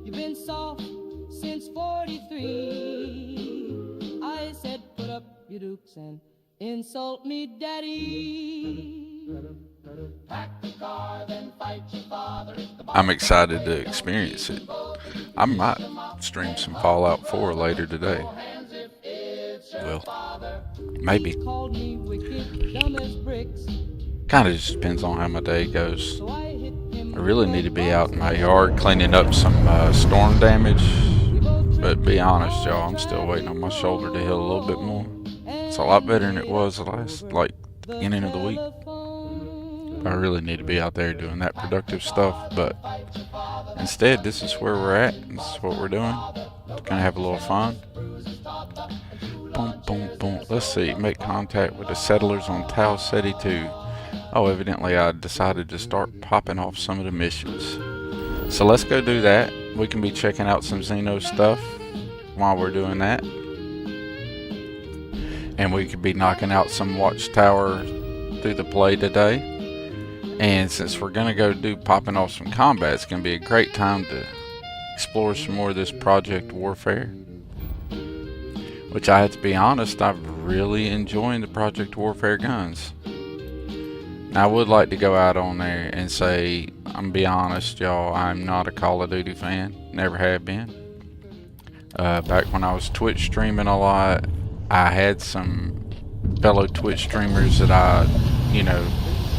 You've been soft since 43. I said, put up your dukes and insult me, daddy. Pack the car, then fight your father. I'm excited to experience it. I might stream some Fallout 4 later today. Well, maybe. Kind of just depends on how my day goes. I really need to be out in my yard cleaning up some storm damage. But be honest, y'all, I'm still waiting on my shoulder to heal a little bit more. It's a lot better than it was the beginning of the week. I really need to be out there doing that productive stuff, but instead, this is where we're at. This is what we're doing. Gonna have a little fun. Boom, boom, boom. Let's see. Make contact with the settlers on Tau Ceti 2. Oh, evidently I decided to start popping off some of the missions. So let's go do that. We can be checking out some Xeno stuff while we're doing that. And we could be knocking out some Watchtower through the play today. And since we're going to go do popping off some combat, it's going to be a great time to explore some more of this Project Warfare. Which I have to be honest, I'm really enjoying the Project Warfare guns. Now, I would like to go out on there and say, I'm be honest, y'all, I'm not a Call of Duty fan. Never have been. Back when I was Twitch streaming a lot, I had some fellow Twitch streamers that I,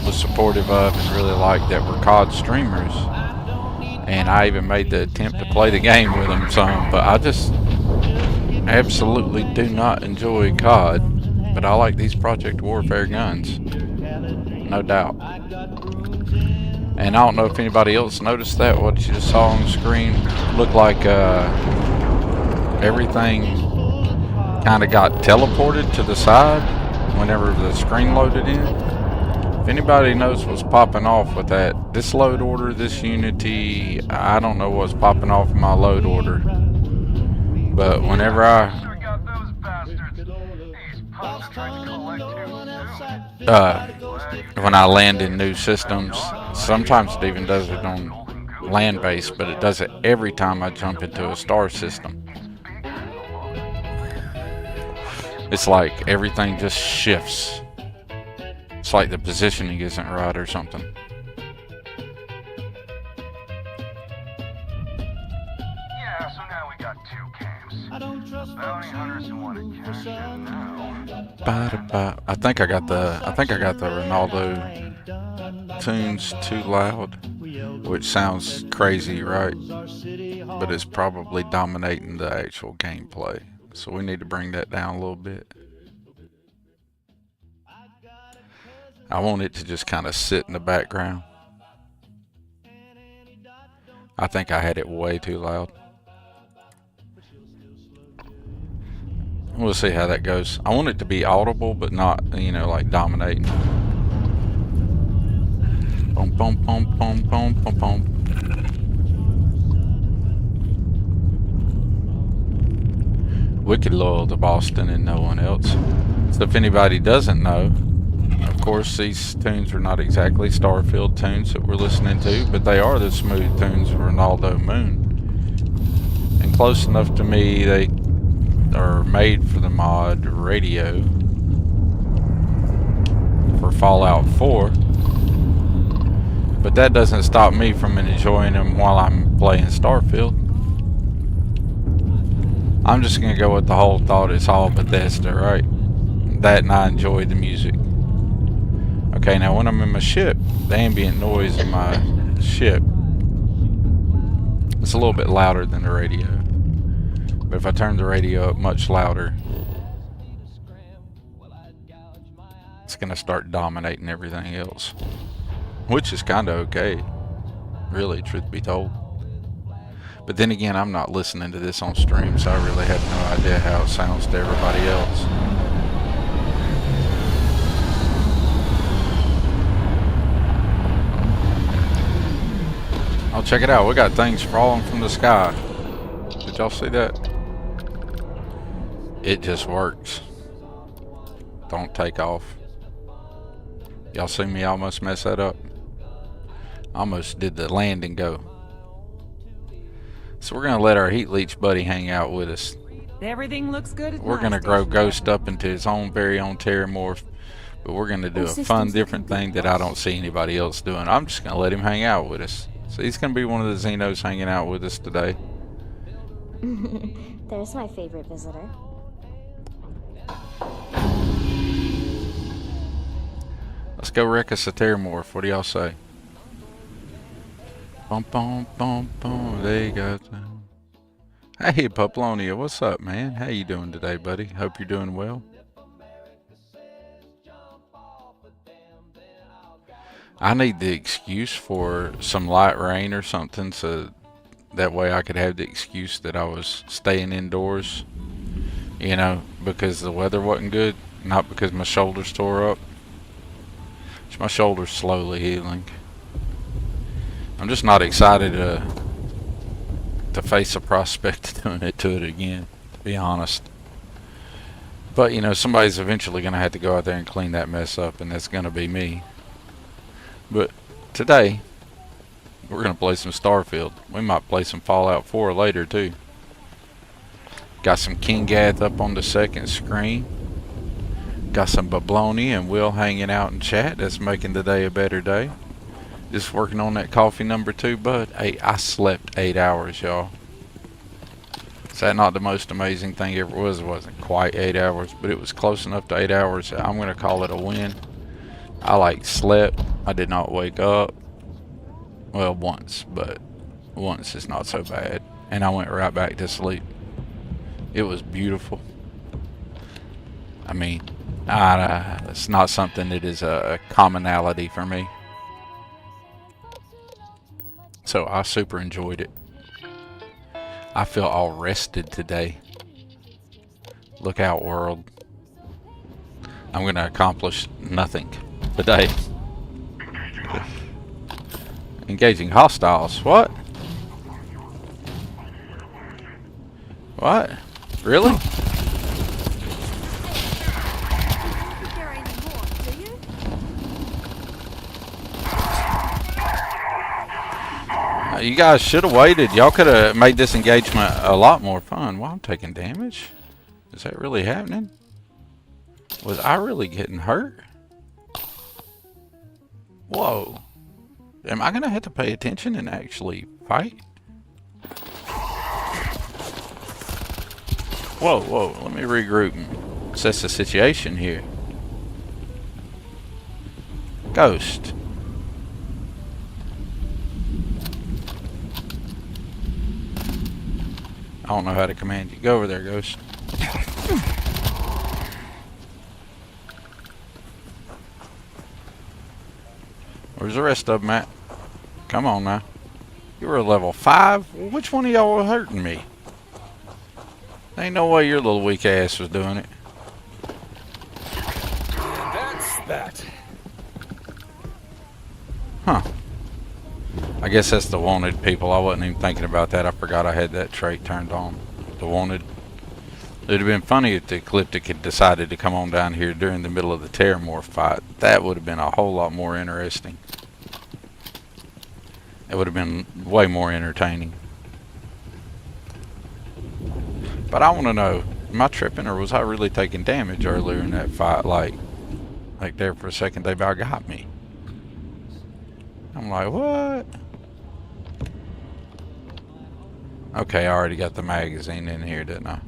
was supportive of and really liked that were COD streamers. And I even made the attempt to play the game with them some, but I just absolutely do not enjoy COD. But I like these Project Warfare guns. No doubt. And I don't know if anybody else noticed that. What you just saw on the screen looked like everything kind of got teleported to the side whenever the screen loaded in. If anybody knows what's popping off with that, this load order, this Unity, I don't know what's popping off in my load order. But whenever when I land in new systems, sometimes it even does it on land base, but it does it every time I jump into a star system. It's like everything just shifts. It's like the positioning isn't right or something. Yeah, so now we got 2 camps. Bounty hunters who want to cash in now. I think I got the Ronaldo tunes too loud, which sounds crazy, right? But it's probably dominating the actual gameplay. So we need to bring that down a little bit. I want it to just kind of sit in the background. I think I had it way too loud. We'll see how that goes. I want it to be audible, but not, like dominating. Boom, boom, boom, boom, boom, boom, boom. Wicked loyal to Boston and no one else. So if anybody doesn't know, of course these tunes are not exactly Starfield tunes that we're listening to, but they are the smooth tunes of Ronaldom00n. And close enough to me, they are made for the mod radio for Fallout 4. But that doesn't stop me from enjoying them while I'm playing Starfield. I'm just going to go with the whole thought it's all Bethesda, right? That and I enjoy the music. Okay, now when I'm in my ship, the ambient noise in my ship, it's a little bit louder than the radio. But if I turn the radio up much louder, it's going to start dominating everything else. Which is kind of okay, really, truth be told. But then again, I'm not listening to this on stream, so I really have no idea how it sounds to everybody else. Oh, check it out. We got things falling from the sky. Did y'all see that? It just works. Don't take off. Y'all see me almost mess that up? Almost did the land and go. So we're gonna let our heat leech buddy hang out with us. Everything looks good at We're my gonna grow station, Ghost Captain. up into his own very own terramorph, but we're gonna do All a fun, systems different looking thing good, that I boss. don't see anybody else doing. I'm just gonna let him hang out with us. So he's gonna be one of the Xenos hanging out with us today. There's my favorite visitor. Let's go wreck us a terramorph. What do y'all say? Bum bum bum bum. They got them. Hey Paplonia, what's up, man? How you doing today, buddy? Hope you're doing well. I need the excuse for some light rain or something, so that way I could have the excuse that I was staying indoors. You know, because the weather wasn't good, not because my shoulders tore up. It's my shoulders slowly healing. I'm just not excited to face the prospect of doing it to it again, to be honest. But you know, somebody's eventually going to have to go out there and clean that mess up, and that's going to be me. But today, we're going to play some Starfield. We might play some Fallout 4 later too. Got some Kinggath up on the second screen. Got some Babloni and Will hanging out in chat. That's making today a better day. Just working on that coffee number 2, bud. Hey, I slept 8 hours, y'all. Is that not the most amazing thing ever was? It wasn't quite 8 hours, but it was close enough to 8 hours. I'm going to call it a win. I slept. I did not wake up. Well, once, but once is not so bad. And I went right back to sleep. It was beautiful. I mean, it's not something that is a commonality for me. So I super enjoyed it. I feel all rested today. Look out, world. I'm going to accomplish nothing today. Engaging hostiles. What? What? Really? You guys should have waited. Y'all could have made this engagement a lot more fun. Well, I'm taking damage. Is that really happening? Was I really getting hurt? Whoa. Am I going to have to pay attention and actually fight? Whoa, whoa. Let me regroup and assess the situation here. Ghost. I don't know how to command you. Go over there, Ghost. Where's the rest of them at? Come on now. You were a level 5? Well, which one of y'all was hurting me? Ain't no way your little weak ass was doing it. And that's that. Huh. I guess that's the wanted people. I wasn't even thinking about that. I forgot I had that trait turned on. The wanted. It would have been funny if the Ecliptic had decided to come on down here during the middle of the Terramorph fight. That would have been a whole lot more interesting. It would have been way more entertaining. But I want to know, am I tripping or was I really taking damage earlier in that fight? Like there for a second they about got me. I'm like, what? Okay, I already got the magazine in here, didn't I?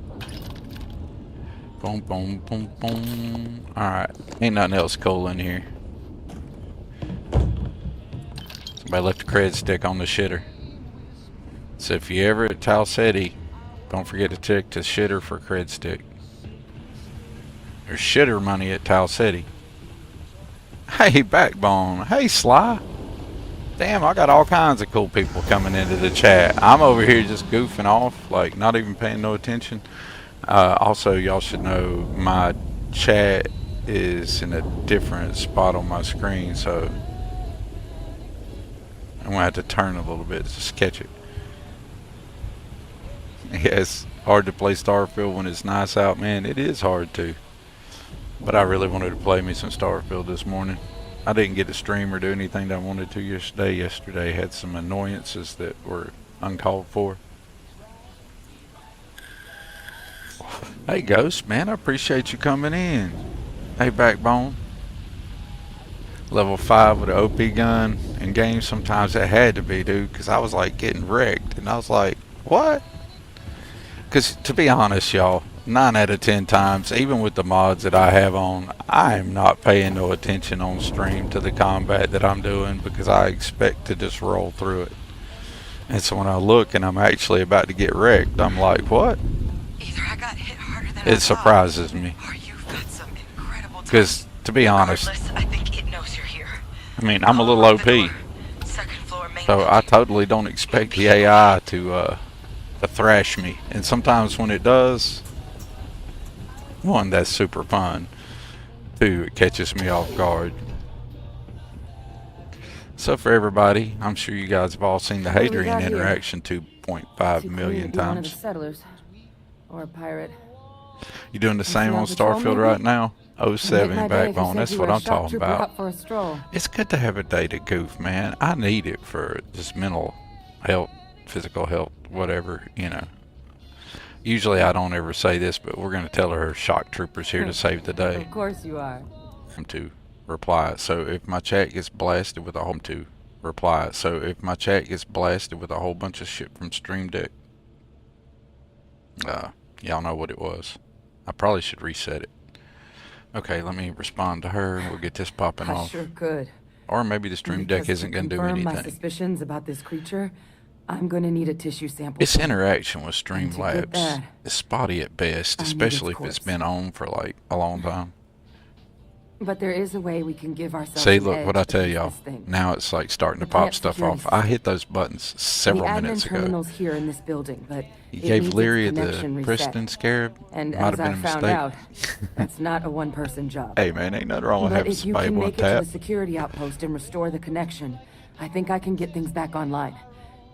Boom, boom, boom, boom. Alright, ain't nothing else cool in here. Somebody left a cred stick on the shitter. So if you ever at Tal City, don't forget to check the shitter for cred stick. There's shitter money at Tal City. Hey, Backbone. Hey, Sly. Damn, I got all kinds of cool people coming into the chat. I'm over here just goofing off, like not even paying no attention. Also, y'all should know my chat is in a different spot on my screen, so I'm going to have to turn a little bit to catch it. Yeah, it's hard to play Starfield when it's nice out, man. It is hard to. But I really wanted to play me some Starfield this morning. I didn't get to stream or do anything that I wanted to yesterday. Yesterday had some annoyances that were uncalled for. Hey, Ghost, man, I appreciate you coming in. Hey, Backbone. Level 5 with an OP gun in games, sometimes it had to be, dude, because I was like getting wrecked. And I was like, what? Because to be honest, y'all, 9 out of 10 times, even with the mods that I have on, I am not paying no attention on stream to the combat that I'm doing because I expect to just roll through it. And so when I look and I'm actually about to get wrecked, I'm like, what? Either I got hit harder than I It surprises me. thought, or you've got some incredible Because, to be honest, Regardless, I think it knows you're here. I mean, I'm a little Unlock the OP. door. Second floor main So I building. totally don't expect the AI to thrash me. And sometimes when it does, one, that's super fun. Two, it catches me off guard. So for everybody, I'm sure you guys have all seen the What do we Hadrian got here? interaction 2.5 million One of the times. settlers. Or a pirate. You doing the same on on patrol, Starfield maybe? right now? Make 07 my day if you Backbone, said that's you what were a I'm shock talking trooper about. out for a stroll. It's good to have a day to goof, man. I need it for just mental health, physical health, whatever, you know. Usually I don't ever say this, but we're going to tell her shock troopers here to save the day. Of course you are. To reply. So if my chat gets blasted with a home to reply. So if my chat gets blasted with a whole bunch of shit from Stream Deck, y'all know what it was. I probably should reset it. Okay, let me respond to her. We'll get this popping I off. sure could. Or maybe the Stream Deck Because isn't going to do confirm my anything. suspicions about this creature, I'm going to need a tissue sample. Its interaction with And to get Streamlabs that, is spotty at best, I need especially its if it's corpse. been on for like a long time. But there is a way we can give ourselves See, an look what I edge tell against y'all. this thing. Now it's like starting to The pop plant stuff security off. I hit those buttons several the admin minutes ago. terminal's here in this building, but You it gave needs its Leary connection the reset. Preston Scarab. And Might as have been I a found mistake. out, that's not a one-person job. Hey man, ain't nothing wrong with But having if you somebody can able make to it to tap. the security outpost and restore the connection, I think I can get things back online.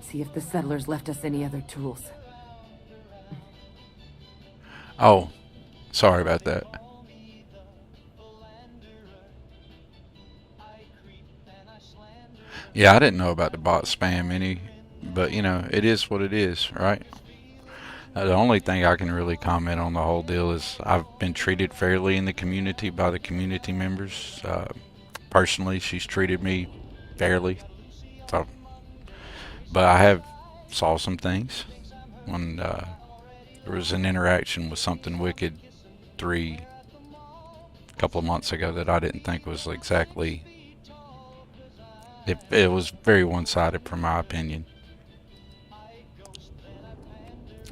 See if the settlers left us any other tools. Oh, sorry about that. Yeah, I didn't know about the bot spam any, but you know, it is what it is, right? The only thing I can really comment on the whole deal is I've been treated fairly in the community by the community members. Personally, she's treated me fairly. So, but I have saw some things when there was an interaction with something wicked a couple of months ago that I didn't think was exactly. It was very one-sided, from my opinion.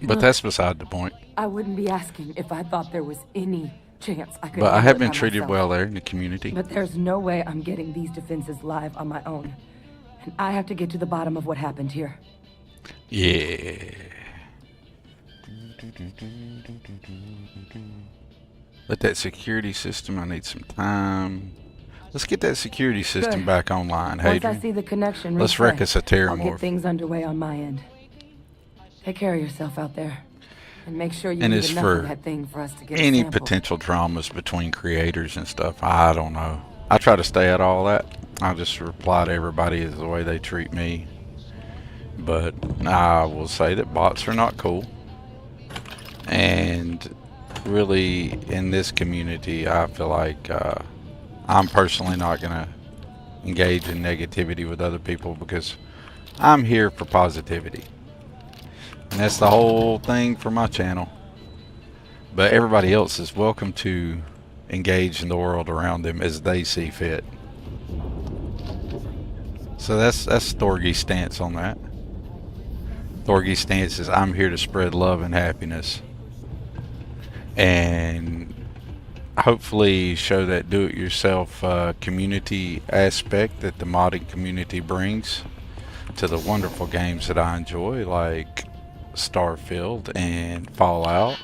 But that's beside the point. I wouldn't be asking if I thought there was any chance I could. But I handle have it been by treated myself. well there in the community. But there's no way I'm getting these defenses live on my own. And I have to get to the bottom of what happened here. Yeah. Let that security system, I need some time. Let's get that security system Good. back online, Once I Hadrian. see the connection Let's reset, wreck us a I'll terramorph. get things underway on my end. Take care of yourself out there. And make sure you And leave as enough for of that thing for us to get a Any sample. potential dramas between creators and stuff, I don't know. I try to stay out of all that. I just reply to everybody as the way they treat me. But I will say that bots are not cool. And really, in this community, I feel like I'm personally not going to engage in negativity with other people because I'm here for positivity. And that's the whole thing for my channel. But everybody else is welcome to engage in the world around them as they see fit. So that's Thorgy's stance on that. Thorgy's stance is I'm here to spread love and happiness. And hopefully show that do-it-yourself community aspect that the modding community brings to the wonderful games that I enjoy, like Starfield and Fallout.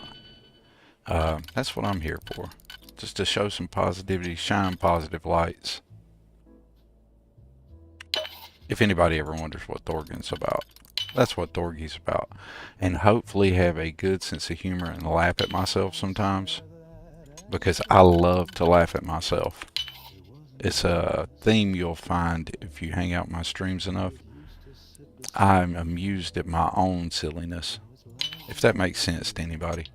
That's what I'm here for. Just to show some positivity, shine positive lights. If anybody ever wonders what Thorgin's about, that's what Thorgy's about. And hopefully have a good sense of humor and laugh at myself sometimes. Because I love to laugh at myself. It's a theme you'll find if you hang out my streams enough. I'm amused at my own silliness. If that makes sense to anybody.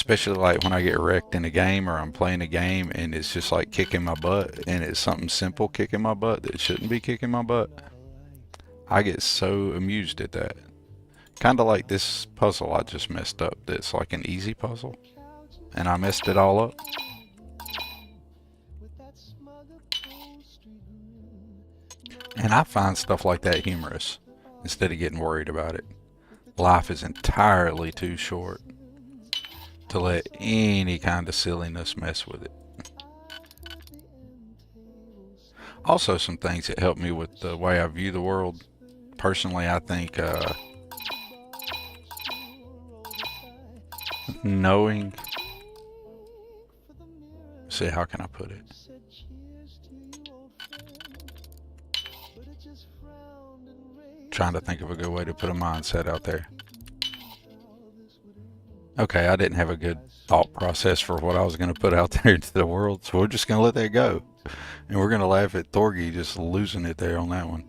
Especially like when I get wrecked in a game or I'm playing a game and it's just like kicking my butt and it's something simple kicking my butt that shouldn't be kicking my butt. I get so amused at that. Kind of like this puzzle I just messed up that's like an easy puzzle. And I messed it all up. And I find stuff like that humorous instead of getting worried about it. Life is entirely too short to let any kind of silliness mess with it. Also, some things that help me with the way I view the world. Personally, I think knowing, see, how can I put it? Trying to think of a good way to put a mindset out there. Okay, I didn't have a good thought process for what I was going to put out there into the world, so we're just going to let that go. And we're going to laugh at Thorgy just losing it there on that one.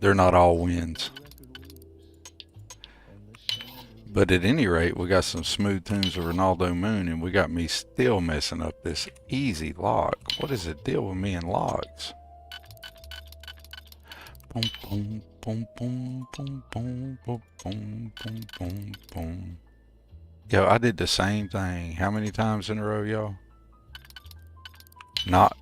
They're not all wins. But at any rate, we got some smooth tunes of Ronaldom00n, and we got me still messing up this easy log. What is the deal with me and logs? Boom, boom, boom, boom, boom, boom, boom, boom, boom, boom, boom. Yo, I did the same thing. How many times in a row, y'all? Not.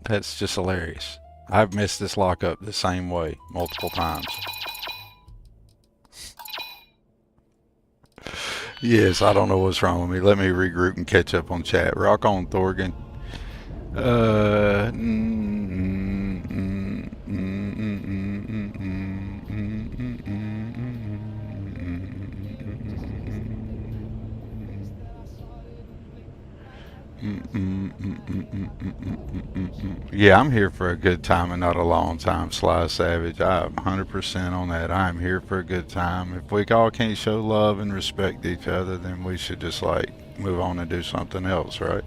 That's just hilarious. I've messed this lock up the same way multiple times. Yes, I don't know what's wrong with me. Let me regroup and catch up on chat. Rock on, Thorgan. Yeah, I'm here for a good time and not a long time, Sly Savage. I'm 100% on that. I'm here for a good time. If we all can't show love and respect each other, then we should just like move on and do something else, right?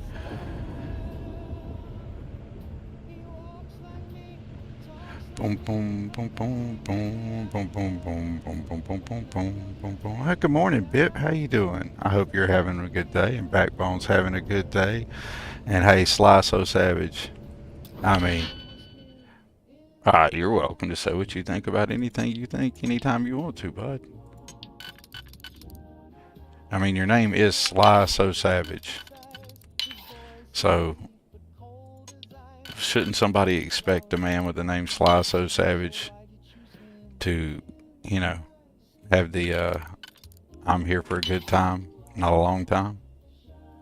Boom, boom, boom, boom, boom, boom, boom, boom, boom, boom, boom, boom, boom, boom, boom. Hey, good morning, Bip. How you doing? I hope you're having a good day, and Backbone's having a good day. And hey, Sly So Savage. I mean, you're welcome to say what you think about anything you think anytime you want to, bud. I mean, your name is Sly So Savage. So, shouldn't somebody expect a man with the name Sly So Savage to, you know, have the I'm here for a good time, not a long time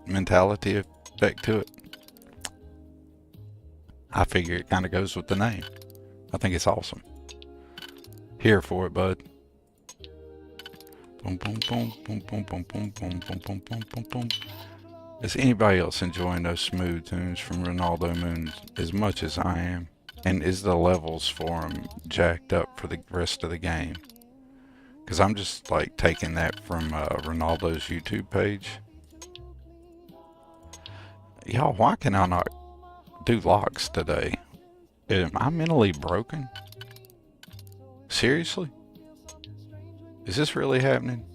mentality effect to it? I figure it kind of goes with the name. I think it's awesome. Here for it, bud. Boom, boom, boom, boom, boom, boom, boom, boom, boom, boom, boom, boom, boom. Is anybody else enjoying those smooth tunes from Ronaldom00n as much as I am? And is the levels for them jacked up for the rest of the game? Because I'm just like taking that from Ronaldo's YouTube page. Y'all, why can I not do locks today? Am I mentally broken? Seriously? Is this really happening?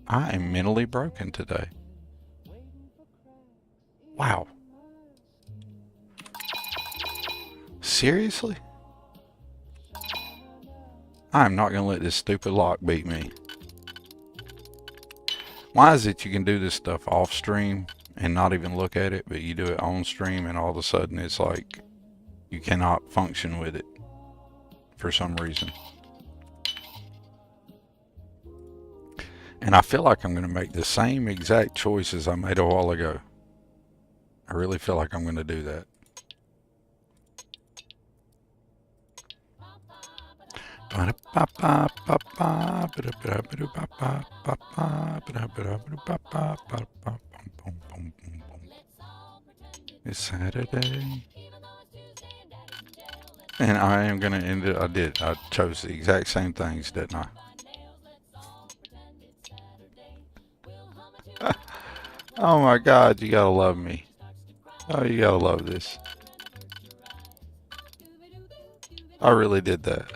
I am mentally broken today. Wow. Seriously? I'm not going to let this stupid lock beat me. Why is it you can do this stuff off stream and not even look at it, but you do it on stream and all of a sudden it's like you cannot function with it for some reason? And I feel like I'm going to make the same exact choices I made a while ago. I really feel like I'm going to do that. It's Saturday. And I am going to end it. I chose the exact same things, didn't I? Oh my God, you gotta love me. Oh, you gotta love this. I really did that.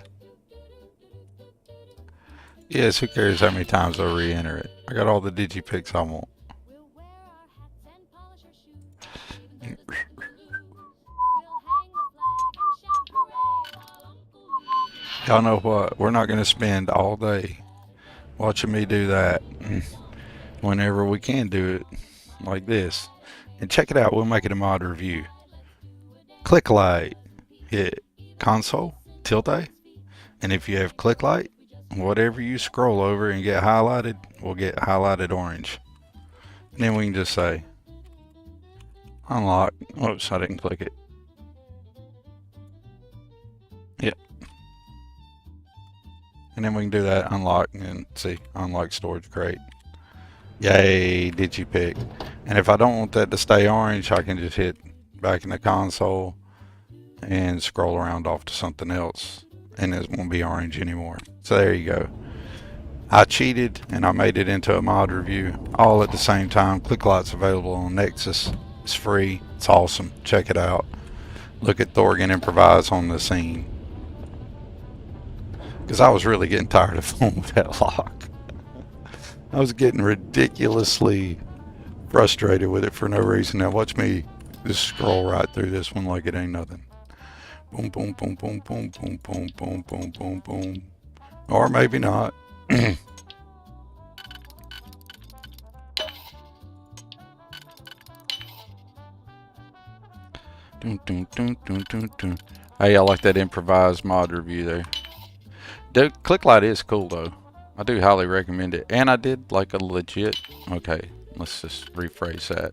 Yes, who cares how many times I re-enter it? I got all the digipics I want. We'll wear our hats and polish our shoes. Even though the weather's blue, we'll hang the flag and shout hooray while Uncle Y'all know what? We're not going to spend all day watching me do that whenever we can do it like this. And check it out. We'll make it a mod review. Click light. Hit console. Tilde. And if you have click light, whatever you scroll over and get highlighted will get highlighted orange. And then we can just say unlock. Oops, I didn't click it. Yep. And then we can do that, unlock, and see, unlock storage crate. Yay, digipic. And if I don't want that to stay orange, I can just hit back in the console and scroll around off to something else, and it won't be orange anymore. So there you go. I cheated and I made it into a mod review all at the same time. Click light's available on Nexus. It's free. It's awesome. Check it out. Look at Thorgan improvise on the scene. Because I was really getting tired of fooling with that lock. I was getting ridiculously frustrated with it for no reason. Now watch me just scroll right through this one like it ain't nothing. Boom, boom, boom, boom, boom, boom, boom, boom, boom, boom, boom. Or maybe not. Hey, I like that improvised mod review there. Dude, Clicklight is cool though. I do highly recommend it. And I did like a legit, okay, let's just rephrase that.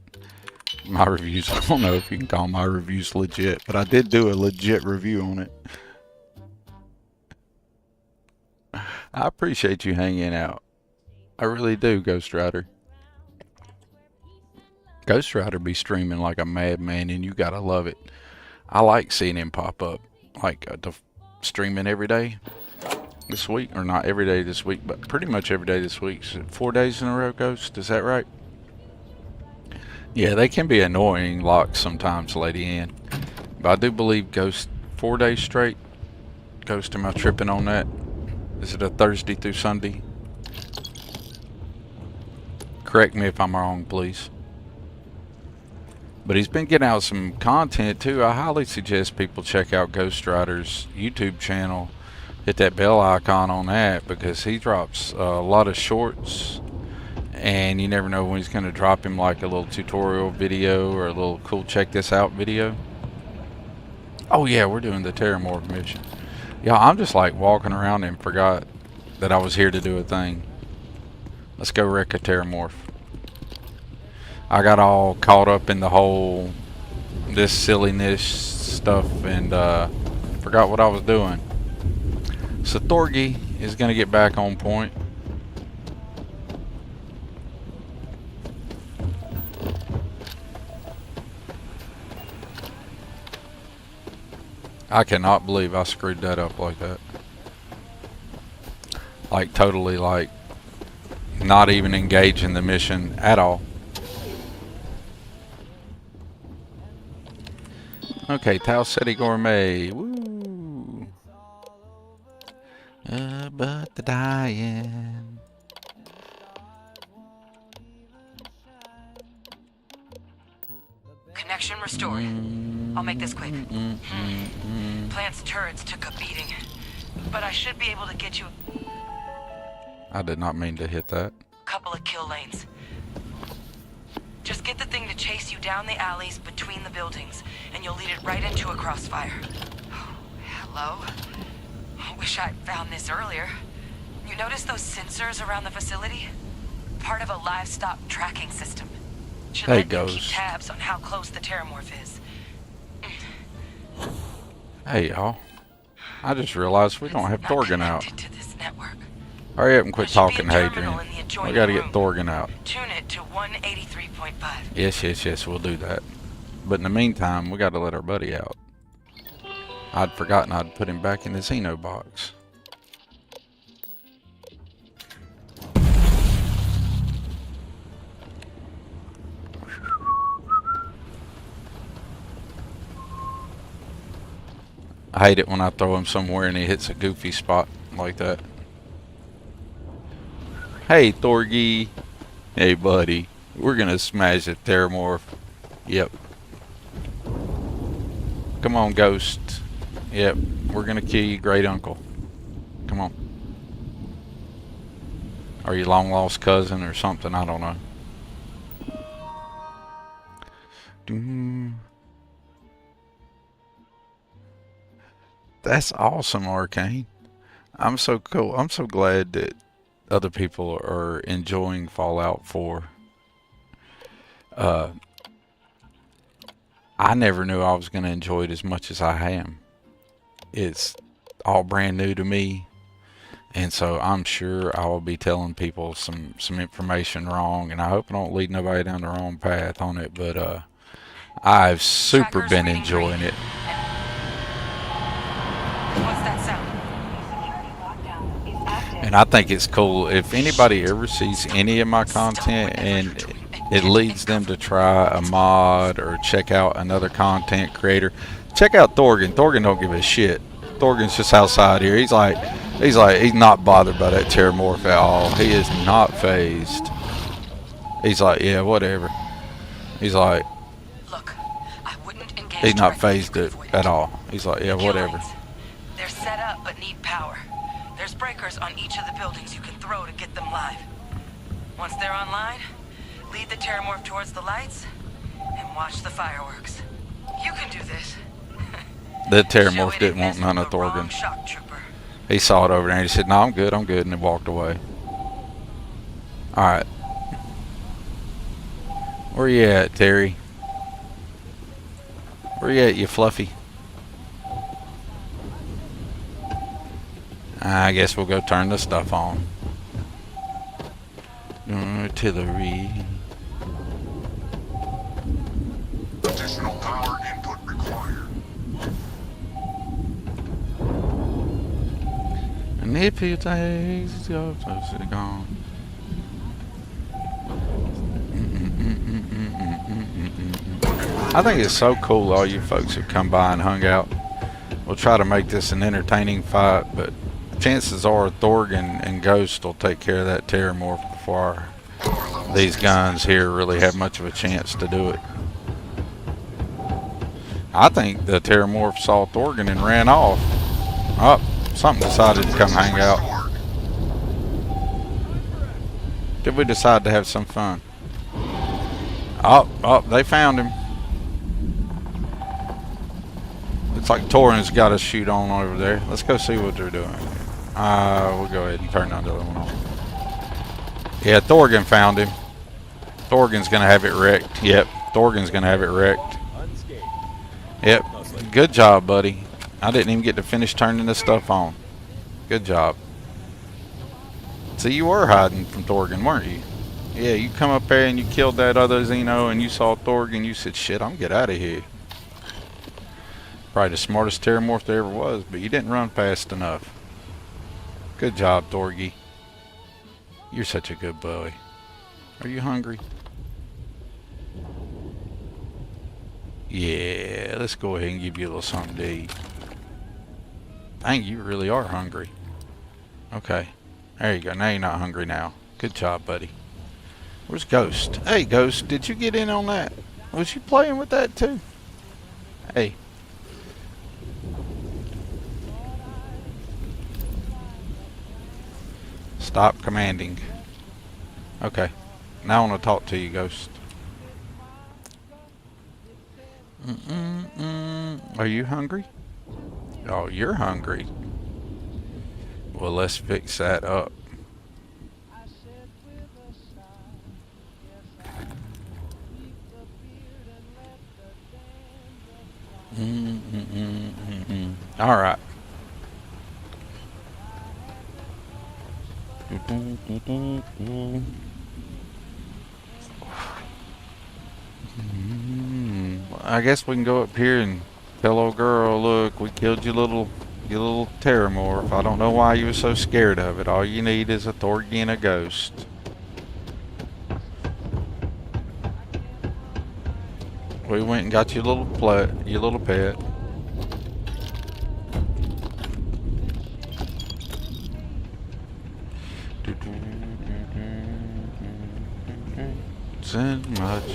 My reviews, I don't know if you can call my reviews legit, but I did do a legit review on it. I appreciate you hanging out. I really do, Ghost Rider. Ghost Rider be streaming like a madman, and you gotta love it. I like seeing him pop up, like streaming every day this week, or not every day this week, but pretty much every day this week. So 4 days in a row, Ghost, is that right? Yeah, they can be annoying locks sometimes, Lady Ann. But I do believe Ghost 4 days straight. Ghost, am I tripping on that? Is it a Thursday through Sunday? Correct me if I'm wrong, please. But he's been getting out some content too. I highly suggest people check out Ghost Rider's YouTube channel. Hit that bell icon on that, because he drops a lot of shorts, and you never know when he's going to drop him like a little tutorial video or a little cool check this out video. Oh yeah, we're doing the Terramorph mission. Yeah, I'm just like walking around and forgot that I was here to do a thing. Let's go wreck a Terramorph. I got all caught up in the whole this silliness stuff and forgot what I was doing. So Thorgy is going to get back on point. I cannot believe I screwed that up like that. Like totally like not even engage in the mission at all. Okay, Tau City Gourmet. Woo! But the dying. Connection restored. I'll make this quick. Plant's turrets took a beating, but I should be able to get you I did not mean to hit that. a couple of kill lanes. Just get the thing to chase you down the alleys between the buildings, and you'll lead it right into a crossfire. Oh, hello? Wish I'd found this earlier. You notice those sensors around the facility? Part of a livestock tracking system. Should There let it you goes. keep tabs on how close the Terramorph is. Hey y'all. I just realized we don't have Not Thorgan out. connected to this network. Hurry up and quit There should be talking, a terminal Hadrian. in the adjoining We gotta get room. Thorgan out. Tune it to 183.5. Yes, we'll do that. But in the meantime, we gotta let our buddy out. I'd forgotten I'd put him back in the Xeno box. I hate it when I throw him somewhere and he hits a goofy spot like that. Hey, Thorgy. Hey, buddy. We're gonna smash the Terramorph. Yep. Come on, Ghost. Yep. We're gonna kill you, great uncle. Come on. Are you long lost cousin or something? I don't know. That's awesome, Arcane. I'm so cool. I'm so glad that other people are enjoying Fallout 4. I never knew I was going to enjoy it as much as I am. It's all brand new to me, and so I'm sure I will be telling people some information wrong, and I hope I don't lead nobody down the wrong path on it, but I've super Tracker's been reading enjoying green. it. What's that sound? And I think it's cool if anybody ever sees any of my content and it leads them to try a mod or check out another content creator. Check out Thorgan. Thorgan don't give a shit. Thorgan's just outside here. He's not bothered by that Terramorph at all. He is not phased. He's like, yeah, whatever. He's like, Look, I wouldn't engage. he's not directly phased if you it could at avoid all. He's like, yeah, The whatever. killings. They're set up but need power. There's breakers on each of the buildings you can throw to get them live. Once they're online, lead the Terramorph towards the lights and watch the fireworks. You can do this. The Show Terramorph it didn't and want mess none with of the wrong Thorgan. shock trooper. He saw it over there and he said, no, I'm good, and he walked away. Alright. Where you at, Terry? Where you at, you fluffy? I guess we'll go turn the stuff on. Artillery. Additional power input required. And if you take your close to gone. I think it's so cool all you folks have come by and hung out. We'll try to make this an entertaining fight, but chances are Thorgan and Ghost will take care of that Terramorph before these guns here really have much of a chance to do it. I think the Terramorph saw Thorgan and ran off. Oh, something decided to come hang out. Did we decide to have some fun? Oh, they found him. Looks like Torrens got a shoot on over there. Let's go see what they're doing. We'll go ahead and turn the other one on. Yeah, Thorgan found him. Thorgan's gonna have it wrecked. Yep, Thorgan's gonna have it wrecked. Yep, good job, buddy. I didn't even get to finish turning this stuff on. Good job. See, you were hiding from Thorgan, weren't you? Yeah, you come up there and you killed that other Xeno and you saw Thorgan, you said, shit, I'm gonna get out of here. Probably the smartest Terramorph there ever was, but you didn't run fast enough. Good job, Thorgy. You're such a good boy. Are you hungry? Yeah, let's go ahead and give you a little something to eat. Dang, you really are hungry. Okay. There you go. Now you're not hungry now. Good job, buddy. Where's Ghost? Hey, Ghost, did you get in on that? Was you playing with that too? Hey. Stop commanding. Okay. Now I want to talk to you, Ghost. Are you hungry? Oh, you're hungry. Well, let's fix that up. All right. I guess we can go up here and tell old girl, look, we killed your little Terramorph. I don't know why you were so scared of it. All you need is a Thorgy and a Ghost. We went and got your little pet. Wasn't much.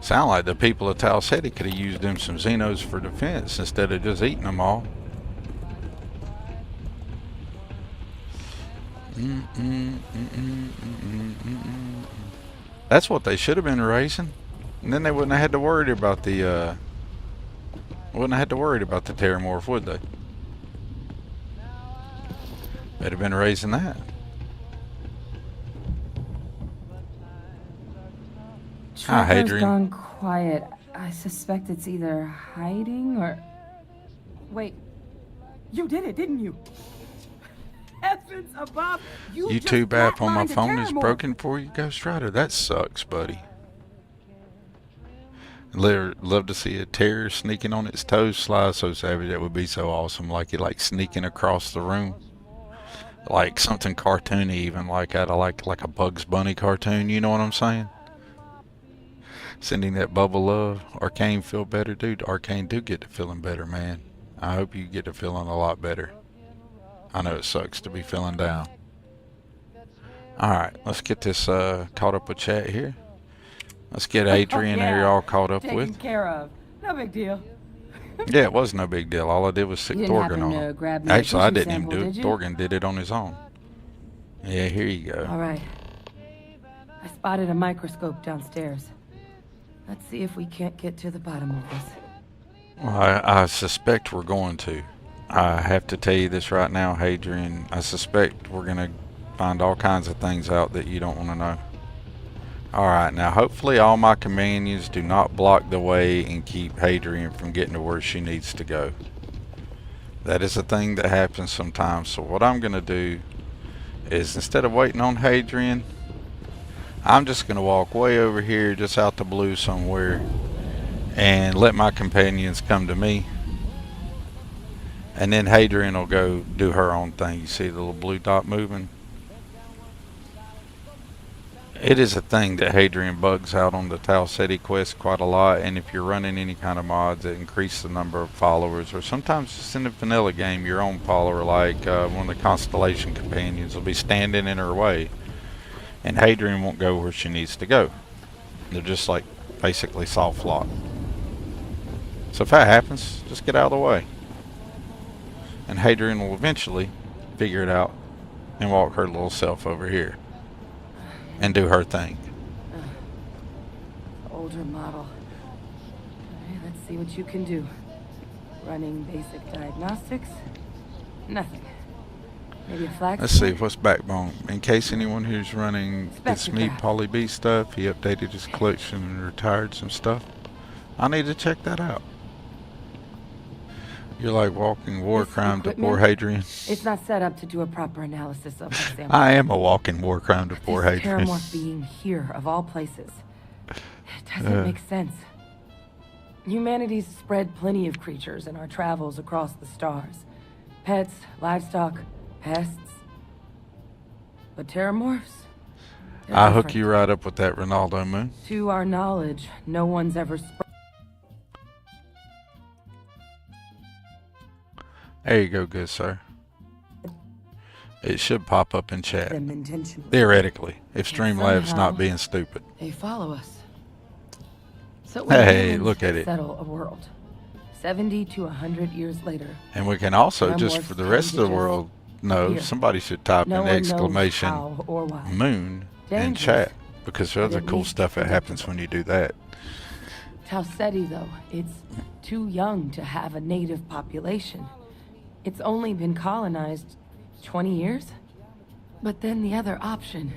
Sound like the people of Tau City could have used them some Xenos for defense instead of just eating them all. That's what they should have been raising, and then they wouldn't have had to worry about the Terramorph, would they? They'd have been raising that. Hi, Trapper's Hadrian. gone quiet. I suspect it's either hiding or... Wait. You did it, didn't you? Heavens above! YouTube app on my phone is broken for you, Ghost Rider. That sucks, buddy. Love to see a terror sneaking on its toes. Sly so savage. That would be so awesome. Like it, like sneaking across the room, like something cartoony, even like out of like a Bugs Bunny cartoon. You know what I'm saying? Sending that bubble love. Arcane feel better, dude. Arcane do get to feeling better, man. I hope you get to feeling a lot better. I know it sucks to be feeling down. Alright, let's get this caught up with chat here. Let's get Adrian here all caught up Taken with. care of. No big deal. Yeah, it was no big deal. All I did was stick You didn't Thorgan happen on to him. grab me a Actually, I tissue didn't even sample, do it. did you? Thorgan did it on his own. Yeah, here you go. All right. I spotted a microscope downstairs. Let's see if we can't get to the bottom of this. Well, I suspect we're going to. I have to tell you this right now, Hadrian. I suspect we're going to find all kinds of things out that you don't want to know. Alright, now hopefully all my companions do not block the way and keep Hadrian from getting to where she needs to go. That is a thing that happens sometimes. So what I'm going to do is, instead of waiting on Hadrian, I'm just going to walk way over here, just out the blue somewhere, and let my companions come to me. And then Hadrian will go do her own thing. You see the little blue dot moving? It is a thing that Hadrian bugs out on the Tau Ceti quest quite a lot, and if you're running any kind of mods that increase the number of followers, or sometimes just in the vanilla game, your own follower, like one of the Constellation Companions will be standing in her way, and Hadrian won't go where she needs to go. They're just like basically soft lock. So if that happens, just get out of the way. And Hadrian will eventually figure it out and walk her little self over here and do her thing. Older model. Okay, let's see what you can do. Running basic diagnostics. Nothing. Maybe a flag. Let's see, what's Backbone? In case anyone who's running It's Me Spectrograph. Polly B stuff, he updated his collection and retired some stuff. I need to check that out. You're like walking war This crime to poor equipment? Hadrian. It's not set up to do a proper analysis of the sample. I am a walking war crime to poor This Hadrian. Terramorph being here, of all places. It doesn't make sense. Humanity's spread plenty of creatures in our travels across the stars. Pets, livestock, pests. But Terramorphs? They're I'll hook different. you right up with that Ronaldo00n. To our knowledge, no one's ever spread There you go, good sir. It should pop up in chat. them intentionally. Theoretically, if And Streamlabs somehow- not being stupid. They follow us. So Hey, humans look at it. settle a world. 70 to 100 years later, And we can also, just Terramorphs for the rest of the tend to world, know, here. somebody should type no in one exclamation knows how or why. moon in Dangerous, chat, because there's but other at cool least stuff that happens when you do that. Tau Ceti, though, it's too young to have a native population. It's only been colonized 20 years? But then the other option,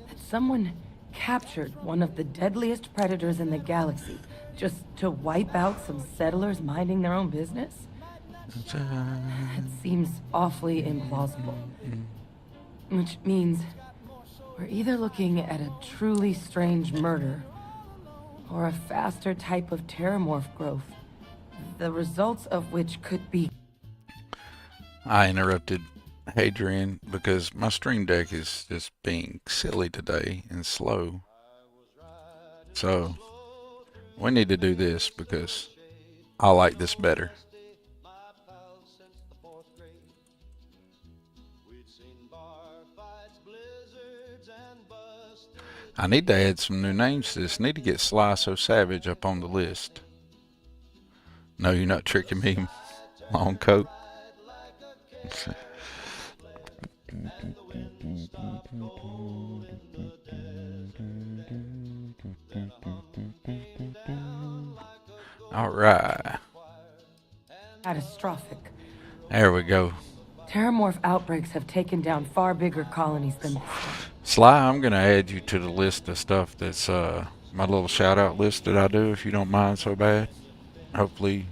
that someone captured one of the deadliest predators in the galaxy just to wipe out some settlers minding their own business? It seems awfully implausible. Which means we're either looking at a truly strange murder or a faster type of terramorph growth, the results of which could be... I interrupted Hadrian because my stream deck is just being silly today and slow. So we need to do this because I like this better. I need to add some new names to this. Need to get Sly So Savage up on the list. No, you're not tricking me, long coat. All right. Catastrophic. There we go. Terramorph outbreaks have taken down far bigger colonies than this one. Sly, I'm going to add you to the list of stuff that's my little shout-out list that I do, if you don't mind so bad. Hopefully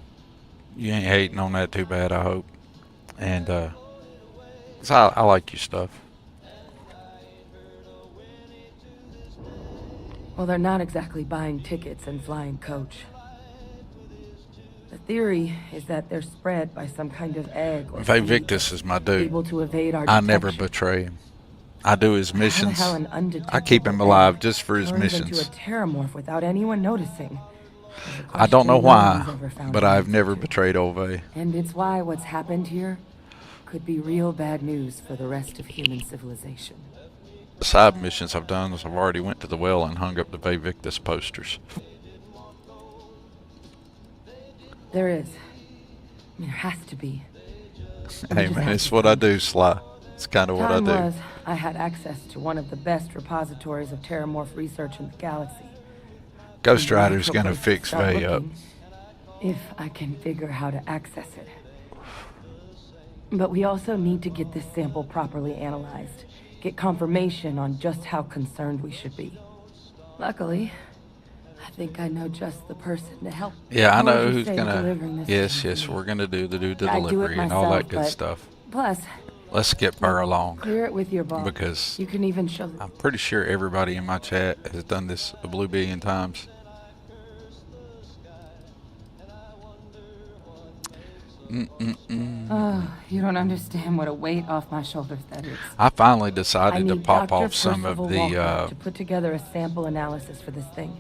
you ain't hating on that too bad, I hope. And 'cause I like your stuff. Well, they're not exactly buying tickets and flying coach. The theory is that they're spread by some kind of egg or Victus is my dude. able to evade our I never detection. betray him. I do his missions. How the hell an I keep him alive just for his turns missions. into a terramorph without anyone noticing. I don't know Question why, no one's ever found but an I've answer never to. betrayed Olve. And it's why what's happened here could be real bad news for the rest of human civilization. The side missions I've done is I've already went to the well and hung up the Victus posters. There is. There has to be. Hey man, it's what I do, Sly. It's kind of what I Time do. was, I had access to one of the best repositories of terramorph research in the galaxy. Ghost And the Rider's natural gonna place to fix start Vay up. looking, if I can figure how to access it. But we also need to get this sample properly analyzed. Get confirmation on just how concerned we should be. Luckily, I think I know just the person to help. Yeah, I How would know you who's say gonna. delivering this Yes, to yes, me? we're gonna do the I do it delivery and all myself, that good but stuff. Plus, Let's skip her along clear it with your boss. because You can even show I'm pretty sure everybody in my chat has done this a blue billion times. Oh, you don't understand what a weight off my shoulders that is. I finally I decided to need pop Dr. off some of Percival the Walker to put together a sample analysis for this thing.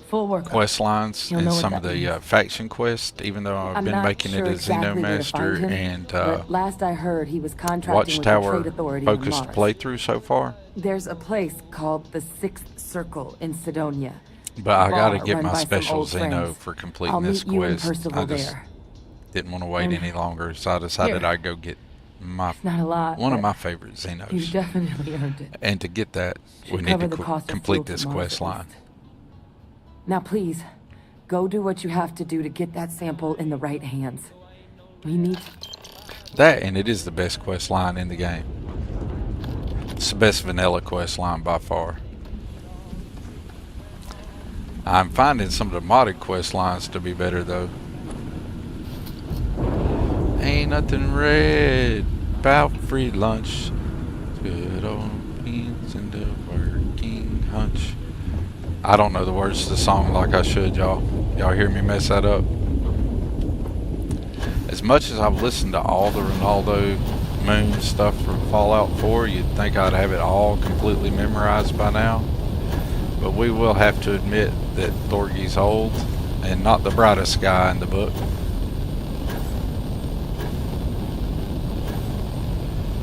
Full workup. quest lines You'll and know what some of that the means. faction quests, even though I've I'm been not making sure it a exactly Xeno where to Master find him, and but last I heard he was contracting with the Watchtower Trade Authority on focused Mars. playthrough so far. There's a place called the Sixth Circle in Sidonia. But I gotta Bar get run my by some special old Xeno friends. for completing I'll this meet you and quest. Percival I just there. didn't want to wait And any longer, so I decided here. I'd go get my It's not a lot. one of but my favorite You Xenos. definitely earned it. And to get that, we Should need cover to the cost of complete fuel to this Mars quest at line. least. Now please, go do what you have to do to get that sample in the right hands. We need... That, and it is the best quest line in the game. It's the best vanilla quest line by far. I'm finding some of the modded quest lines to be better though. Ain't nothing red about free lunch. Good old beans and the working hunch. I don't know the words to the song like I should, y'all. Y'all hear me mess that up? As much as I've listened to all the Ronaldo00n stuff from Fallout 4, you'd think I'd have it all completely memorized by now. But we will have to admit that Thorgy's old and not the brightest guy in the book.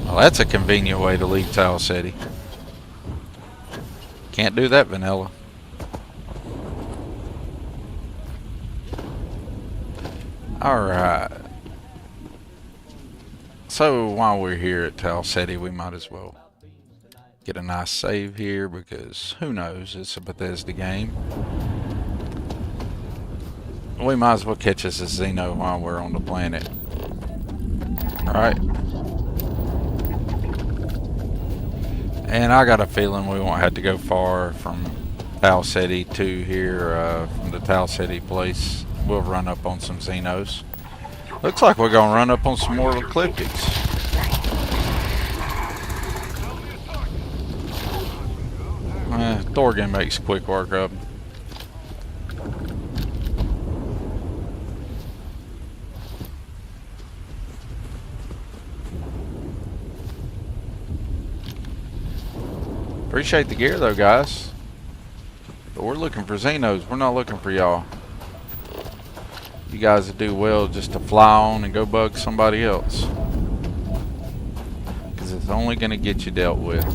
Well, that's a convenient way to leave Tau City. Can't do that, vanilla. Alright. So while we're here at Tau City, we might as well get a nice save here because who knows, it's a Bethesda game. We might as well catch us a Xeno while we're on the planet. Alright. And I got a feeling we won't have to go far from Tau City to here, from the Tau City place. We'll run up on some Xenos. Looks like we're gonna run up on some more Ecliptics. Thorgan makes quick work of them. Appreciate the gear though, guys. But we're looking for Xenos. We're not looking for y'all. You guys would do well just to fly on and go bug somebody else. Because it's only going to get you dealt with.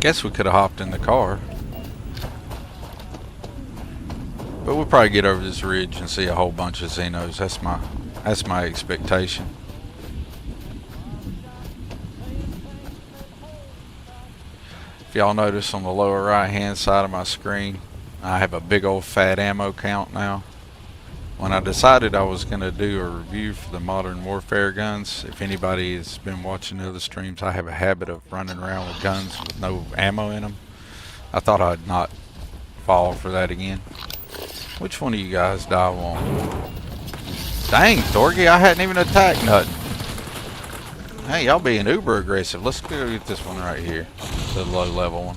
Guess we could have hopped in the car. But we'll probably get over this ridge and see a whole bunch of Xenos. That's my expectation. If y'all notice on the lower right hand side of my screen, I have a big old fat ammo count now. When I decided I was going to do a review for the Modern Warfare guns, if anybody has been watching the other streams, I have a habit of running around with guns with no ammo in them. I thought I'd not fall for that again. Which one of you guys do I want? Dang, Dorgy, I hadn't even attacked nothing. Hey, y'all being uber aggressive. Let's go get this one right here. The low level one.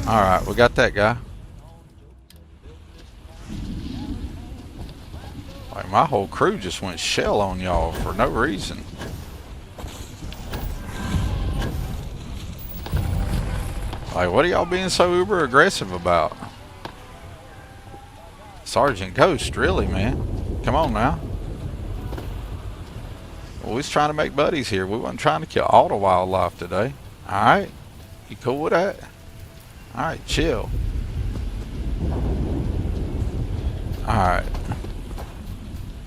Alright, we got that guy. Like, my whole crew just went shell on y'all for no reason. Like, what are y'all being so uber aggressive about? Sergeant Ghost, really, man? Come on now. Well, we was trying to make buddies here. We wasn't trying to kill all the wildlife today. Alright? You cool with that? Alright, chill. Alright.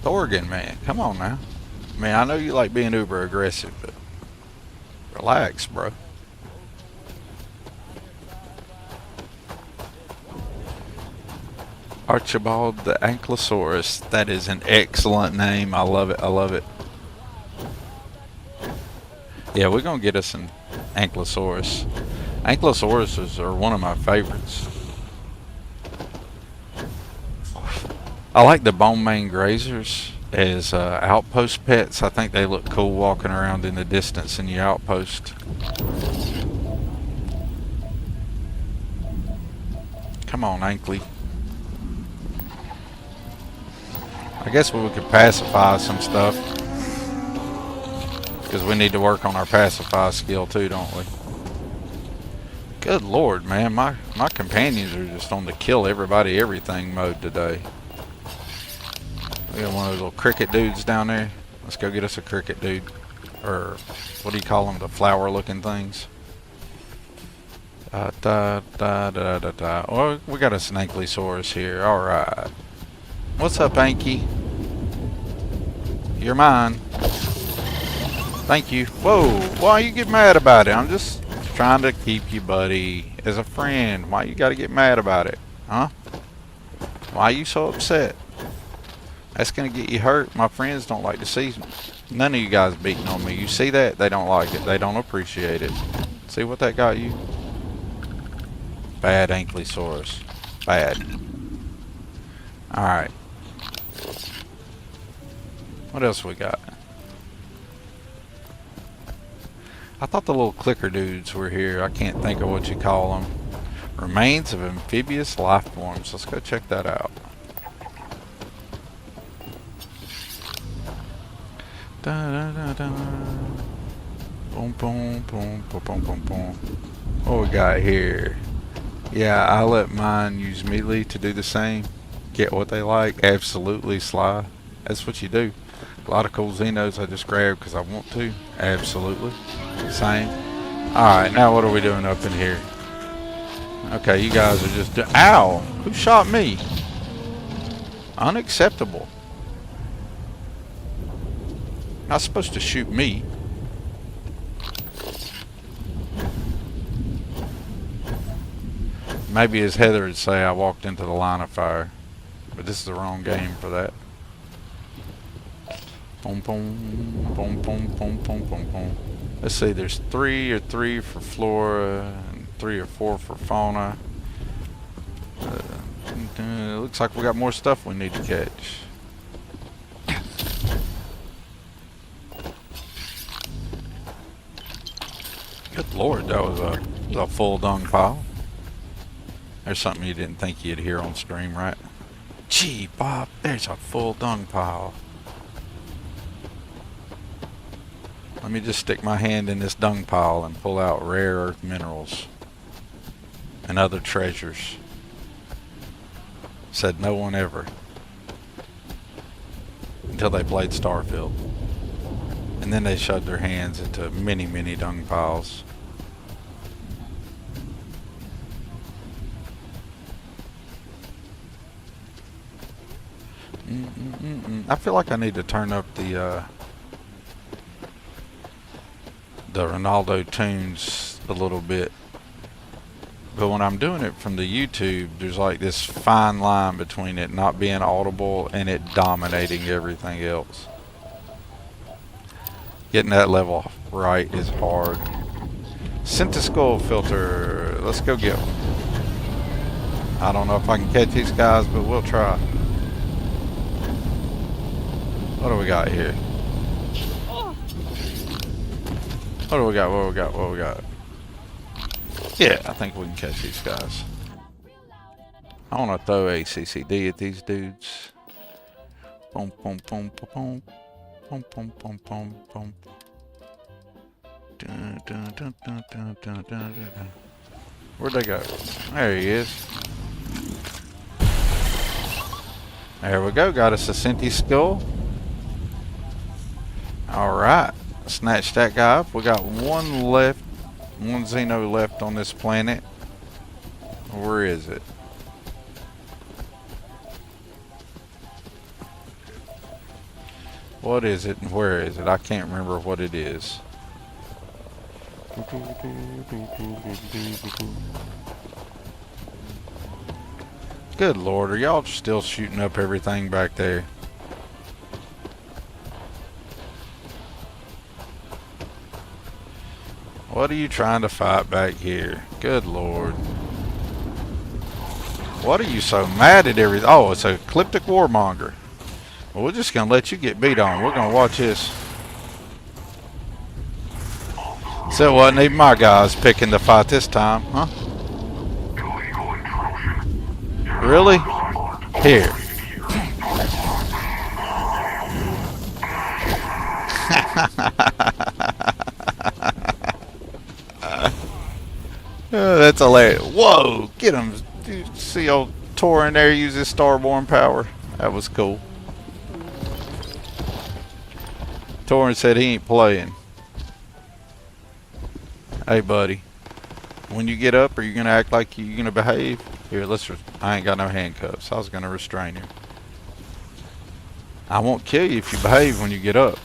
Thorgan, man. Come on now. I mean, I know you like being uber aggressive, but relax, bro. Archibald the Ankylosaurus. That is an excellent name. I love it. I love it. Yeah, we're going to get us an Ankylosaurus. Ankylosauruses are one of my favorites. I like the bone mane grazers as outpost pets. I think they look cool walking around in the distance in the outpost. Come on, Ankley. I guess we could pacify some stuff. Because we need to work on our pacify skill too, don't we? Good lord, man. My companions are just on the kill everybody everything mode today. We got one of those little cricket dudes down there. Let's go get us a cricket dude. Or, what do you call them? The flower looking things. Oh, we got us an Ankylosaurus here. Alright. What's up, Anky? You're mine. Thank you. Whoa, why you get mad about it? I'm just trying to keep you, buddy, as a friend. Why you gotta get mad about it? Huh? Why are you so upset? That's gonna get you hurt. My friends don't like to see none of you guys beating on me. You see that? They don't like it. They don't appreciate it. See what that got you? Bad Ankylosaurus. Bad. Alright. What else we got? I thought the little clicker dudes were here. I can't think of what you call them. Remains of amphibious life forms. Let's go check that out. Da, da, da, da. Boom, boom, boom, boom, boom, boom, boom. What we got here? Yeah, I let mine use melee to do the same. Get what they like. Absolutely, Sly. That's what you do. A lot of cool Xenos I just grab because I want to. Absolutely. Same. Alright, now what are we doing up in here? Okay, you guys are just ow! Who shot me? Unacceptable. Not supposed to shoot me. Maybe as Heather would say, I walked into the line of fire. But this is the wrong game for that. Boom, boom, boom, boom, boom, boom, boom, boom. Let's see, there's 3 or 3 for flora, and 3 or 4 for fauna. Looks like we got more stuff we need to catch. Good lord, that was a full dung pile. There's something you didn't think you'd hear on stream, right? Gee, Bob, there's a full dung pile. Let me just stick my hand in this dung pile and pull out rare earth minerals and other treasures. Said no one ever. Until they played Starfield. And then they shoved their hands into many, many dung piles. I feel like I need to turn up the Ronaldo tunes a little bit. But when I'm doing it from the YouTube, there's like this fine line between it not being audible and it dominating everything else. Getting that level right is hard. Centiskull filter. Let's go get one. I don't know if I can catch these guys, but we'll try. What do we got here? What do we got? What do we got? What do we got? Yeah, I think we can catch these guys. I want to throw a CCD at these dudes. Boom, boom, boom, boom, boom, boom, boom, boom, boom. Dun, dun, dun, dun, dun, dun, dun, dun. Where'd they go? There he is. There we go. Got us a Centiskull. Alright. Snatch that guy up. We got one left. One Xeno left on this planet. Where is it? What is it and where is it? I can't remember what it is. Good Lord, are y'all still shooting up everything back there? What are you trying to fight back here? Good Lord. What are you so mad at everything? Oh, it's a ecliptic warmonger. Well, we're just going to let you get beat on. We're going to watch this. So it wasn't even my guys picking the fight this time, huh? Really? Here. That's hilarious. Whoa! Get him. You see old Tor in there use his starborn power? That was cool. Torin said he ain't playing. Hey, buddy. When you get up, are you gonna act like you're gonna behave? Here, I ain't got no handcuffs. I was gonna restrain you. I won't kill you if you behave when you get up.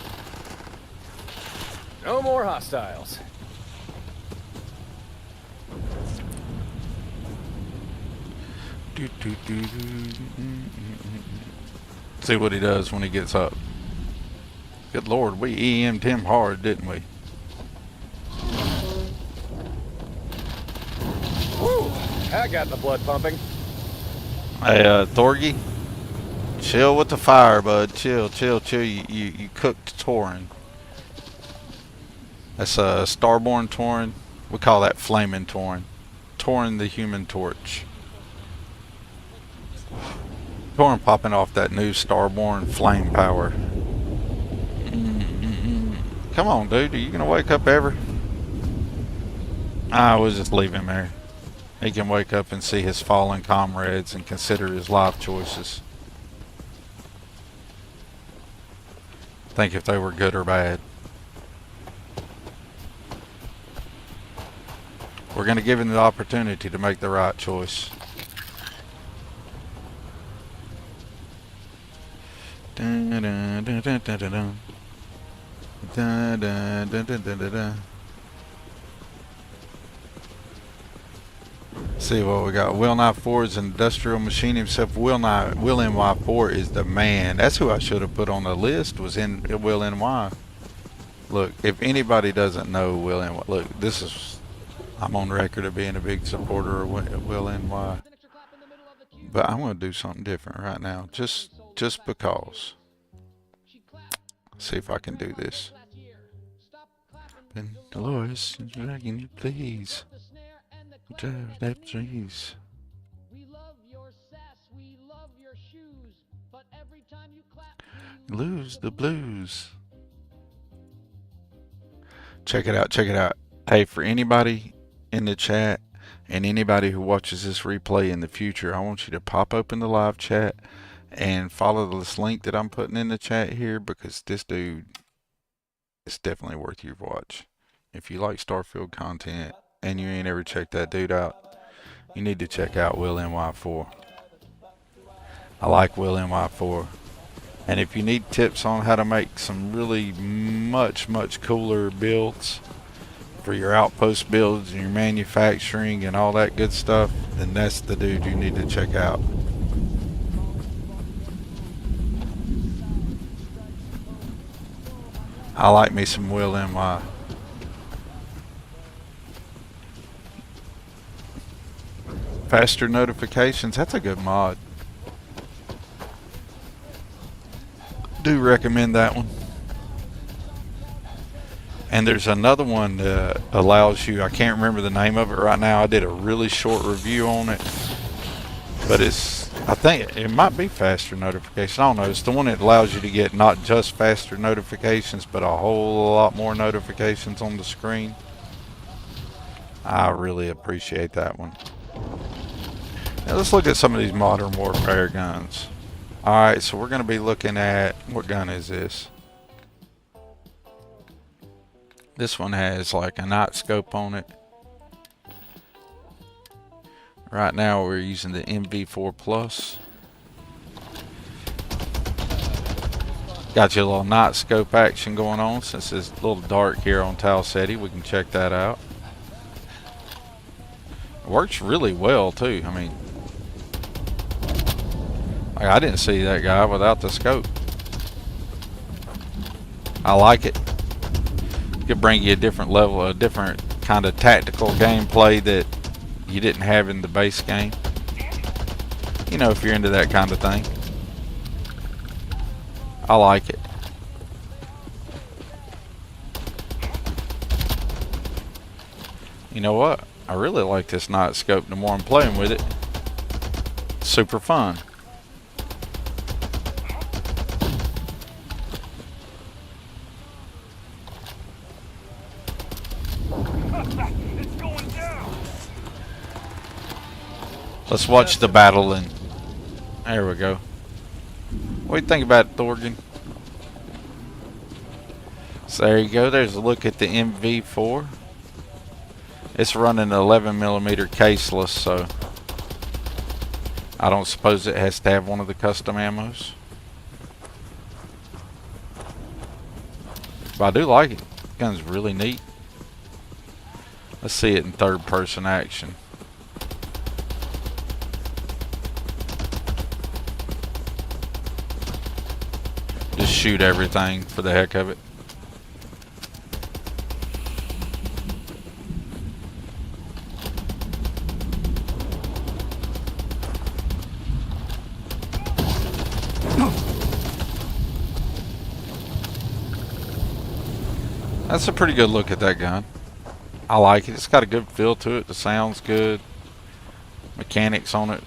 No more hostiles. See what he does when he gets up. Good Lord, we EM'd him hard, didn't we? Woo! That got the blood pumping. Hey, Thorgy, chill with the fire, bud. Chill, chill, chill. You cooked Torin. That's a starborn Torin. We call that flaming Torin. Torin the Human Torch. Torin popping off that new starborn flame power. Come on, dude. Are you gonna wake up ever? We'll just leave him there. He can wake up and see his fallen comrades and consider his life choices. Think if they were good or bad. We're gonna give him the opportunity to make the right choice. Dun, dun, dun, dun, dun, dun, dun. Dun, dun, dun, dun, dun, dun. See what we got. Will Knight 4 is an industrial machine himself. Will NY4 is the man. That's who I should have put on the list. Was in Will NY. Look, if anybody doesn't know Will NY, look, I'm on record of being a big supporter of Will NY. But I'm going to do something different right now, just because. See if I can do this. Dolores, can you please? That trees. Lose the blues. Check it out, check it out. Hey, for anybody in the chat and anybody who watches this replay in the future, I want you to pop open the live chat and follow this link that I'm putting in the chat here, because this dude is definitely worth your watch. If you like Starfield content and you ain't ever checked that dude out, you need to check out Will NY4. I like Will NY4. And if you need tips on how to make some really much cooler builds for your outpost builds and your manufacturing and all that good stuff, then that's the dude you need to check out. I like me some Will NY. Faster notifications, that's a good mod. Do recommend that one. And there's another one that allows you, I can't remember the name of it right now. I did a really short review on it, but I think it might be faster notifications. I don't know. It's the one that allows you to get not just faster notifications, but a whole lot more notifications on the screen. I really appreciate that one. Now let's look at some of these modern warfare guns. Alright, so we're going to be looking at, what gun is this? This one has like a night scope on it. Right now we're using the MV4 Plus. Got your little night scope action going on. Since it's a little dark here on Tal City, we can check that out. It works really well too. I mean, I didn't see that guy without the scope. I like it. It could bring you a different level, a different kind of tactical gameplay that you didn't have in the base game. You know, if you're into that kind of thing. I like it. You know what? I really like this night scope. The more I'm playing with it, it's super fun. Let's watch the battle and there we go. What do you think about it, Thorgan? So there you go. There's a look at the MV4. It's running 11mm caseless, so I don't suppose it has to have one of the custom ammos. But I do like it. The gun's really neat. Let's see it in third person action. Just shoot everything for the heck of it. That's a pretty good look at that gun. I like it. It's got a good feel to it. The sound's good. Mechanics on it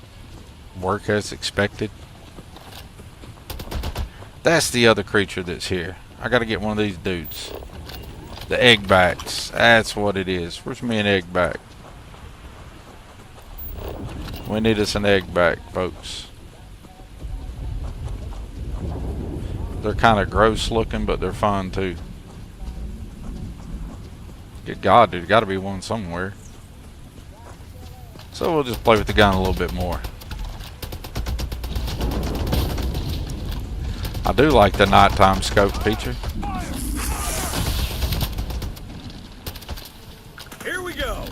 work as expected. That's the other creature that's here. I gotta get one of these dudes. The egg backs. That's what it is. Where's me an egg back? We need us an egg back, folks. They're kind of gross looking, but they're fun too. Good God, there's got to be one somewhere. So we'll just play with the gun a little bit more. I do like the nighttime scope feature. Here we go.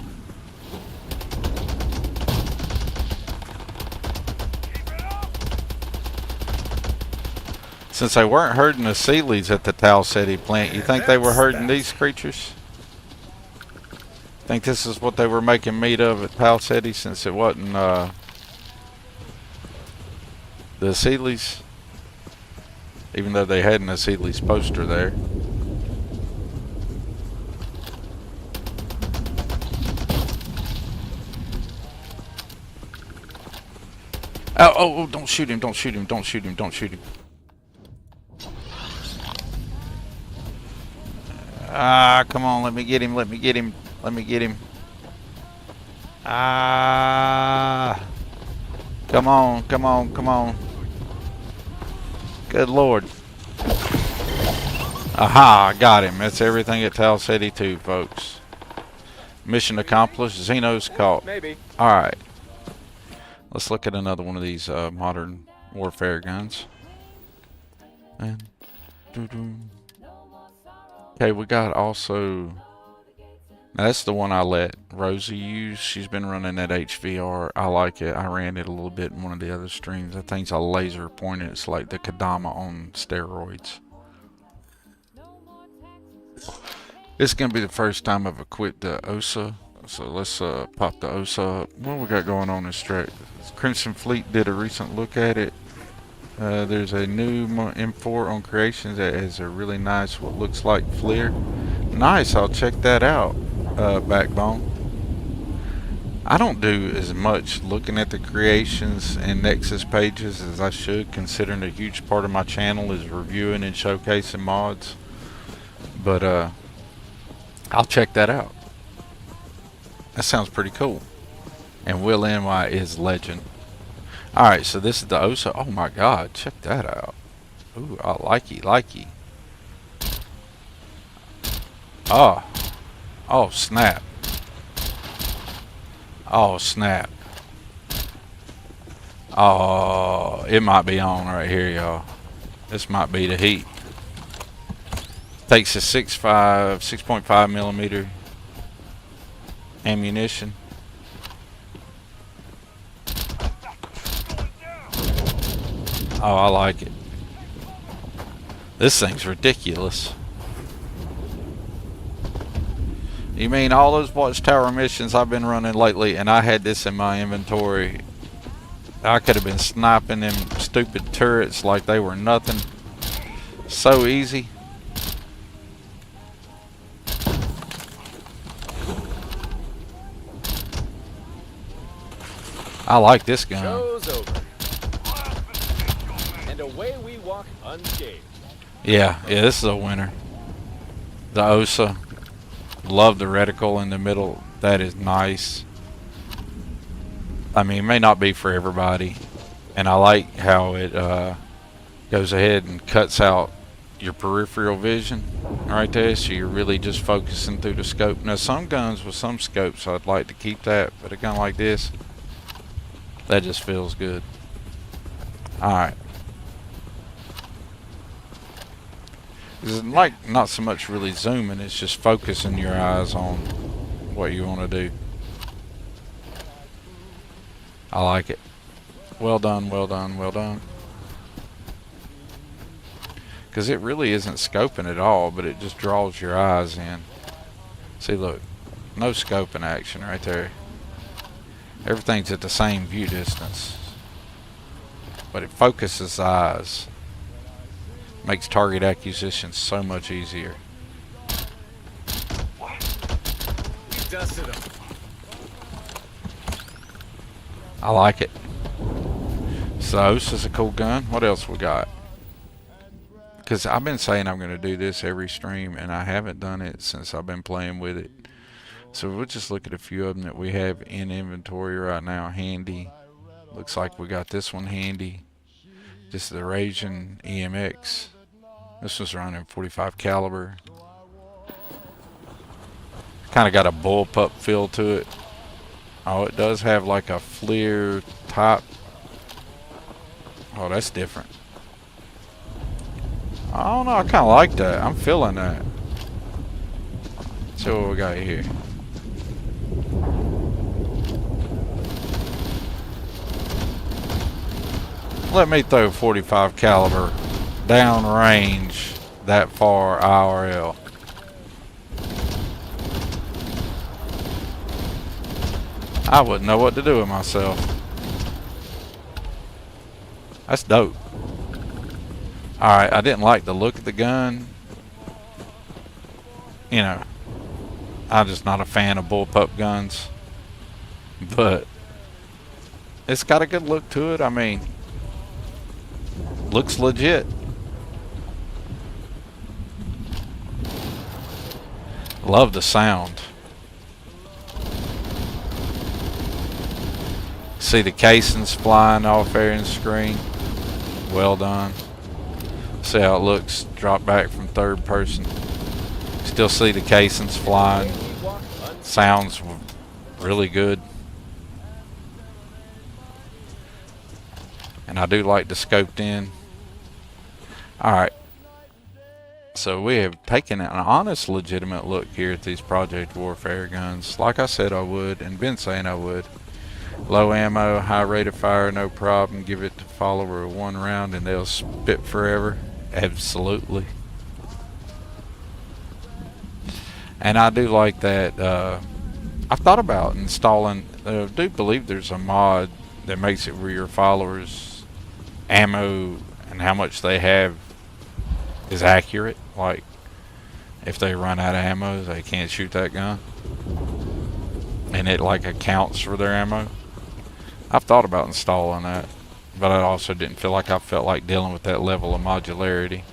Since they weren't herding the Sealies at the Tal City plant, you think they were herding these creatures? Think this is what they were making meat of at Tal City, since it wasn't the Sealies? Even though they had an Sealies poster there. Oh, don't shoot him, don't shoot him, don't shoot him, don't shoot him. Ah, come on, let me get him, let me get him, let me get him. Ah, come on, come on, come on. Good Lord. Aha, I got him. That's everything at Tal City 2, folks. Mission accomplished. Xeno's caught. Maybe. Alright. Let's look at another one of these modern warfare guns. And okay, we got also. Now that's the one I let Rosie use. She's been running that HVR. I like it. I ran it a little bit in one of the other streams. That thing's a laser pointed. It's like the Kadama on steroids. This is going to be the first time I've equipped the OSA. So let's pop the OSA up. What we got going on this track? Crimson Fleet did a recent look at it. There's a new M4 on Creations that has a really nice, what looks like FLIR. Nice, I'll check that out, Backbone. I don't do as much looking at the Creations and Nexus pages as I should, considering a huge part of my channel is reviewing and showcasing mods. But I'll check that out. That sounds pretty cool. And Will NY is legend. Alright, so this is the OSA. Oh my god, check that out. Ooh, I likey. Oh. Oh, snap. Oh, snap. Oh, it might be on right here, y'all. This might be the heat. Takes a 6.5 millimeter ammunition. Oh, I like it. This thing's ridiculous. You mean all those Watchtower missions I've been running lately, and I had this in my inventory? I could have been sniping them stupid turrets like they were nothing. So easy. I like this gun. Show's over. And away we walk unscathed. Yeah, this is a winner. The OSA. Love the reticle in the middle. That is nice. I mean, it may not be for everybody. And I like how it goes ahead and cuts out your peripheral vision right there. So you're really just focusing through the scope. Now, some guns with some scopes, I'd like to keep that. But a gun like this, that just feels good. Alright. It's like not so much really zooming, it's just focusing your eyes on what you want to do. I like it. Well done, well done, well done. Because it really isn't scoping at all, but it just draws your eyes in. See, look. No scoping action right there. Everything's at the same view distance. But it focuses the eyes. Makes target acquisition so much easier. Dusted him. I like it. So this is a cool gun. What else we got? Because I've been saying I'm going to do this every stream, and I haven't done it since I've been playing with it. So we'll just look at a few of them that we have in inventory right now handy. Looks like we got this one handy. This is the Raging EMX. This was running 45 caliber. Kind of got a bullpup feel to it. Oh, it does have like a FLIR top. Oh, that's different. I don't know. I kind of like that. I'm feeling that. Let's see what we got here. Let me throw 45 caliber down range that far IRL. I wouldn't know what to do with myself. That's dope. Alright, I didn't like the look of the gun. You know, I'm just not a fan of bullpup guns. But it's got a good look to it. I mean, looks legit. Love the sound. See the casings flying off there in the screen. Well done. See how it looks. Drop back from third person. Still see the casings flying. Sounds really good. And I do like the scoped in. Alright. So we have taken an honest, legitimate look here at these Project Warfare guns. Like I said I would, and been saying I would. Low ammo, high rate of fire, no problem. Give it to follower 1 round and they'll spit forever. Absolutely. And I do like that. I've thought about installing, I do believe there's a mod that makes it where your followers' ammo and how much they have is accurate. Like, if they run out of ammo, they can't shoot that gun. And it like accounts for their ammo. I've thought about installing that, but I also didn't feel like I felt like dealing with that level of modularity.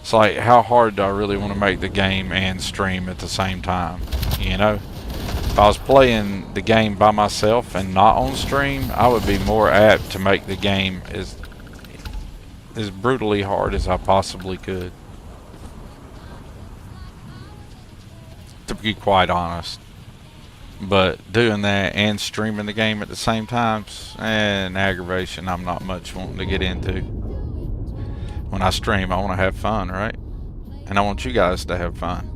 It's like, how hard do I really want to make the game and stream at the same time? You know? If I was playing the game by myself and not on stream, I would be more apt to make the game as brutally hard as I possibly could. To be quite honest. But doing that and streaming the game at the same time, and aggravation I'm not much wanting to get into. When I stream, I want to have fun, right? And I want you guys to have fun.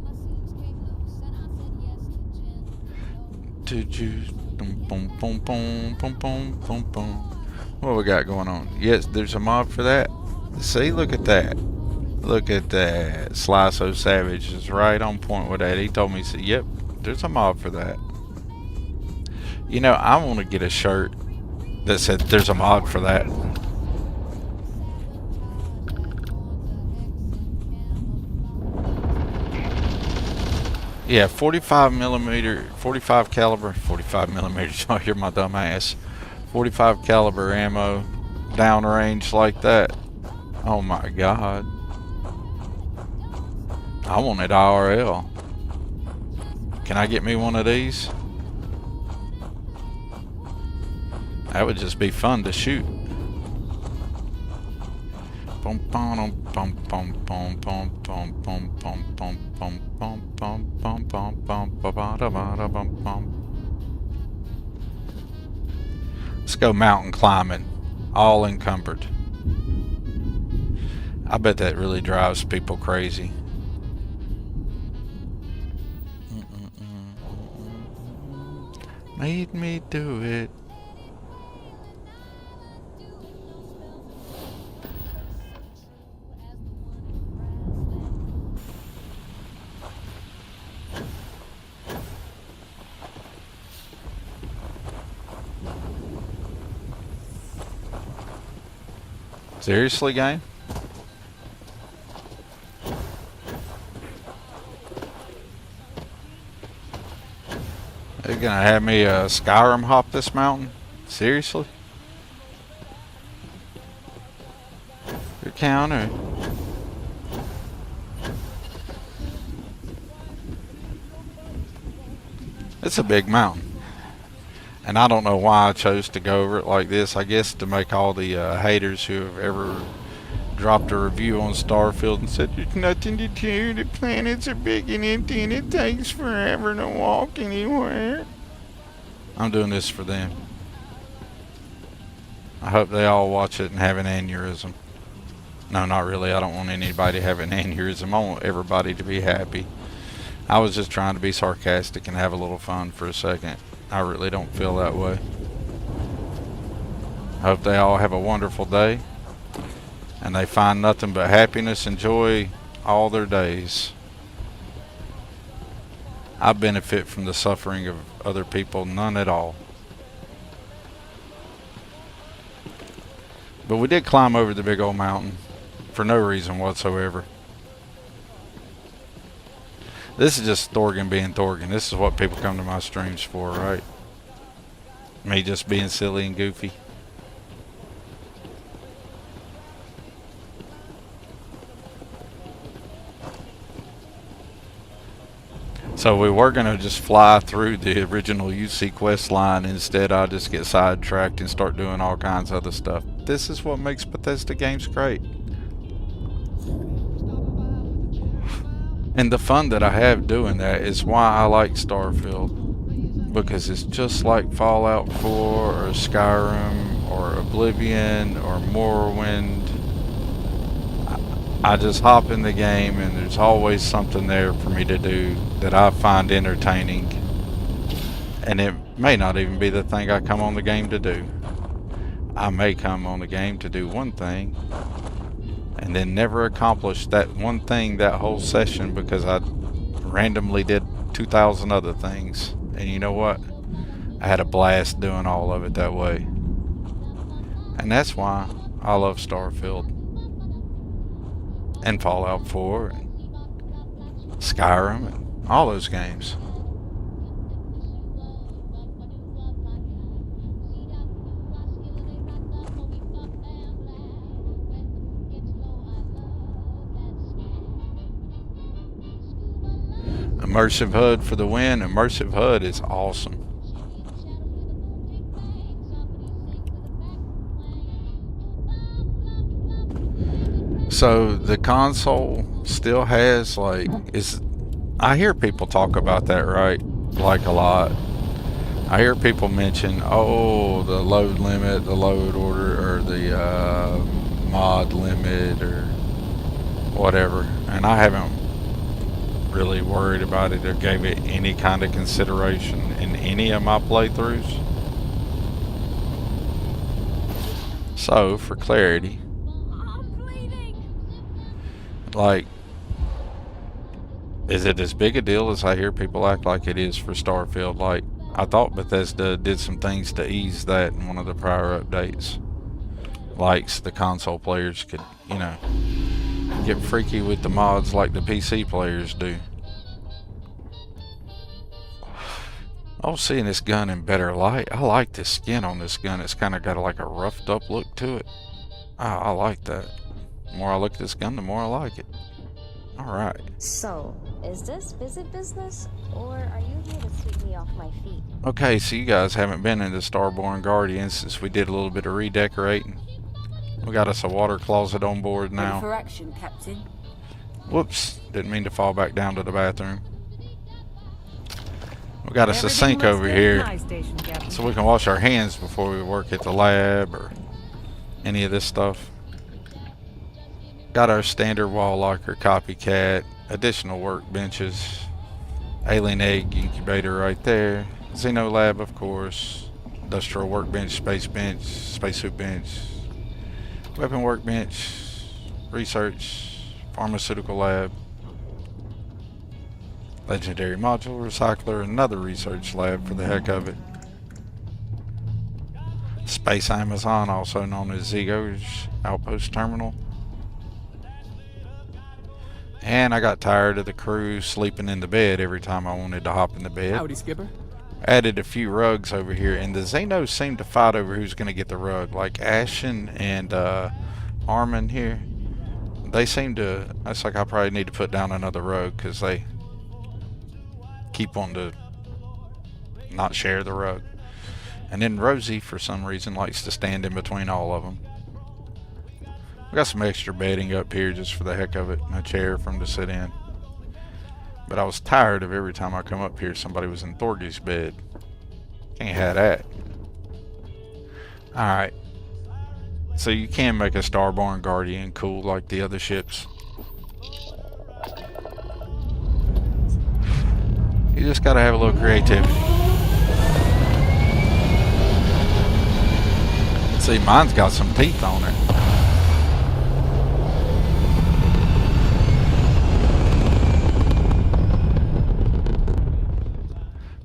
What we got going on? Yes, there's a mod for that. See, look at that. Look at that. Sly So Savage is right on point with that. He told me, he said, yep, there's a mod for that. You know, I want to get a shirt that said there's a mod for that. Yeah, 45 millimeter, 45 caliber, 45 millimeters. Y'all hear my dumb ass. 45 caliber ammo, downrange like that. Oh my God. I want it IRL. Can I get me one of these? That would just be fun to shoot. Let's go mountain climbing, all encumbered. I bet that really drives people crazy. Made me do it. Seriously, game? They're gonna have me Skyrim hop this mountain? Seriously? Your counter. It's a big mountain. And I don't know why I chose to go over it like this. I guess to make all the haters who have ever dropped a review on Starfield and said there's nothing to do, the planets are big and empty and it takes forever to walk anywhere. I'm doing this for them. I hope they all watch it and have an aneurysm. No, not really. I don't want anybody to have an aneurysm. I want everybody to be happy. I was just trying to be sarcastic and have a little fun for a second. I really don't feel that way. I hope they all have a wonderful day and they find nothing but happiness and joy all their days. I benefit from the suffering of other people, none at all. But we did climb over the big old mountain for no reason whatsoever. This is just Thorgan being Thorgan. This is what people come to my streams for, right? Me just being silly and goofy. So we were going to just fly through the original UC quest line. Instead, I just get sidetracked and start doing all kinds of other stuff. This is what makes Bethesda games great. And the fun that I have doing that is why I like Starfield. Because it's just like Fallout 4 or Skyrim or Oblivion or Morrowind. I just hop in the game and there's always something there for me to do that I find entertaining. And it may not even be the thing I come on the game to do. I may come on the game to do one thing and then never accomplish that one thing that whole session because I randomly did 2,000 other things. And you know what? I had a blast doing all of it that way. And that's why I love Starfield. And Fallout 4 and Skyrim and all those games. Immersive HUD for the win. Immersive HUD is awesome. So the console still has like I hear people talk about that, right? Like a lot. I hear people mention, oh, the load limit, the load order, or the mod limit, or whatever. And I haven't really worried about it or gave it any kind of consideration in any of my playthroughs. So, for clarity, like, is it as big a deal as I hear people act like it is for Starfield? Like, I thought Bethesda did some things to ease that in one of the prior updates. Like, so the console players could, you know, get freaky with the mods like the PC players do. Oh, seeing this gun in better light. I like the skin on this gun. It's kind of got like a roughed up look to it. I like that. The more I look at this gun, the more I like it. Alright. So, is this visit business, or are you here to sweep me off my feet? Okay, so you guys haven't been in the Starborn Guardian since we did a little bit of redecorating. We got us a water closet on board now. Ready for action, Captain. Whoops, didn't mean to fall back down to the bathroom. We got us a sink over here so we can wash our hands before we work at the lab or any of this stuff. Got our standard wall locker copycat, additional workbenches, alien egg incubator right there, Xeno lab of course, industrial workbench, space bench, spacesuit bench, weapon workbench, research, pharmaceutical lab, legendary module recycler, another research lab for the heck of it. Space Amazon, also known as Zego's outpost terminal. And I got tired of the crew sleeping in the bed every time I wanted to hop in the bed. Howdy, Skipper. Added a few rugs over here, and the Xenos seem to fight over who's going to get the rug. Like Ashen and Armin here, they seem to. It's like I probably need to put down another rug because they keep wanting to not share the rug. And then Rosie, for some reason, likes to stand in between all of them. We got some extra bedding up here just for the heck of it, and a chair for them to sit in. But I was tired of every time I come up here somebody was in Thorgy's bed. Can't have that. Alright. So you can make a Starborn Guardian cool like the other ships. You just gotta have a little creativity. See, mine's got some teeth on it.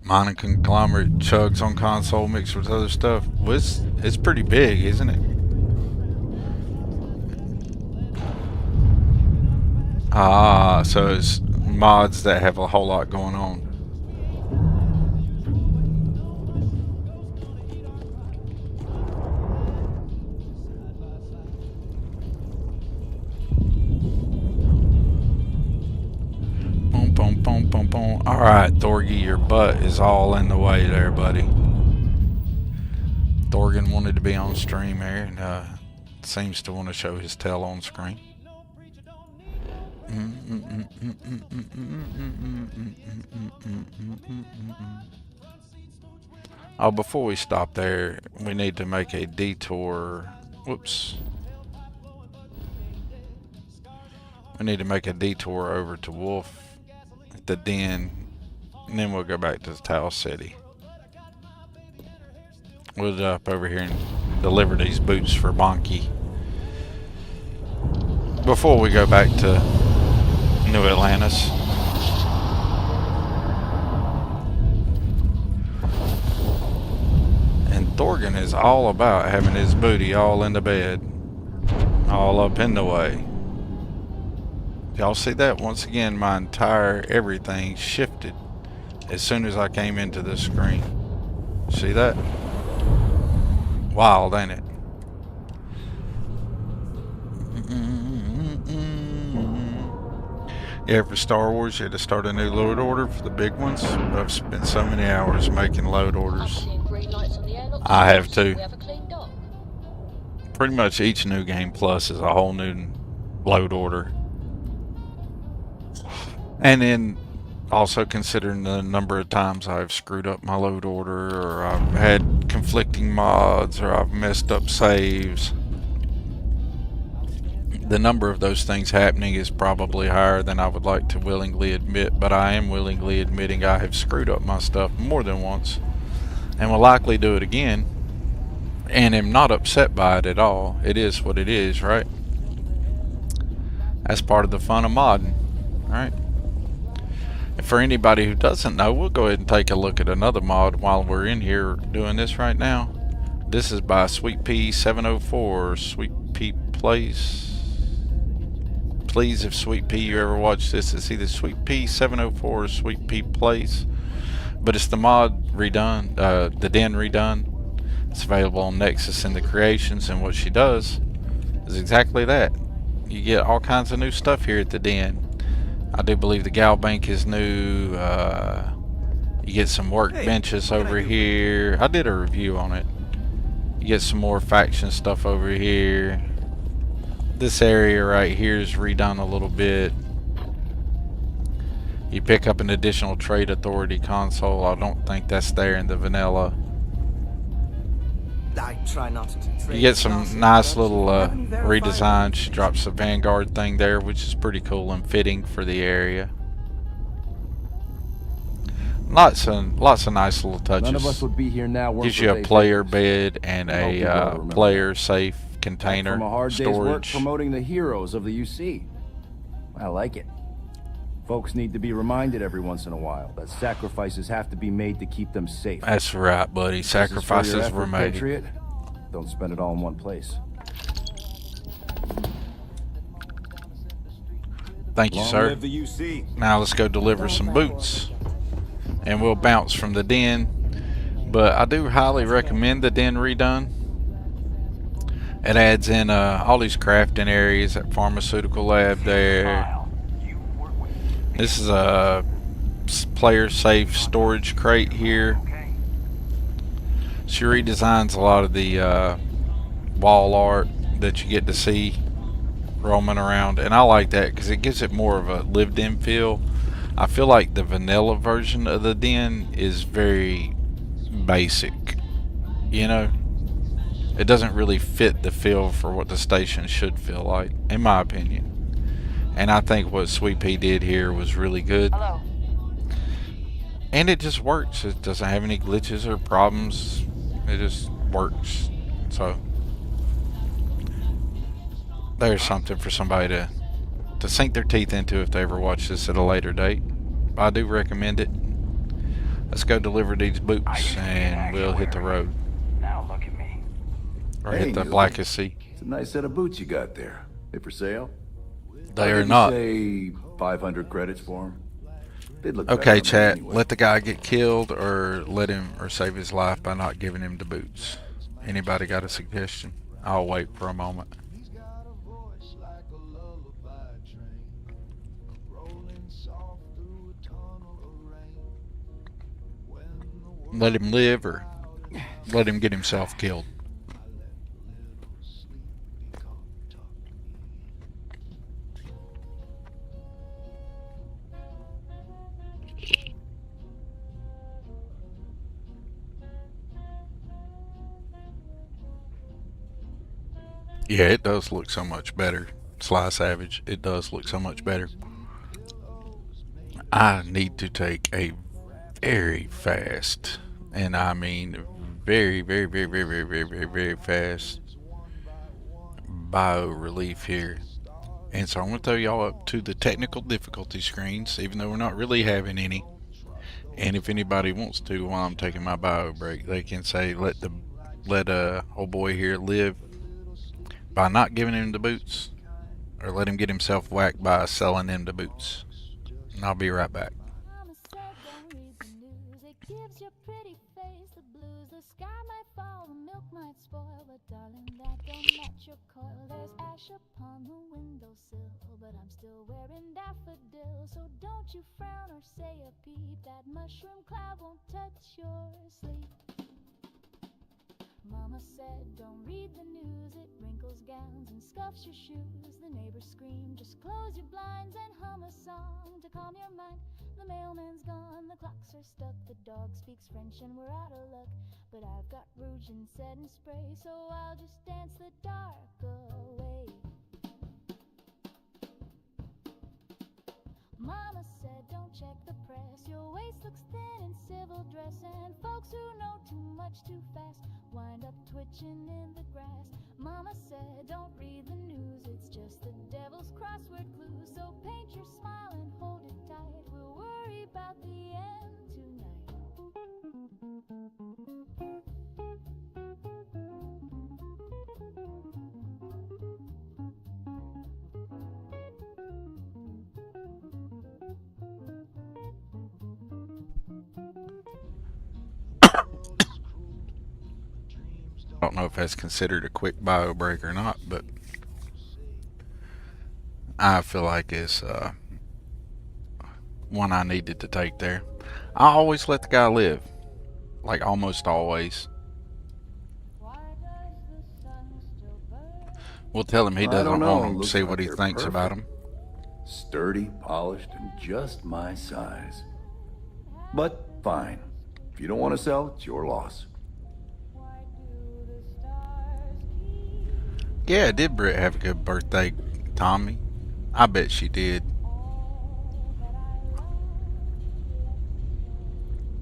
Mining conglomerate chugs on console mixed with other stuff. Well, it's pretty big, isn't it? Ah, so it's mods that have a whole lot going on. Boom, boom, boom, boom, boom. Alright, Thorgy, your butt is all in the way there, buddy. Thorgan wanted to be on stream there, and seems to want to show his tail on screen. Oh, before we stop there, we need to make a detour. Whoops. We need to make a detour over to Wolf, the Den, and then we'll go back to the Tau City. We'll get up over here and deliver these boots for Bonky before we go back to New Atlantis. And Thorgan is all about having his booty all in the bed, all up in the way. Y'all see that? Once again, my entire everything shifted as soon as I came into the screen. See that? Wild, ain't it? Yeah, for Star Wars, you had to start a new load order for the big ones. But I've spent so many hours making load orders. I have too. Pretty much each new game plus is a whole new load order. And then also considering the number of times I've screwed up my load order, or I've had conflicting mods, or I've messed up saves. The number of those things happening is probably higher than I would like to willingly admit, but I am willingly admitting I have screwed up my stuff more than once, and will likely do it again, and am not upset by it at all. It is what it is, right? That's part of the fun of modding, right? And for anybody who doesn't know, we'll go ahead and take a look at another mod while we're in here doing this right now. This is by Sweet P704. Sweet P Plays. Please, if Sweet P you ever watch this, it's either Sweet P704 or Sweet P Plays. But it's the mod redone, the Den redone. It's available on Nexus in the creations, and what she does is exactly that. You get all kinds of new stuff here at the Den. I do believe the Gal Bank is new. You get some workbenches over here. I did a review on it. You get some more faction stuff over here. This area right here is redone a little bit. You pick up an additional trade authority console. I don't think that's there in the vanilla. I try not to trade. You get some nice little redesigns. She drops the Vanguard thing there, which is pretty cool and fitting for the area. Lots of nice little touches. None of us would be here now. Gives you a player bed and a player safe container from a hard day's work storage. promoting the heroes of the UC. I like it. Folks need to be reminded every once in a while that sacrifices have to be made to keep them safe. That's right, buddy. Sacrifices were made. Patriot. Don't spend it all in one place. Thank you, sir. Now let's go deliver some boots. And we'll bounce from the Den. But I do highly recommend the Den redone. It adds in all these crafting areas, that pharmaceutical lab there. This is a player safe storage crate here. She redesigns a lot of the wall art that you get to see roaming around, and I like that because it gives it more of a lived in feel. I feel like the vanilla version of the Den is very basic, you know. It doesn't really fit the feel for what the station should feel like, in my opinion. And I think what Sweet Pea did here was really good. Hello. And it just works. It doesn't have any glitches or problems. It just works. So there's something for somebody to sink their teeth into if they ever watch this at a later date. I do recommend it. Let's go deliver these boots and we'll hit the road. Now look at me. Or hit the Blackest Sea. It's a nice set of boots you got there. They for sale? They are not. Say 500 credits for them. They'd look better Okay, on me chat. anyway. Let the guy get killed, or let him, or save his life by not giving him the boots. Anybody got a suggestion? I'll wait for a moment. Let him live, or let him get himself killed. Yeah, it does look so much better. Sly Savage, it does look so much better. I need to take a very fast, and I mean very, very, very, very, very, very, very, very fast bio relief here. And so I'm going to throw y'all up to the technical difficulty screens, even though we're not really having any. And if anybody wants to, while I'm taking my bio break, they can say, let old boy here live by not giving him the boots, or let him get himself whacked by selling him the boots. And I'll be right back. Mama said don't read the news. It gives your pretty face the blues. The sky might fall, the milk might spoil, but darling, that don't match your coil. There's ash upon the windowsill, but I'm still wearing daffodils. So don't you frown or say a peep. That mushroom cloud won't touch your sleep. Mama said don't read the news. It wrinkles gowns and scuffs your shoes. The neighbors scream, just close your blinds and hum a song to calm your mind. The mailman's gone, the clocks are stuck, the dog speaks French and we're out of luck. But I've got rouge and setting spray, so I'll just dance the dark away. Mama said don't check the press. Your waist looks thin in civil dress, and folks who know too much too fast wind up twitching in the grass. Mama said don't read the news, it's just the devil's crossword clue. So paint your smile and hold it tight, we'll worry about the end tonight. I don't know if that's considered a quick bio break or not, but I feel like it's one I needed to take there. I always let the guy live, like almost always. We'll tell him he doesn't want him, see what he thinks about him. Sturdy, polished, and just my size. But fine. If you don't want to sell, it's your loss. Yeah, did Britt have a good birthday, Tommy? I bet she did.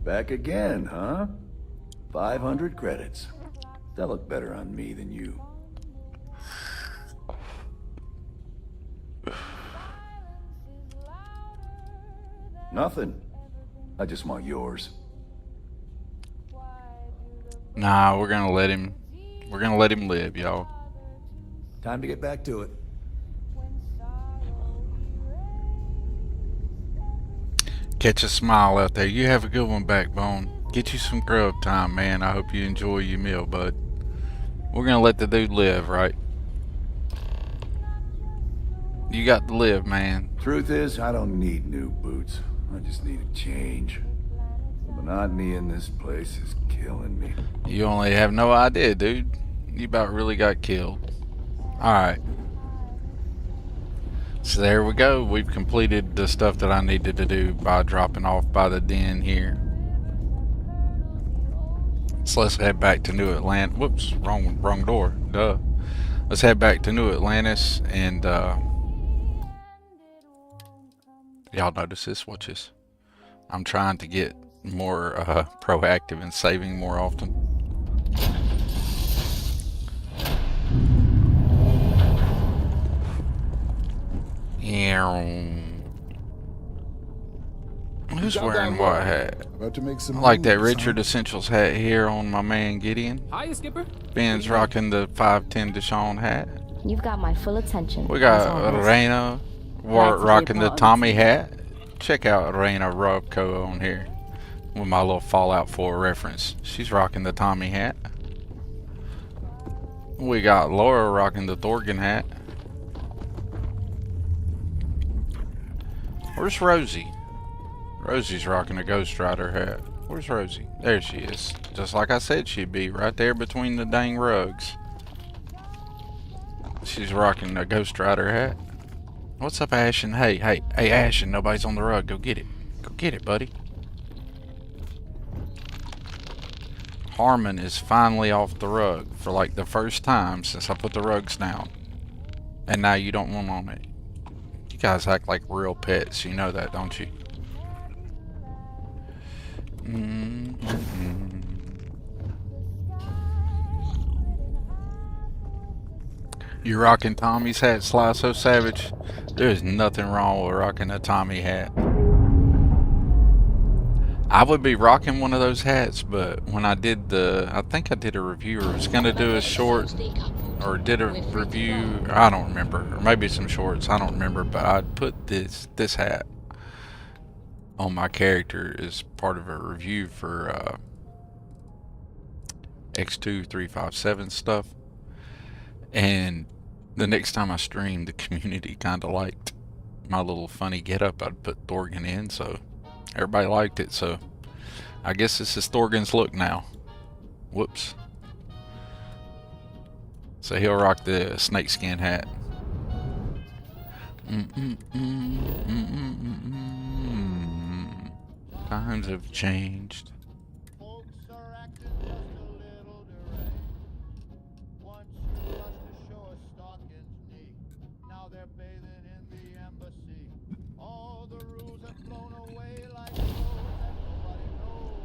Back again, huh? 500 credits. That look better on me than you. Nothing. I just want yours. Nah, we're gonna let him live, y'all. Time to get back to it. Catch a smile out there. You have a good one, Backbone. Get you some grub time, man. I hope you enjoy your meal, bud. We're gonna let the dude live, right? You got to live, man. Truth is, I don't need new boots. I just need a change. The monotony in this place is killing me. You only have no idea, dude. You about really got killed. Alright. So there we go. We've completed the stuff that I needed to do by dropping off by the den here. So let's head back to New Atlantis. Whoops, wrong door. Duh. Let's head back to New Atlantis and y'all notice this? Watch this. I'm trying to get more proactive and saving more often. Who's wearing what hat? About to make some I like that moves, Richard Essentials hat here on my man Gideon. Hiya, Skipper. Ben's rocking the 510 Deshaun hat. You've got my full attention. We got Reina rocking the Tommy hat. Check out Reina Robco on here with my little Fallout 4 reference. She's rocking the Tommy hat. We got Laura rocking the Thorgan hat. Where's Rosie? Rosie's rocking a Ghost Rider hat. Where's Rosie? There she is. Just like I said she'd be, right there between the dang rugs. She's rocking a Ghost Rider hat. What's up, Ashen? Hey, Ashen, nobody's on the rug. Go get it. Go get it, buddy. Harmon is finally off the rug for like the first time since I put the rugs down. And now you don't want on it. You guys act like real pets, you know that, don't you? You rocking Tommy's hat, Sly So Savage? There's nothing wrong with rocking a Tommy hat. I would be rocking one of those hats, but when I did I think I did a review, or was gonna do a short, or did a review, I don't remember, or maybe some shorts, I don't remember, but I'd put this hat on my character as part of a review for X2357 stuff, and the next time I streamed, the community kind of liked my little funny getup I'd put Thorgan in, so everybody liked it, so I guess this is Thorgan's look now. Whoops. So he'll rock the snakeskin hat. Times have changed.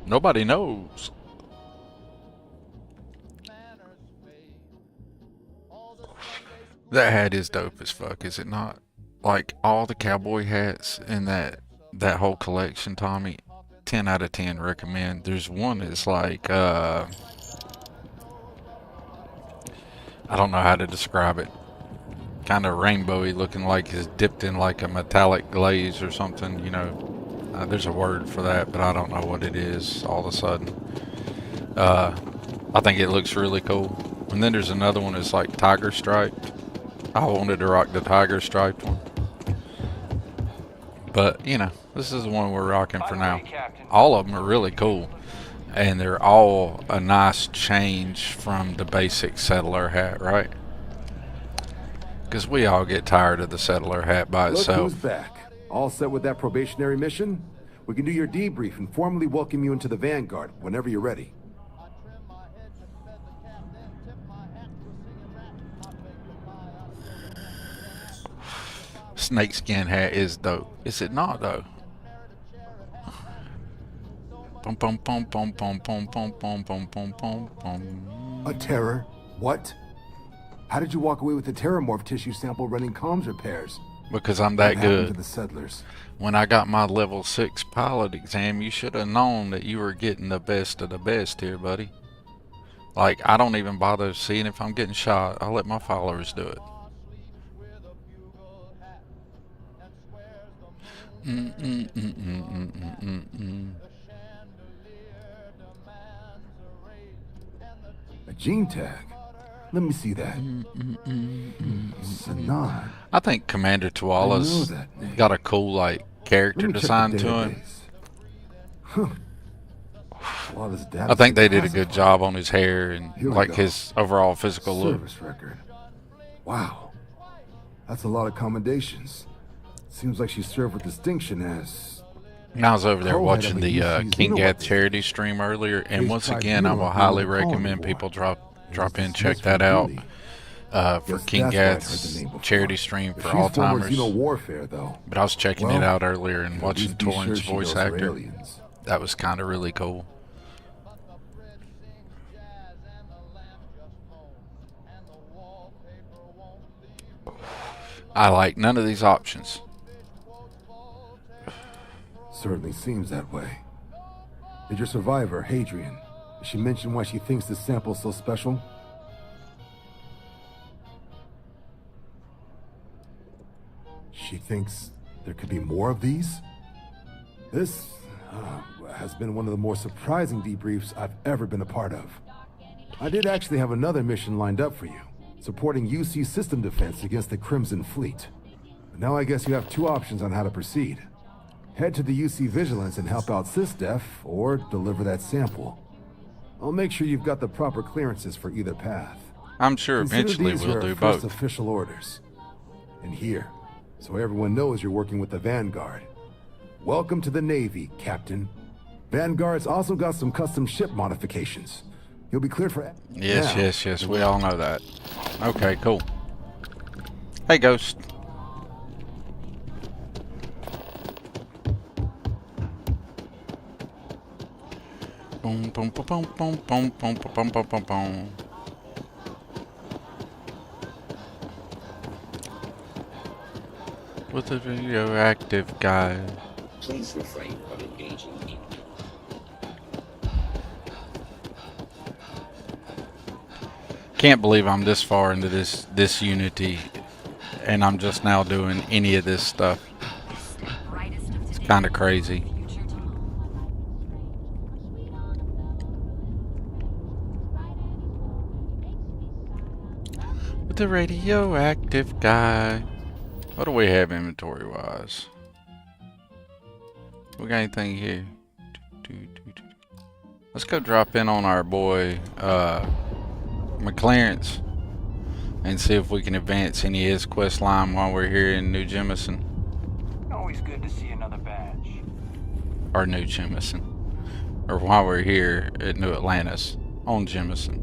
Nobody knows. That hat is dope as fuck, is it not? Like all the cowboy hats in that whole collection, Tommy, 10 out of 10 recommend. There's one that's like I don't know how to describe it. Kind of rainbowy looking, like it's dipped in like a metallic glaze or something, you know. There's a word for that, but I don't know what it is all of a sudden. I think it looks really cool. And then there's another one that's like tiger striped. I wanted to rock the tiger striped one. But, you know, this is the one we're rocking for now. All of them are really cool. And they're all a nice change from the basic settler hat, right? Because we all get tired of the settler hat by itself. Look who's back. All set with that probationary mission? We can do your debrief and formally welcome you into the Vanguard whenever you're ready. Snakeskin hat is dope. Is it not though? Bum, bum, bum, bum, bum, bum, bum, bum, bum, bum, bum, bum. A terror? What? How did you walk away with the terramorph tissue sample running comms repairs? Because I'm that good. To the settlers? When I got my level 6 pilot exam, you should have known that you were getting the best of the best here, buddy. Like, I don't even bother seeing if I'm getting shot. I let my followers do it. A gene tag? Let me see that. Sanan. I think Commander Tuala's got a cool, like, character design to him. I think they did a good job on his hair and, like, his overall physical look. Service record. Wow. That's a lot of commendations. Seems like she served with distinction as... And I was over there watching the Kinggath charity stream earlier, and once again, I will highly recommend people drop in, check that out for Kinggath's charity stream for Alzheimer's. But I was checking it out earlier and watching Torrance voice actor. That was kind of really cool. I like none of these options. Certainly seems that way. Did your survivor, Hadrian, did she mention why she thinks this sample's so special? She thinks there could be more of these? This has been one of the more surprising debriefs I've ever been a part of. I did actually have another mission lined up for you, supporting UC system defense against the Crimson Fleet. But now I guess you have two options on how to proceed. Head to the UC Vigilance and help out SysDef, or deliver that sample. I'll make sure you've got the proper clearances for either path. I'm sure eventually we'll do both. Official orders. And here, so everyone knows you're working with the Vanguard. Welcome to the Navy, Captain. Vanguard's also got some custom ship modifications, He'll be cleared for... Yes, now. yes. We all know that. Okay, cool. Hey, Ghost. Boom, boom, boom, boom, boom, boom, boom, boom, boom, boom, boom. With a radioactive guy. Please refrain from engaging in. Can't believe I'm this far into this Unity, and I'm just now doing any of this stuff. It's kind of crazy. With the radioactive guy. What do we have inventory wise? We got anything here? Let's go drop in on our boy McLaren's and see if we can advance any of his quest line while we're here in New Jemison. Always good to see another badge. Or New Jemison. Or while we're here at New Atlantis on Jemison.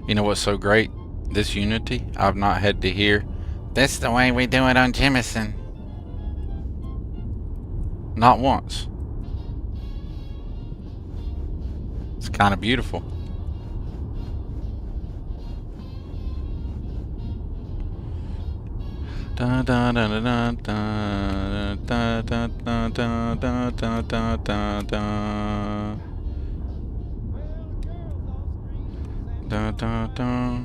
You know what's so great? This Unity, I've not had to hear, "That's the way we do it on Jemison." Not once. It's kind of beautiful. Da da da da da da da da da da da da da da. Da da da.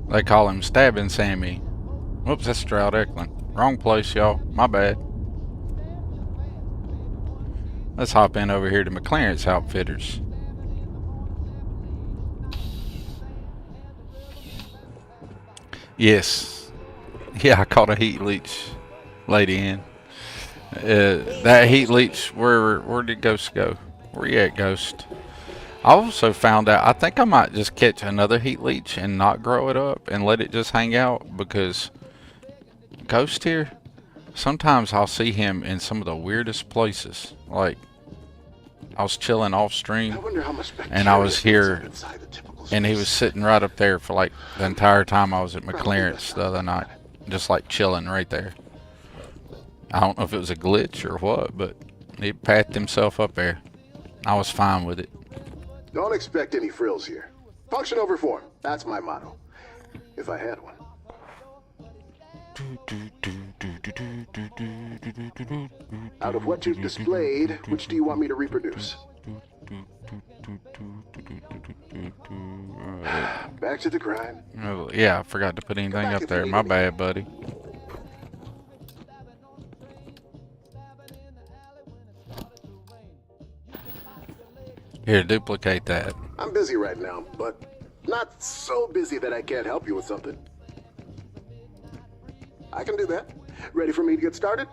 They call him Stabbing Sammy. Whoops, that's Stroud Eklund. Wrong place, y'all. My bad. Let's hop in over here to McLaren's Outfitters. Yes. Yeah, I caught a heat leech lady in. That heat leech, where did Ghost go? Where you at, Ghost? I also found out, I think I might just catch another heat leech and not grow it up and let it just hang out, because Ghost here, sometimes I'll see him in some of the weirdest places. Like, I was chilling off stream and I was here and he was sitting right up there for like the entire time I was at McLaren's the other night, just like chilling right there. I don't know if it was a glitch or what, but he patted himself up there. I was fine with it. Don't expect any frills here. Function over form. That's my motto. If I had one. Out of what you've displayed, which do you want me to reproduce? Back to the grind. Oh, yeah, I forgot to put anything up there. My bad, buddy. Here, duplicate that. I'm busy right now, but not so busy that I can't help you with something. I can do that. Ready for me to get started?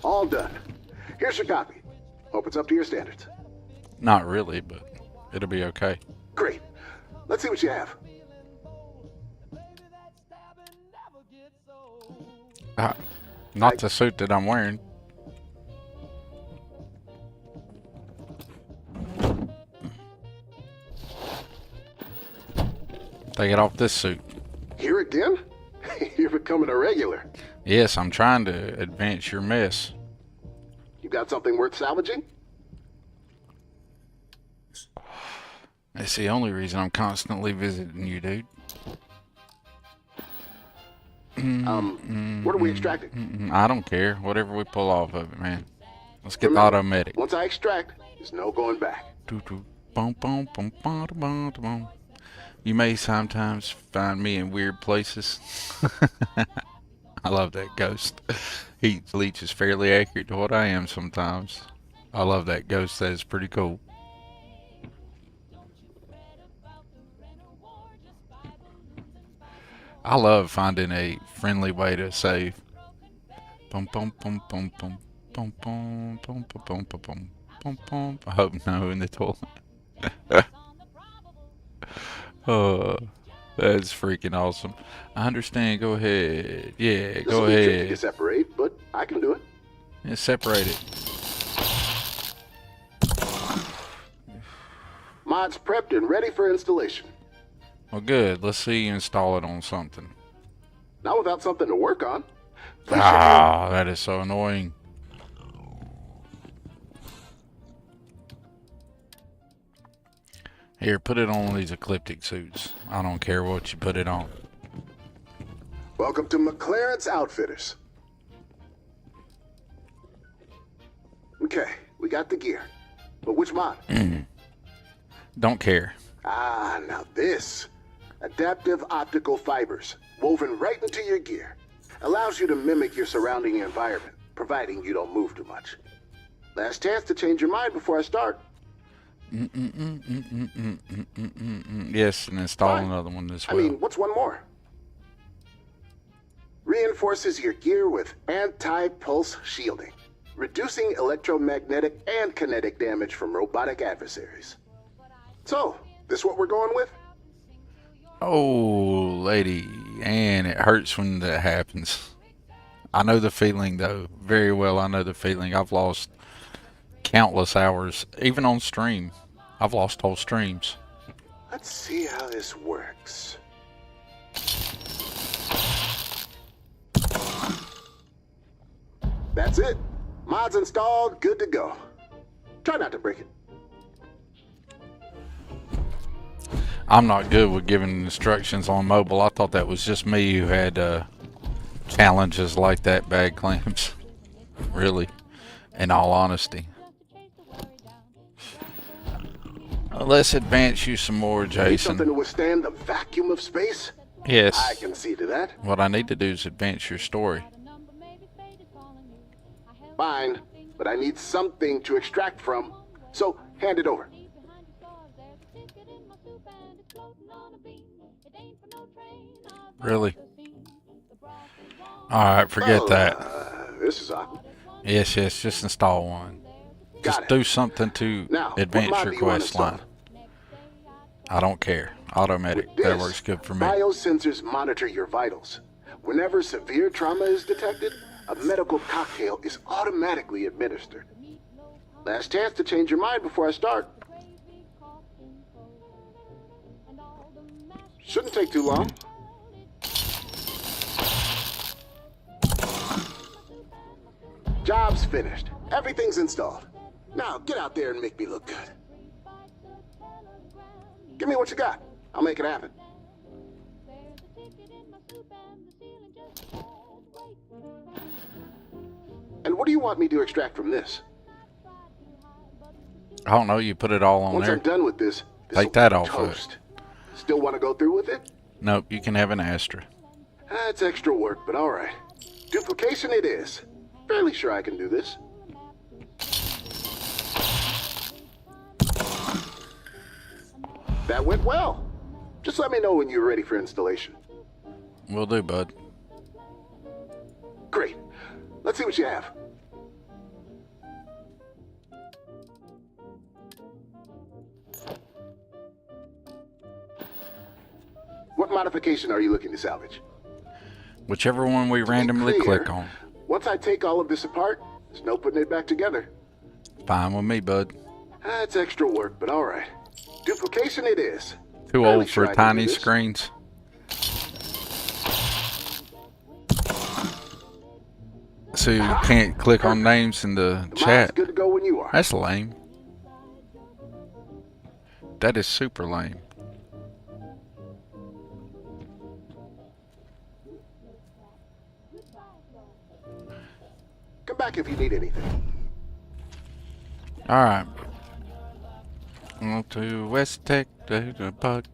All done. Here's your copy. Hope it's up to your standards. Not really, but it'll be okay. Great. Let's see what you have. Not the suit that I'm wearing. Take it off this suit. Here again? You're becoming a regular. Yes, I'm trying to advance your mess. You got something worth salvaging? That's the only reason I'm constantly visiting you, dude. What are we extracting? I don't care. Whatever we pull off of it, man. Let's get the automatic. Once I extract, there's no going back. You may sometimes find me in weird places. I love that Ghost. Heat leech is fairly accurate to what I am sometimes. I love that Ghost. That is pretty cool. I love finding a friendly way to save. Boom, boom, boom, boom, boom. Boom, boom, boom, boom, boom, boom, boom, boom, boom. I hope no in the toilet. Oh, that's freaking awesome. I understand. Go ahead. Yeah, go This will be tricky to ahead. separate, but I can do it. Yeah, separate it. Mods prepped and ready for installation. Well, good. Let's see you install it on something. Not without something to work on. Ah, that is so annoying. Here, put it on one of these ecliptic suits. I don't care what you put it on. Welcome to McLaren's Outfitters. Okay, we got the gear. But which mod? Don't care. Ah, now this. Adaptive optical fibers, woven right into your gear. Allows you to mimic your surrounding environment, providing you don't move too much. Last chance to change your mind before I start. Yes, and install another one as well. I mean, what's one more? Reinforces your gear with anti-pulse shielding, reducing electromagnetic and kinetic damage from robotic adversaries. So, this what we're going with? Oh, lady, and it hurts when that happens. I know the feeling, though, very well. I know the feeling. I've lost countless hours, even on stream. I've lost whole streams. Let's see how this works. That's it. Mods installed, good to go. Try not to break it. I'm not good with giving instructions on mobile. I thought that was just me who had challenges like that, bad claims. Really, in all honesty. Let's advance you some more, Need Jason. something to withstand the vacuum of space? Yes. I can see to that. What I need to do is advance your story. Fine, but I need something to extract from. So, hand it over. Really? Alright, forget that. This is awkward. Yes, just install one. Just do something to Now, advance what mod your do you want quest line. I don't care. Automatic. This, That works good for me. biosensors monitor your vitals. Whenever severe trauma is detected, a medical cocktail is automatically administered. Last chance to change your mind before I start. Shouldn't take too long. Job's finished. Everything's installed. Now, get out there and make me look good. Give me what you got. I'll make it happen. And what do you want me to extract from this? I don't know. You put it all on Once there. I'm done with this, Take that off of it. toast. Still want to go through with it? Nope, you can have an Astra. That's extra work, but all right. Duplication it is. Fairly sure I can do this. That went well. Just let me know when you're ready for installation. Will do, bud. Great. Let's see what you have. What modification are you looking to salvage? Whichever one we randomly click on. Once I take all of this apart, there's no putting it back together. Fine with me, bud. That's extra work, but all right. Duplication it is. Too Fairly old sure for I can tiny do this. screens. So you can't click on names in the chat. Good to go when you are. That's lame. That is super lame. Come back if you need anything. Alright. On to West Tech, the buck.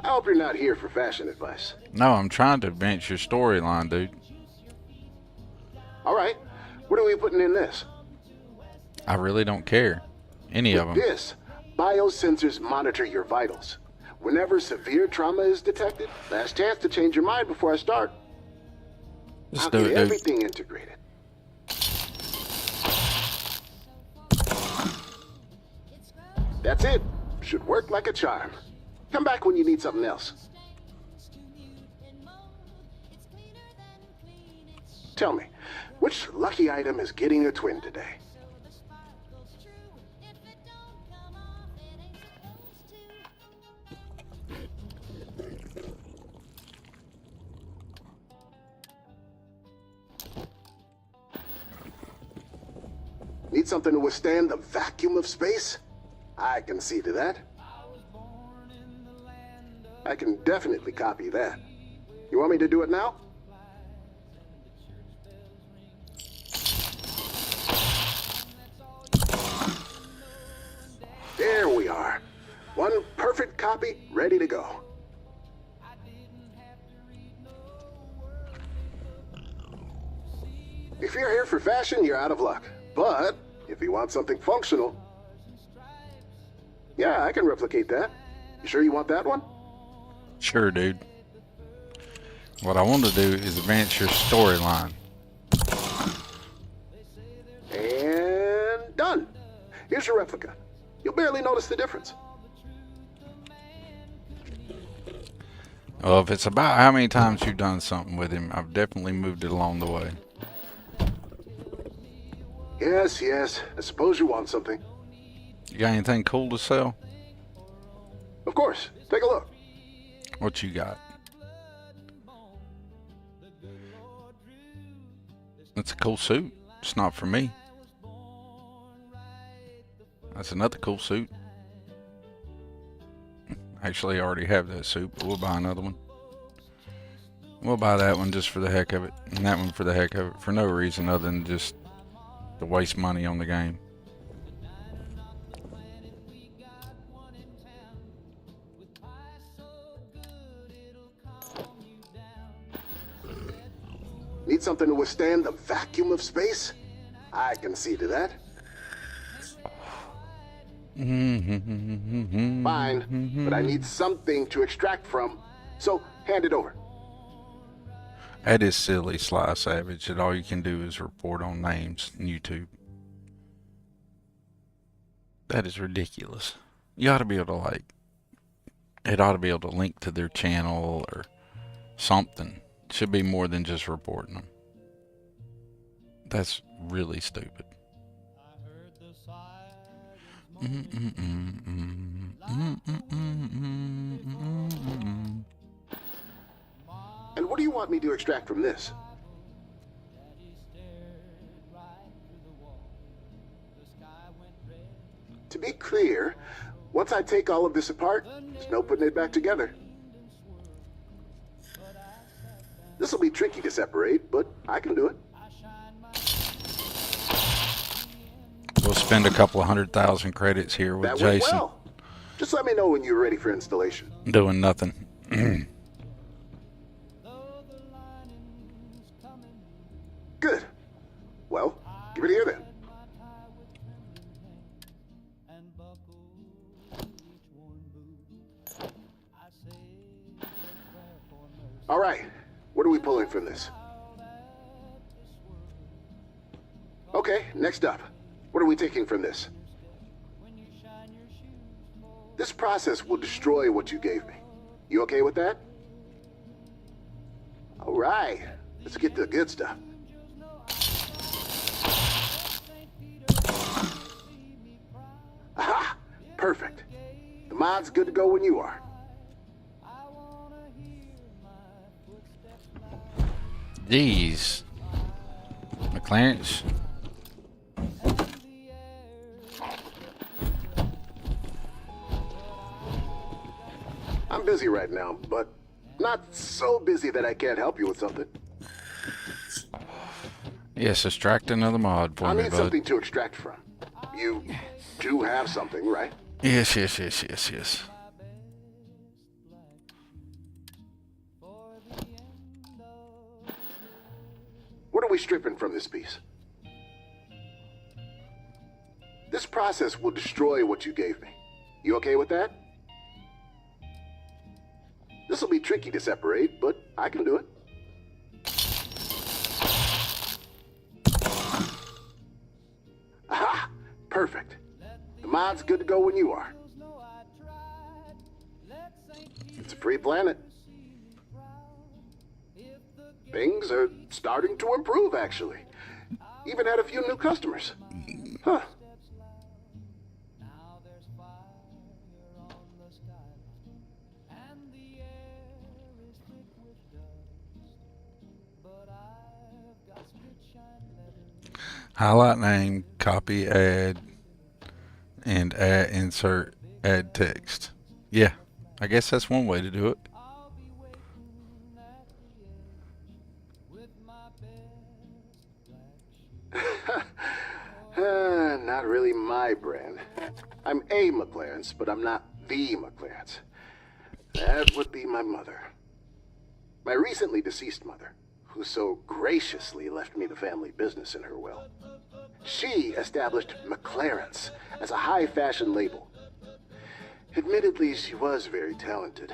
I hope you're not here for fashion advice. No, I'm trying to advance your storyline, dude. All right. What are we putting in this? I really don't care. Any of them. This, biosensors monitor your vitals. Whenever severe trauma is detected, last chance to change your mind before I start. Let's I'll do get it, dude. everything integrated. That's it. Should work like a charm. Come back when you need something else. Tell me, which lucky item is getting a twin today? Need something to withstand the vacuum of space? I can see to that. I can definitely copy that. You want me to do it now? There we are. One perfect copy, ready to go. If you're here for fashion, you're out of luck. But if you want something functional, yeah, I can replicate that. You sure you want that one? Sure, dude. What I want to do is advance your storyline. And done. Here's your replica. You'll barely notice the difference. Well, if it's about how many times you've done something with him, I've definitely moved it along the way. Yes, yes. I suppose you want something. You got anything cool to sell? Of course. Take a look. What you got? That's a cool suit. It's not for me. That's another cool suit. Actually, I already have that suit, but we'll buy another one. We'll buy that one just for the heck of it, and that one for the heck of it, for no reason other than just to waste money on the game. Need something to withstand the vacuum of space? I can see to that. Fine, but I need something to extract from, so hand it over. That is silly, Sly Savage, that all you can do is report on names on YouTube. That is ridiculous. You ought to be able to, like, it ought to be able to link to their channel or something. It should be more than just reporting them. That's really stupid. And what do you want me to extract from this? To be clear, once I take all of this apart, there's no putting it back together. This will be tricky to separate, but I can do it. We'll spend a couple of 100,000 credits here with That went Jason. well. Just let me know when you're ready for installation. Doing nothing. Good. Well, give it here then. All right. What are we pulling from this? Okay, next up. What are we taking from this? This process will destroy what you gave me. You okay with that? All right. Let's get to the good stuff. Aha! Perfect. The mod's good to go when you are. Jeez. McClarence. I'm busy right now, but not so busy that I can't help you with something. Yes, extract another mod for I me, need bud. something to extract from. You do have something, right? Yes. What are we stripping from this piece? This process will destroy what you gave me. You okay with that? This'll be tricky to separate, but I can do it. Aha! Perfect. The mod's good to go when you are. It's a free planet. Things are starting to improve, actually. Even had a few new customers. Huh. Highlight name, copy, add, and insert add text. Yeah, I guess that's one way to do it. Not really my brand. I'm a McLaren's, but I'm not the McLaren's. That would be my mother. My recently deceased mother, who so graciously left me the family business in her will. She established McLaren's as a high-fashion label. Admittedly, she was very talented.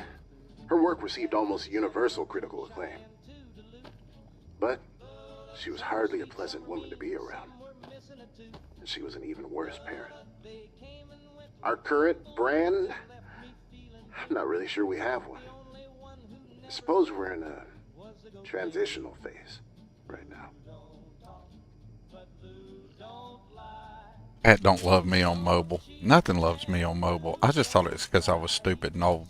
Her work received almost universal critical acclaim. But she was hardly a pleasant woman to be around. And she was an even worse parent. Our current brand? I'm not really sure we have one. I suppose we're in a transitional phase right now. Pat don't love me on mobile. Nothing loves me on mobile. I just thought it was because I was stupid and old.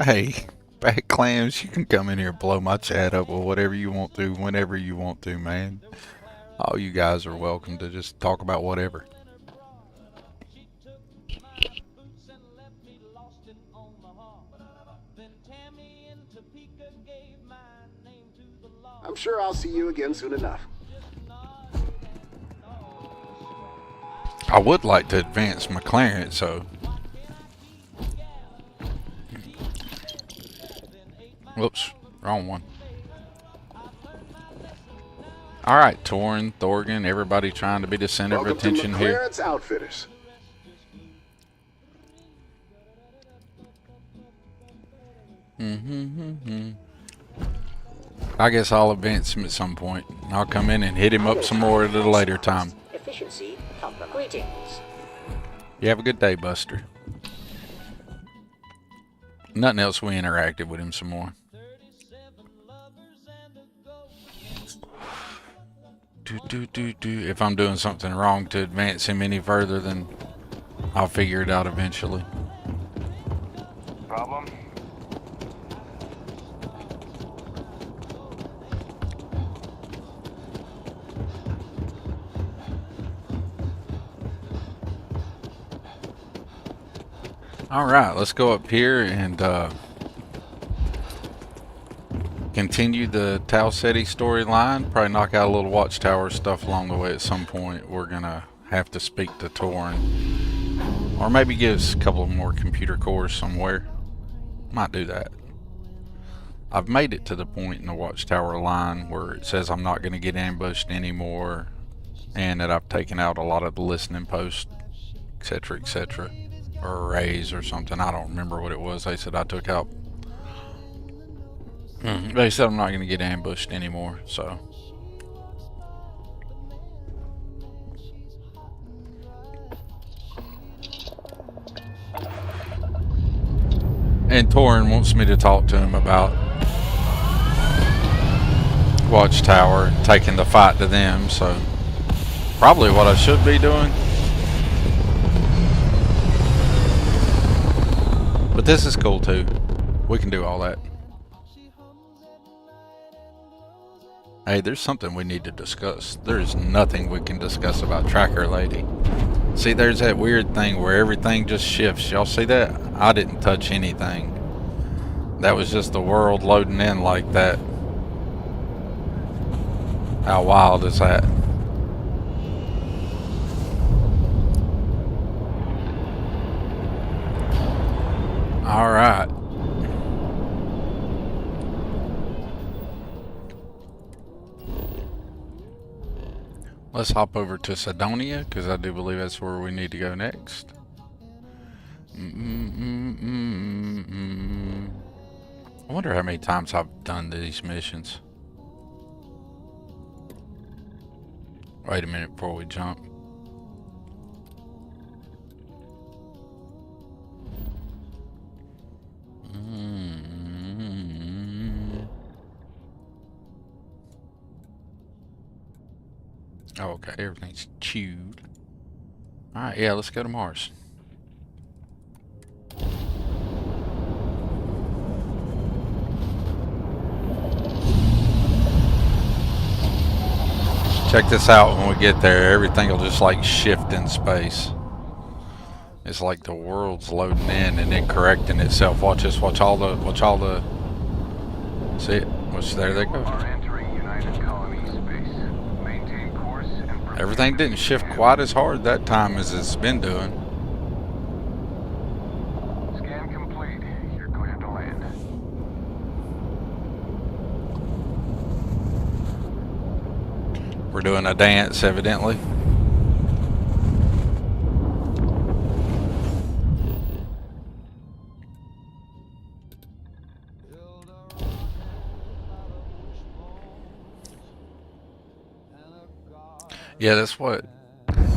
Hey, Bat Clams, you can come in here and blow my chat up with whatever you want to, whenever you want to, man. All you guys are welcome to just talk about whatever. I'm sure I'll see you again soon enough. I would like to advance McLaren, so... Whoops, wrong one. Alright, Torn, Thorgan, everybody trying to be the center of attention here. Welcome to McLaren's Outfitters. I guess I'll advance him at some point. I'll come in and hit him up some more at a later time. Efficiency, greetings. You have a good day, Buster. Nothing else, we interacted with him some more. If I'm doing something wrong to advance him any further, then I'll figure it out eventually. Problem? Alright, let's go up here and continue the Tau Ceti storyline. Probably knock out a little Watchtower stuff along the way at some point. We're gonna have to speak to Torn. Or maybe give us a couple more computer cores somewhere. Might do that. I've made it to the point in the Watchtower line where it says I'm not gonna get ambushed anymore. And that I've taken out a lot of the listening posts, etc, etc. Or arrays or something. I don't remember what it was. They said I took out. They said I'm not going to get ambushed anymore, so. And Torrin wants me to talk to him about Watchtower, taking the fight to them, so probably what I should be doing. But this is cool too. We can do all that. Hey, there's something we need to discuss. There's nothing we can discuss about Tracker Lady. See, there's that weird thing where everything just shifts. Y'all see that? I didn't touch anything. That was just the world loading in like that. How wild is that? All right. Let's hop over to Sidonia, because I do believe that's where we need to go next. I wonder how many times I've done these missions. Wait a minute before we jump. Oh, okay, everything's chewed. Alright, yeah, let's go to Mars. Check this out when we get there. Everything will just like shift in space. It's like the world's loading in and then correcting itself. Watch this. Watch all the. See it? Watch, there they go. Everything didn't shift quite as hard that time as it's been doing. Scan complete. You're clear to land. We're doing a dance, evidently. Yeah, that's what.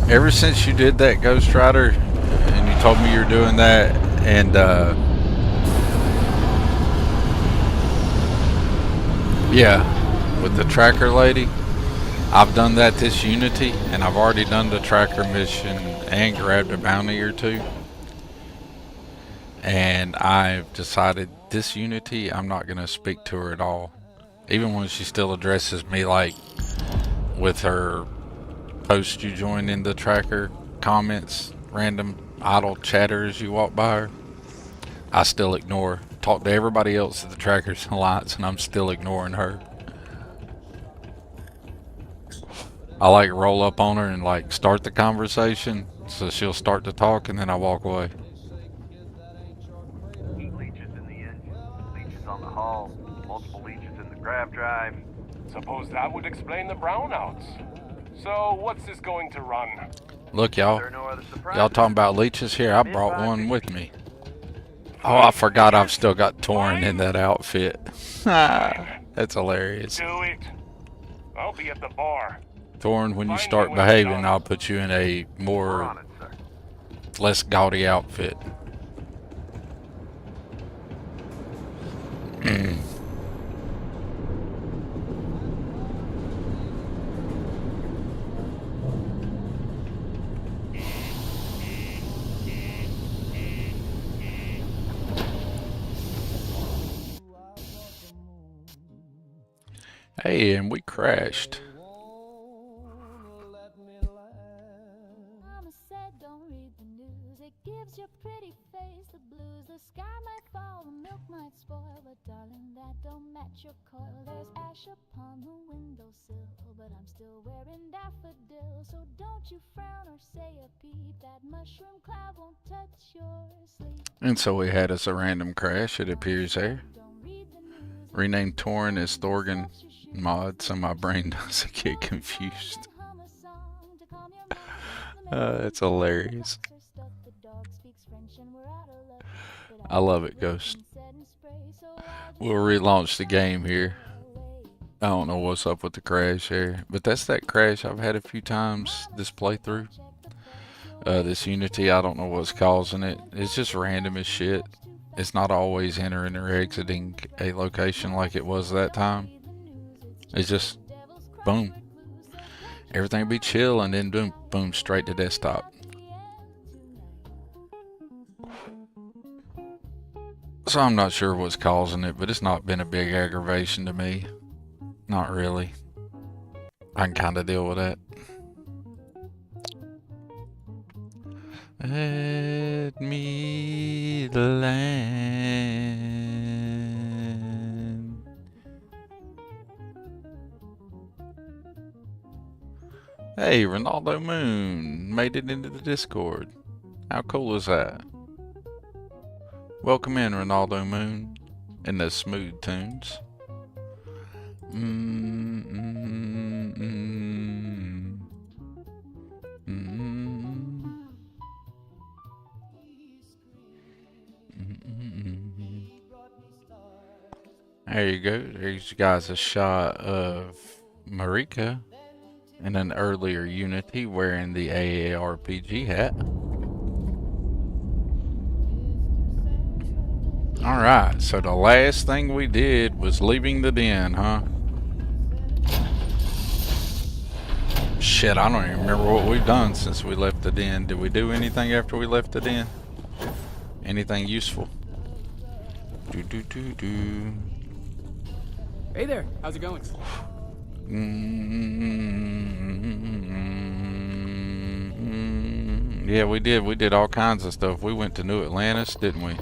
Ever since you did that, Ghost Rider, and you told me you're doing that, and yeah, with the tracker lady, I've done that this Unity, and I've already done the tracker mission and grabbed a bounty or two. And I've decided this Unity, I'm not gonna speak to her at all, even when she still addresses me like with her post you join in the tracker comments, random idle chatter as you walk by her. I still ignore. Talk to everybody else at the Trackers Alliance and I'm still ignoring her. I like roll up on her and like start the conversation so she'll start to talk and then I walk away. Heat leeches in the engine, leeches on the hull, multiple leeches in the grav drive. Suppose that would explain the brownouts. So, what's this going to run? Look, y'all. Y'all talking about leeches here? I brought one with me. Oh, I forgot I've still got Torn in that outfit. That's hilarious. Do it. I'll be at the bar. Torn, when you start behaving, I'll put you in a more, less gaudy outfit. Hey, and we crashed. Mama said don't read the news. It gives your pretty face the blues. The sky might fall, the milk might spoil, but darling, that don't match your coil. There's ash upon the windowsill, but I'm still wearing daffodils. So don't you frown or say a peep. That mushroom cloud won't touch your sleep. And so we had us a random crash, it appears there. Renamed Torn as Thorgan Mod, so my brain doesn't get confused. It's hilarious. I love it, Ghost. We'll relaunch the game here. I don't know what's up with the crash here, but that's that crash I've had a few times this playthrough. This Unity, I don't know what's causing it. It's just random as shit. It's not always entering or exiting a location like it was that time. It's just boom. Everything be chill and then boom, boom, straight to desktop. So I'm not sure what's causing it, but it's not been a big aggravation to me. Not really. I can kind of deal with that. Let me land. Hey, Ronaldom00n made it into the Discord. How cool is that? Welcome in, Ronaldom00n, in the smooth tunes. There you go. There's you guys a shot of Marika in an earlier Unity wearing the AARPG hat. Alright, so the last thing we did was leaving the den, huh? Shit, I don't even remember what we've done since we left the den. Did we do anything after we left the den? Anything useful? Hey there, how's it going? Yeah, we did. We did all kinds of stuff. We went to New Atlantis, didn't we?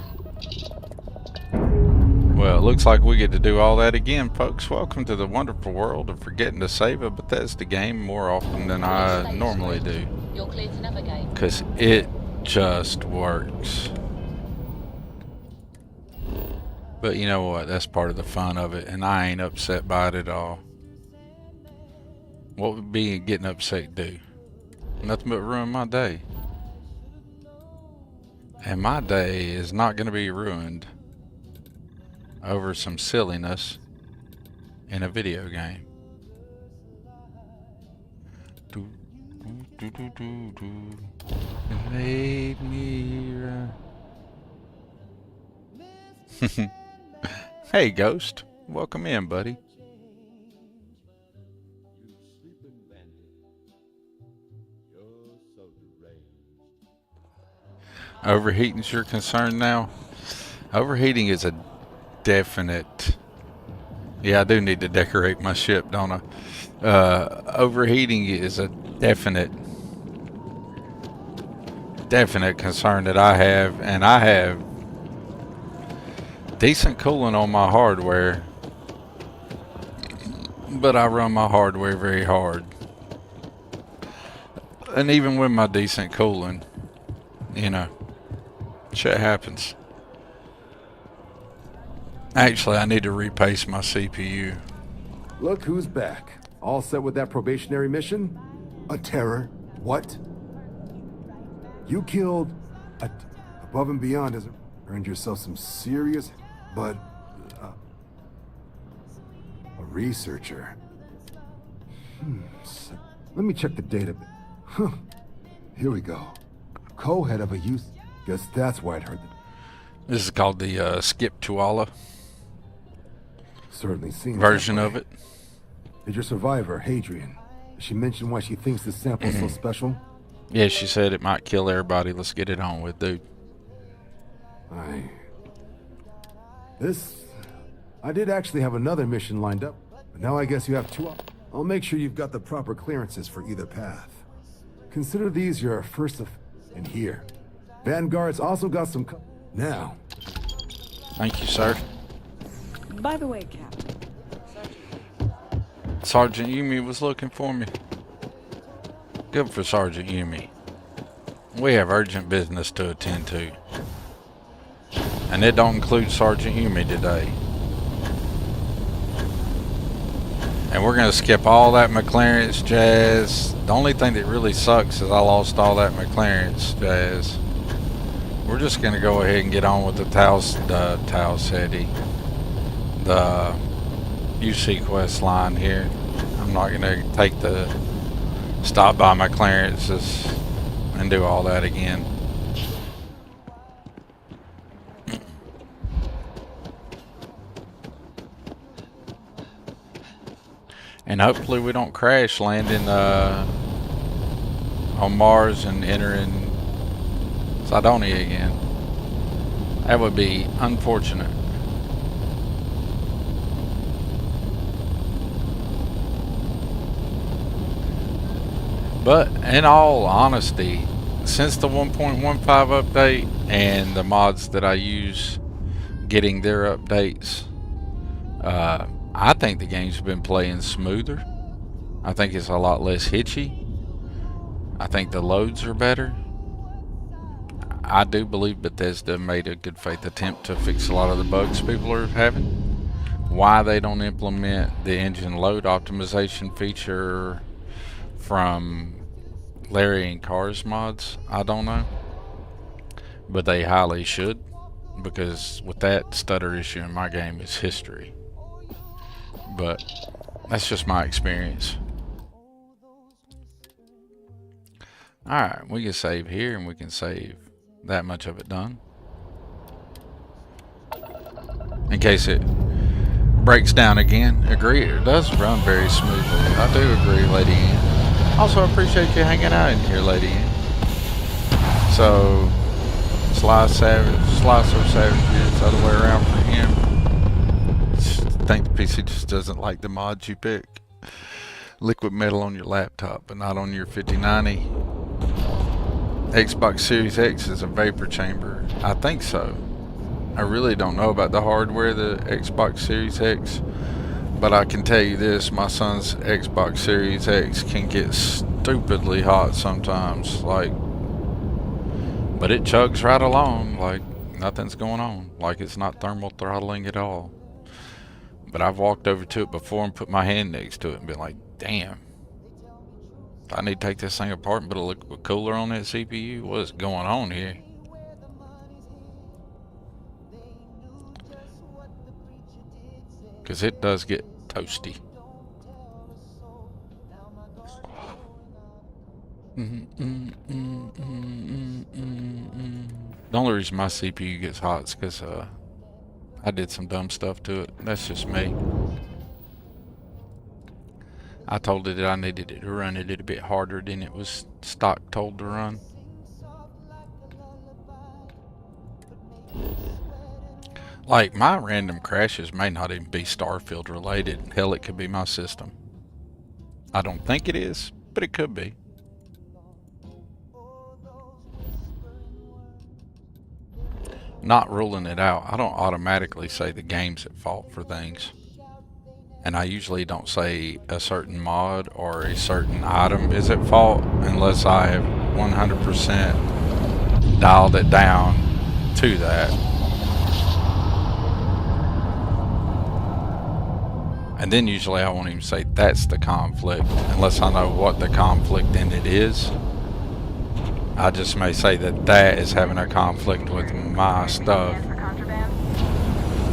Well, it looks like we get to do all that again, folks. Welcome to the wonderful world of forgetting to save a Bethesda game more often than I normally do. You're clear to navigate. Because it just works. But you know what? That's part of the fun of it, and I ain't upset by it at all. What would being getting upset do? Nothing but ruin my day. And my day is not going to be ruined over some silliness in a video game. It made me run. Hey, Ghost. Welcome in, buddy. Overheating's your concern now? Overheating is a definite... Yeah, I do need to decorate my ship, don't I? Overheating is a definite concern that I have, and I have decent cooling on my hardware, but I run my hardware very hard. And even with my decent cooling, you know, shit happens. Actually, I need to repaste my CPU. Look who's back. All set with that probationary mission? A terror? What? You killed above and beyond has earned yourself some serious, but a researcher. Let me check the data. Here we go. Co-head of a youth. Guess that's why I'd heard that. This is called the Skip Tuala. Certainly seems version of it. Did your survivor, Hadrian, she mentioned why she thinks the sample's so special? Yeah, she said it might kill everybody. Let's get it on with, dude. I did actually have another mission lined up, but now I guess you have two. I'll make sure you've got the proper clearances for either path. Consider these your first and here. Vanguard's also got some now. Thank you, sir. By the way, Captain. Sergeant Yumi was looking for me. Good for Sergeant Yumi. We have urgent business to attend to. And it don't include Sergeant Yumi today. And we're going to skip all that McLaren's jazz. The only thing that really sucks is I lost all that McLaren's jazz. We're just going to go ahead and get on with the Tau Ceti. The UC quest line here. I'm not going to take the stop by my clearances and do all that again. And hopefully we don't crash landing on Mars and entering Cydonia again. That would be unfortunate. But in all honesty, since the 1.15 update and the mods that I use getting their updates, I think the game's been playing smoother. I think it's a lot less hitchy. I think the loads are better. I do believe Bethesda made a good faith attempt to fix a lot of the bugs people are having. Why they don't implement the engine load optimization feature from Larry and Cars mods, I don't know. But they highly should, because with that stutter issue in my game is history. but that's just my experience. Alright, we can save here and we can save that much of it done. In case it breaks down again. Agree, it does run very smoothly. I do agree, Lady Ann. Also appreciate you hanging out in here, Lady Ann. So, Slicer Savage, it's the other way around for him. I think the PC just doesn't like the mods you pick. Liquid metal on your laptop, but not on your 5090. Xbox Series X is a vapor chamber. I think so. I really don't know about the hardware, the Xbox Series X, but I can tell you this, my son's Xbox Series X can get stupidly hot sometimes, like, but it chugs right along, like nothing's going on, like it's not thermal throttling at all. But I've walked over to it before and put my hand next to it and been like, damn, I need to take this thing apart and put a liquid cooler on that CPU. What is going on here? Because it does get toasty. The only reason my CPU gets hot is because I did some dumb stuff to it. That's just me. I told it that I needed it to run it a bit harder than it was stock told to run. Like, my random crashes may not even be Starfield related. Hell, it could be my system. I don't think it is, but it could be. Not ruling it out. I don't automatically say the game's at fault for things. And I usually don't say a certain mod or a certain item is at fault unless I have 100% dialed it down to that. And then usually I won't even say that's the conflict unless I know what the conflict in it is. I just may say that that is having a conflict with my stuff,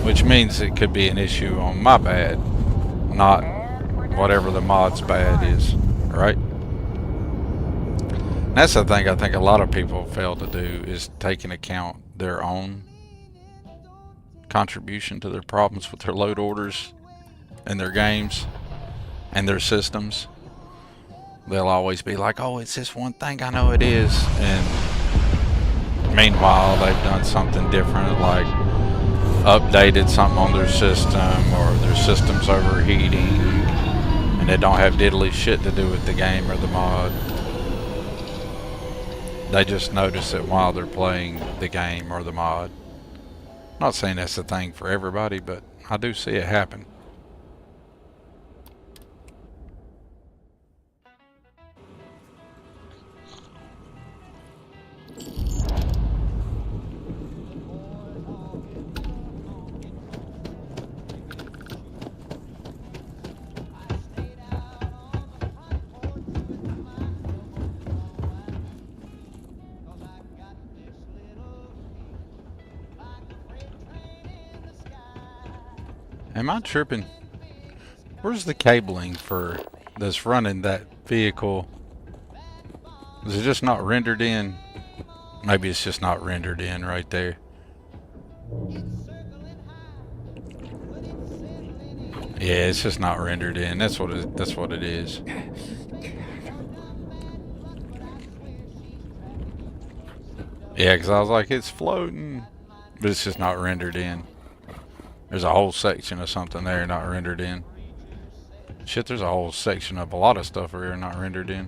which means it could be an issue on my bad, not whatever the mod's bad is, right? And that's the thing I think a lot of people fail to do, is take into account their own contribution to their problems with their load orders and their games and their systems. They'll always be like, oh, it's this one thing, I know it is. And meanwhile, they've done something different, like updated something on their system, or their system's overheating, and it don't have diddly shit to do with the game or the mod. They just notice it while they're playing the game or the mod. Not saying that's the thing for everybody, but I do see it happen. Am I tripping? Where's the cabling for that's running that vehicle? Is it just not rendered in? Maybe it's just not rendered in right there. Yeah, it's just not rendered in. That's what it is. Yeah, because I was like, it's floating, but it's just not rendered in. There's a whole section of something there not rendered in. Shit, there's a whole section of a lot of stuff over here not rendered in.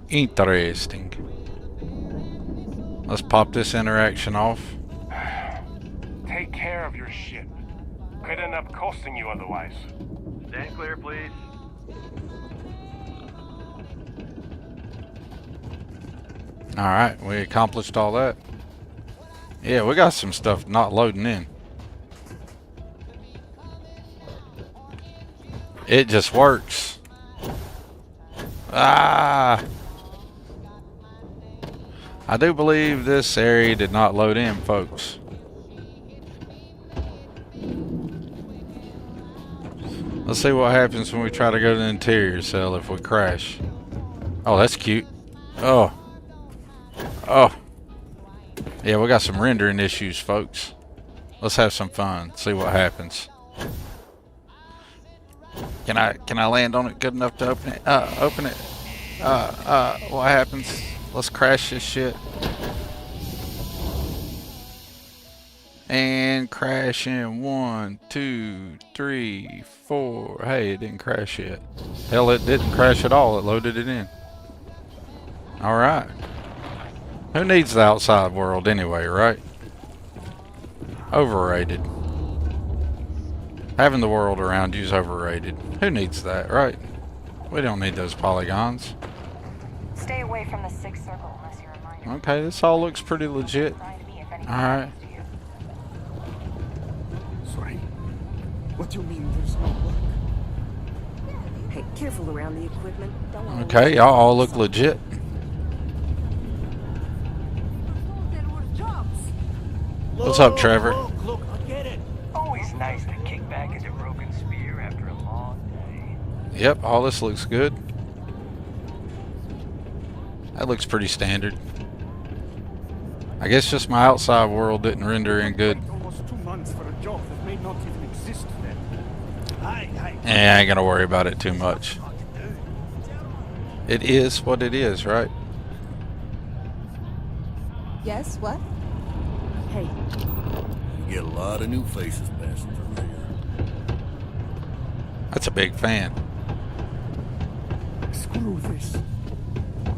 Interesting. Let's pop this interaction off. Take care of your ship. Could end up costing you otherwise. Stand clear, please. Alright, we accomplished all that. Yeah, we got some stuff not loading in. It just works. Ah! I do believe this area did not load in, folks. Let's see what happens when we try to go to the interior cell if we crash. Oh, that's cute. Oh. Oh. Yeah, we got some rendering issues, folks. Let's have some fun. See what happens. Can I land on it good enough to open it? Open it. What happens? Let's crash this shit. And crash in 1, 2, 3, 4. Hey, it didn't crash yet. Hell, it didn't crash at all. It loaded it in. Alright. Who needs the outside world anyway, right? Overrated. Having the world around you is overrated. Who needs that, right? We don't need those polygons. Stay away from the sixth circle unless you're reminded. Okay, this all looks pretty legit. Alright. Sorry. What do you mean there's no work? Hey, careful around the equipment. Don't Okay, y'all all look legit. What's up, Trevor? Look, I get it. Always nice to kick back at a broken spear after a long day. Yep, all this looks good. That looks pretty standard. I guess just my outside world didn't render in good. Almost 2 months for a job that may not even exist then. I ain't gonna worry about it too much. It is what it is, right? Yes, what? Hey. You get a lot of new faces passing through here. That's a big fan. Screw this.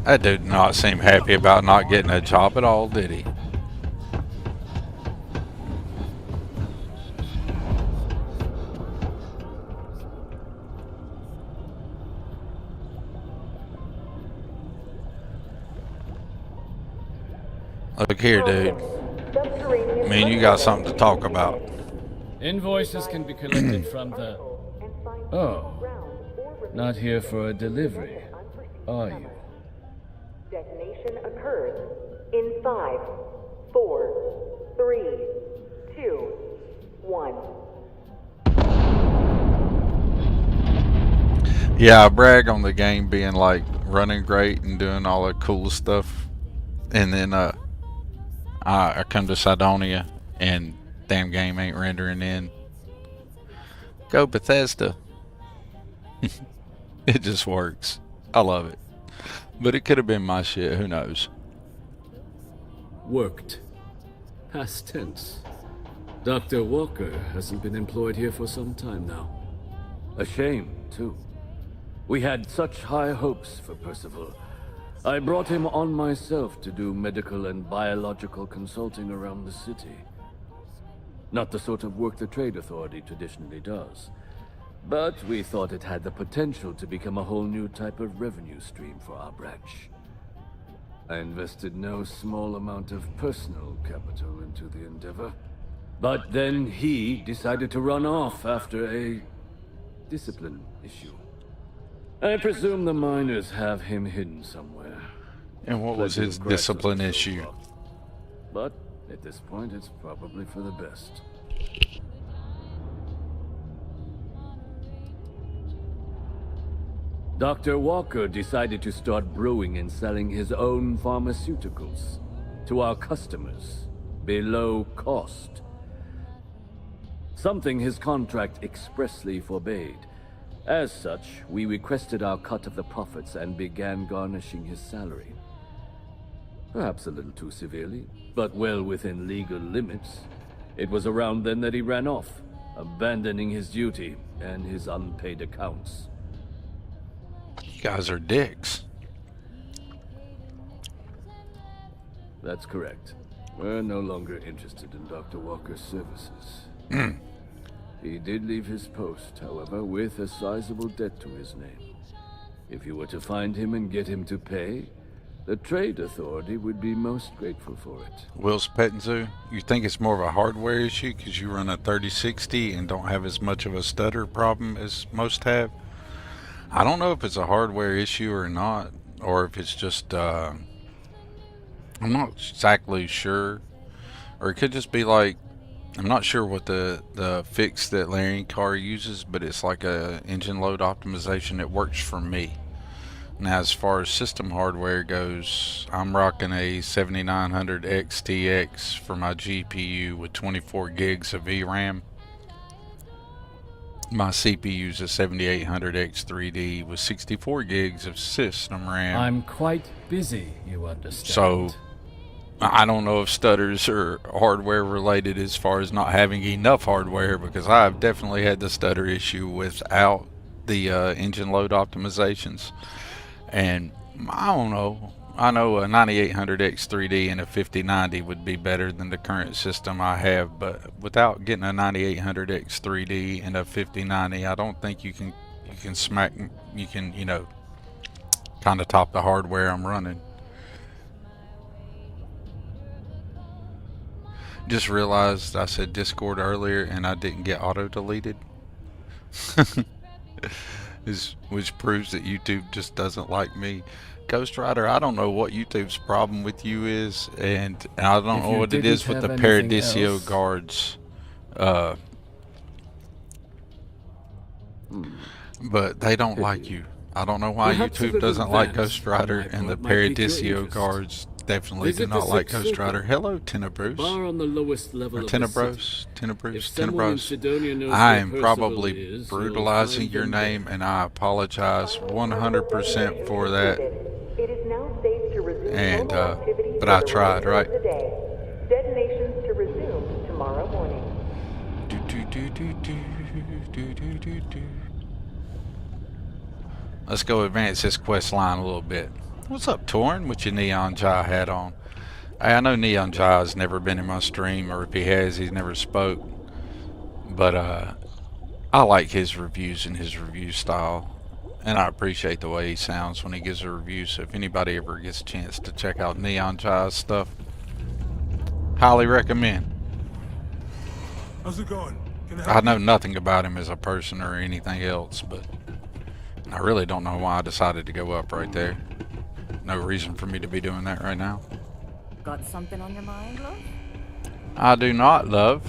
That dude did not seem happy about not getting a job at all, did he? Look here, dude. Me and you got something to talk about. Invoices can be collected from the... Oh. Not here for a delivery, are you? Detonation occurs in 5, 4, 3, 2, 1. Yeah, I brag on the game being like running great and doing all that cool stuff. And then I come to Sidonia and damn game ain't rendering in. Go Bethesda. It just works. I love it. But it could have been my shit, who knows. Worked. Past tense. Dr. Walker hasn't been employed here for some time now. A shame, too. We had such high hopes for Percival. I brought him on myself to do medical and biological consulting around the city. Not the sort of work the Trade Authority traditionally does. But we thought it had the potential to become a whole new type of revenue stream for our branch. I invested no small amount of personal capital into the endeavor. But then he decided to run off after a discipline issue. I presume the miners have him hidden somewhere. And what was his discipline issue? But at this point, it's probably for the best. Dr. Walker decided to start brewing and selling his own pharmaceuticals to our customers below cost. Something his contract expressly forbade. As such, we requested our cut of the profits and began garnishing his salary. Perhaps a little too severely, but well within legal limits. It was around then that he ran off, abandoning his duty and his unpaid accounts. You guys are dicks. That's correct. We're no longer interested in Dr. Walker's services. He did leave his post, however, with a sizable debt to his name. If you were to find him and get him to pay, the Trade Authority would be most grateful for it. Will's Petting Zoo, you think it's more of a hardware issue because you run a 3060 and don't have as much of a stutter problem as most have? I don't know if it's a hardware issue or not, or if it's just I'm not exactly sure, or it could just be like, I'm not sure what the fix that Larry Carr uses, but it's like a engine load optimization that works for me. Now, as far as system hardware goes, I'm rocking a 7900 XTX for my GPU with 24 gigs of VRAM. My CPU is a 7800 X3D with 64 gigs of system RAM. I'm quite busy, you understand. So, I don't know if stutters are hardware related as far as not having enough hardware, because I've definitely had the stutter issue without the engine load optimizations. And I don't know. I know a 9800 X3D and a 5090 would be better than the current system I have, but without getting a 9800 X3D and a 5090, I don't think you can you know, kind of top the hardware I'm running. Just realized I said Discord earlier and I didn't get auto deleted. Which proves that YouTube just doesn't like me. Ghost Rider, I don't know what YouTube's problem with you is, and I don't know what it is with the Paradiso guards. But they don't like you. I don't know why YouTube doesn't like Ghost Rider, and the Paradiso guards definitely do not like Ghost Rider. Hello, Tenebros. Bar on the lowest level or of Tenebros. I am probably brutalizing your name, and I apologize 100% for that. And but I tried, right? Detonations to resume tomorrow morning. Let's go advance this quest line a little bit. What's up, Torn, with your Neon Jai hat on? Hey, I know Neon Jai's never been in my stream, or if he has, he's never spoke. But I like his reviews and his review style, and I appreciate the way he sounds when he gives a review. So if anybody ever gets a chance to check out Neon Jai's stuff, highly recommend. How's it going? I know nothing about him as a person or anything else, but I really don't know why I decided to go up right there. No reason for me to be doing that right now. Got something on your mind, love? I do not, love.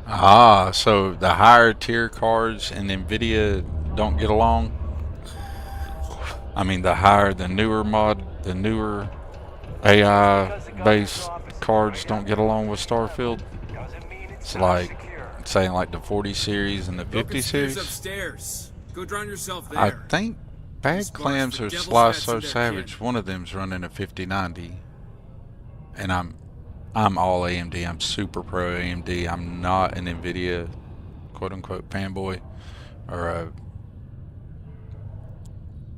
Ah, so the higher tier cards and NVIDIA don't get along? I mean, the newer AI based cards don't get along with Starfield? It's like saying like the 40 series and the 50 series? Upstairs. Go drown yourself there. I think Bad Clams or Slice So Savage, one of them's running a 5090. And I'm all AMD. I'm super pro AMD. I'm not an NVIDIA quote-unquote fanboy, or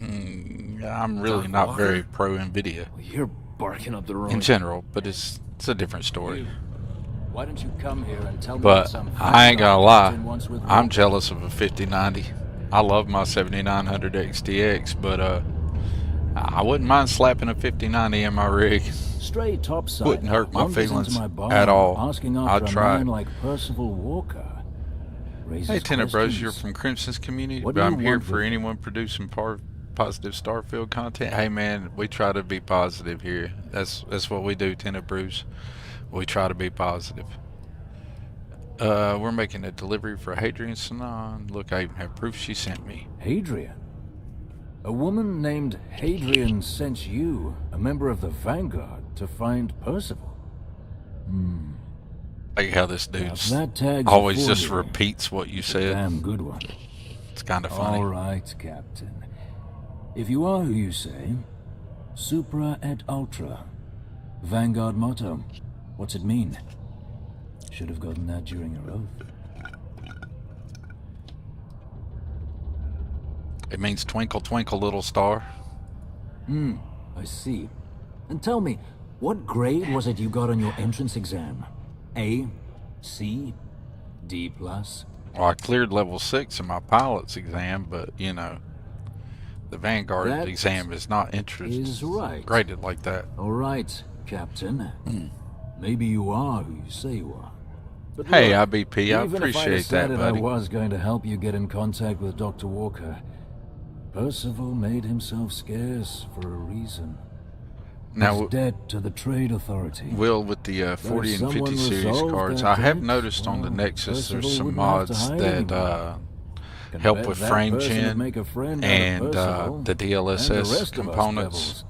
I'm really not very pro NVIDIA. You're barking up the road. In general, but it's a different story. Why don't you come here and tell me But some I ain't gonna lie, I'm jealous of a 5090. I love my 7900 XTX, but I wouldn't mind slapping a 5090 in my rig. Stray topside. Wouldn't hurt my wanders into feelings my bar at all. Asking I'd after try a man it. like Percival Walker. Raises Hey, Tenor Bros, questions. you're from Crimson's community, What but do I'm you here want for with anyone producing positive Starfield content. Hey man, we try to be positive here. That's what we do, Tenor Bros. We try to be positive. We're making a delivery for Hadrian Sanon. Look, I even have proof she sent me. Hadrian? A woman named Hadrian sent you, a member of the Vanguard, to find Percival. Like how this dude's that tag's always a just forgery. repeats what you said. Damn good one. It's kind of funny. All right, Captain. If you are who you say, Supra et Ultra. Vanguard motto. What's it mean? Should have gotten that during your oath. It means twinkle, twinkle, little star. I see. And tell me, what grade was it you got on your entrance exam? A? C? D+? Well, I cleared level 6 in my pilot's exam, but, you know, The Vanguard That exam is not is right. graded like that. All right, Captain. Maybe you are who you say you are. But Hey, look, IBP, I even appreciate if I decided that, buddy. I was going to help you get in contact with Dr. Walker, Percival made himself scarce for a reason. Now, His debt to the Trade Authority. Will, with the 40 and 50 someone series resolved cards, that I have debt, noticed on the Nexus Percival there's some wouldn't have to mods hire that anyone. Can help bet with that frame person would gen make a friend out of and Percival, the and the DLSS rest of us components devils.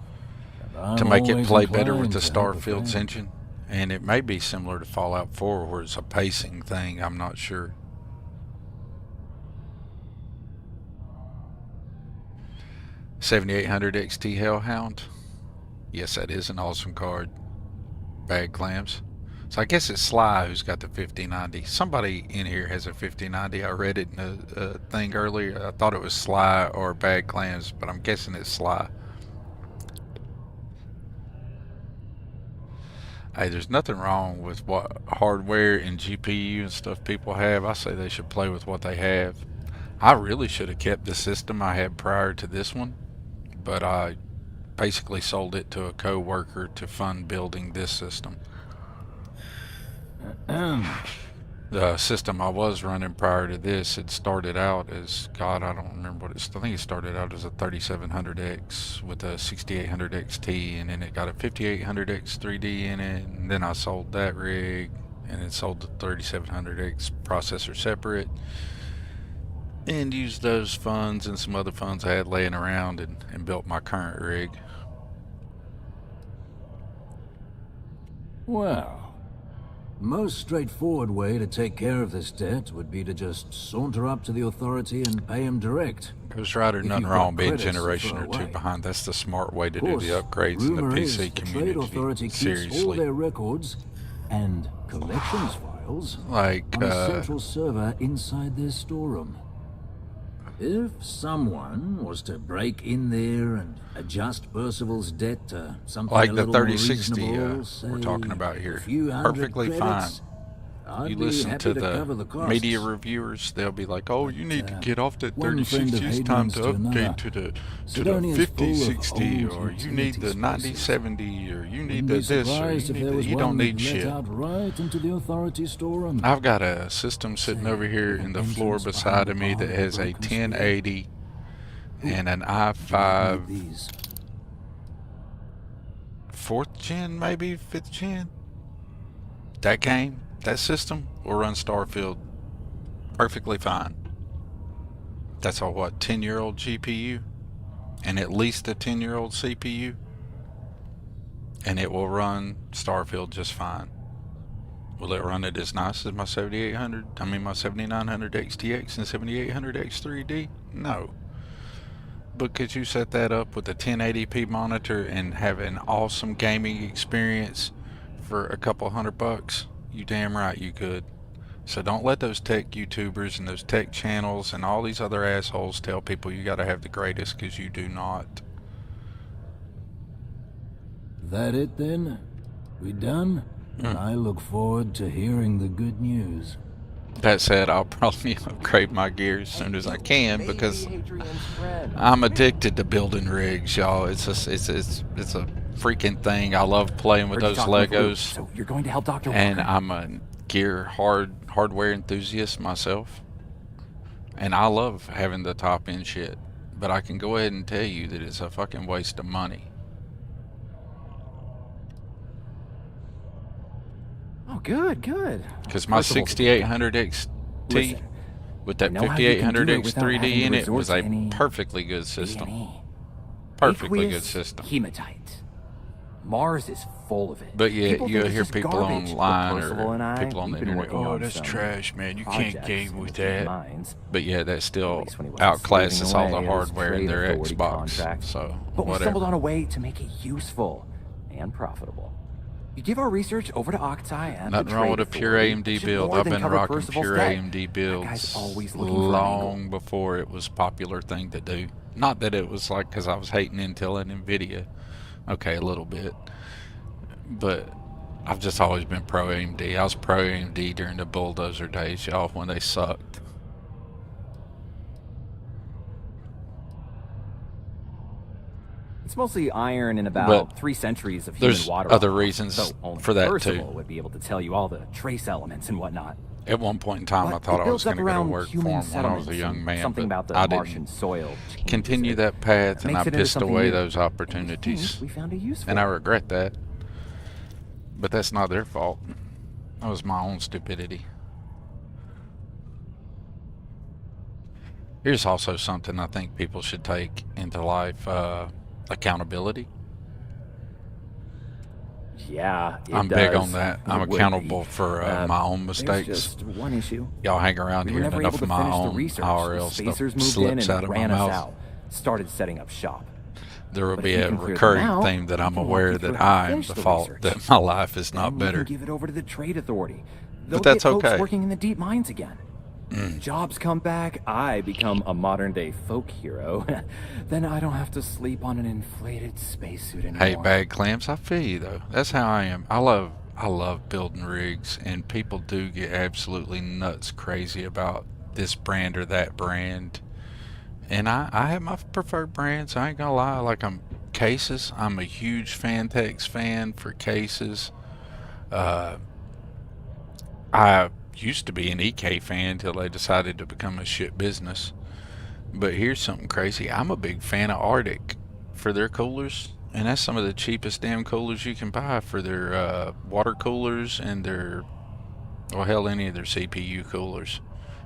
And to I'm make it always play better with inclined the to help a Starfield's friend. engine. And it may be similar to Fallout 4 where it's a pacing thing, I'm not sure. $7,800 XT Hellhound. Yes, that is an awesome card. Bag clams. So I guess it's Sly who's got the 5090. Somebody in here has a 5090. I read it in a thing earlier. I thought it was Sly or Bag Clams, but I'm guessing it's Sly. Hey, there's nothing wrong with what hardware and GPU and stuff people have. I say they should play with what they have. I really should have kept the system I had prior to this one, but I basically sold it to a co-worker to fund building this system. The system I was running prior to this, it started out as, God, I don't remember what I think it started out as a 3700X with a 6800 XT, and then it got a 5800X 3D in it, and then I sold that rig, and then sold the 3700X processor separate, and used those funds and some other funds I had laying around and built my current rig. Well, most straightforward way to take care of this debt would be to just saunter up to the authority and pay him direct. Ghost Rider, If nothing you've got wrong being credits to generation throw or two away. behind. That's the smart way to Of do course, the upgrades in the rumor is PC the Trade community. Authority keeps all Seriously. their records and collections files Like, on a central server inside their storeroom. If someone was to break in there and adjust Percival's debt to something like a the little more 3060 reasonable, we're say talking about here. a few hundred Perfectly fine. credits, I'd You be listen happy to cover the costs. media reviewers, they'll be like, oh, you need to get off that one friend of 3060. It's time Hayden's to to update another. to the Sidonia's full of 5060, old or you need the utilities 9070, or you need Wouldn't the be this, or surprised you if need there the, was you don't one need that let shit. out right into the authority storeroom. I've got a system sitting over here in the floor beside of me that has a 1080 and an i5 4th gen, maybe 5th gen. That game, that system will run Starfield perfectly fine. That's a what, 10-year-old GPU and at least a 10-year-old CPU, and it will run Starfield just fine. Will it run it as nice as my 7800? I mean my 7900 XTX and 7800 X3D? No. But could you set that up with a 1080p monitor and have an awesome gaming experience for a couple $100? You damn right you could. So don't let those tech YouTubers and those tech channels and all these other assholes tell people you gotta have the greatest, because you do not. That it then? We done? I look forward to hearing the good news. That said, I'll probably upgrade my gear as soon as I can, because I'm addicted to building rigs, y'all. It's a freaking thing. I love playing with those Legos. So you're going to help Dr. And Walker? I'm a gear hardware enthusiast myself, and I love having the top end shit. But I can go ahead and tell you that it's a fucking waste of money. Oh, good, good. Because my 6800 XT with that 5800 X3D in it was a perfectly good system. Perfectly good system. Hematite. Mars is full of it. But yeah, People you'll think hear it's just people garbage, but online Percival and or I, people on the we've been internet, working oh, on that's some trash, man. You can't projects game with in that. minds. But yeah, that still At least when he wasn't outclasses slaving all the away at his hardware in trade their authority Xbox. contract. So, But we whatever. stumbled on a way to make it useful and profitable. You give our research over to Octai and Nothing the wrong trade with a pure authority. AMD Should build. more I've than been cover rocking Percival's pure debt. AMD That builds guy's always looking for an angle. long before it was a popular thing to do. Not that it was like because I was hating Intel and Nvidia. Okay, a little bit. But I've just always been pro AMD. I was pro AMD during the Bulldozer days, y'all, when they sucked. It's mostly iron and about But 3 centuries of human there's water. other runoff, reasons so only for that Percival too. would be able to tell you all the trace elements and whatnot. At one point in time, I But thought it I was builds up going to go to around work for human him when I was a settlements young and man, something but about the I Martian didn't soil changes continue it. that path, and Makes I it into pissed something away new. those opportunities. We found a use for And I it. regret that. But that's not their fault. That was my own stupidity. Here's also something I think people should take into life, accountability. Yeah, I'm does. big on that. I'm It would accountable be. for my own There's mistakes. just one issue. Y'all hang around We here were and never enough able to of my finish the own research. IRL Spacers stuff moved in slips and out of my ran us mouth. out. Started setting up shop. There will But be if you a can clear them recurring out, theme that we I'm can walk aware you through that how to I am finish the the fault, research. that my life is Then not we better. can give it over to the trade authority. They'll But that's get folks okay. working in the deep mines again. Jobs come back, I become a modern-day folk hero. Then I don't have to sleep on an inflated spacesuit anymore. Hey, bag clamps, I feel you though. That's how I am. I love building rigs, and people do get absolutely nuts crazy about this brand or that brand. And I have my preferred brands. I ain't gonna lie. Like, cases. I'm a huge Fantex fan for cases. I used to be an EK fan until they decided to become a shit business. But here's something crazy. I'm a big fan of Arctic for their coolers. And that's some of the cheapest damn coolers you can buy for their water coolers and their, well, hell, any of their CPU coolers.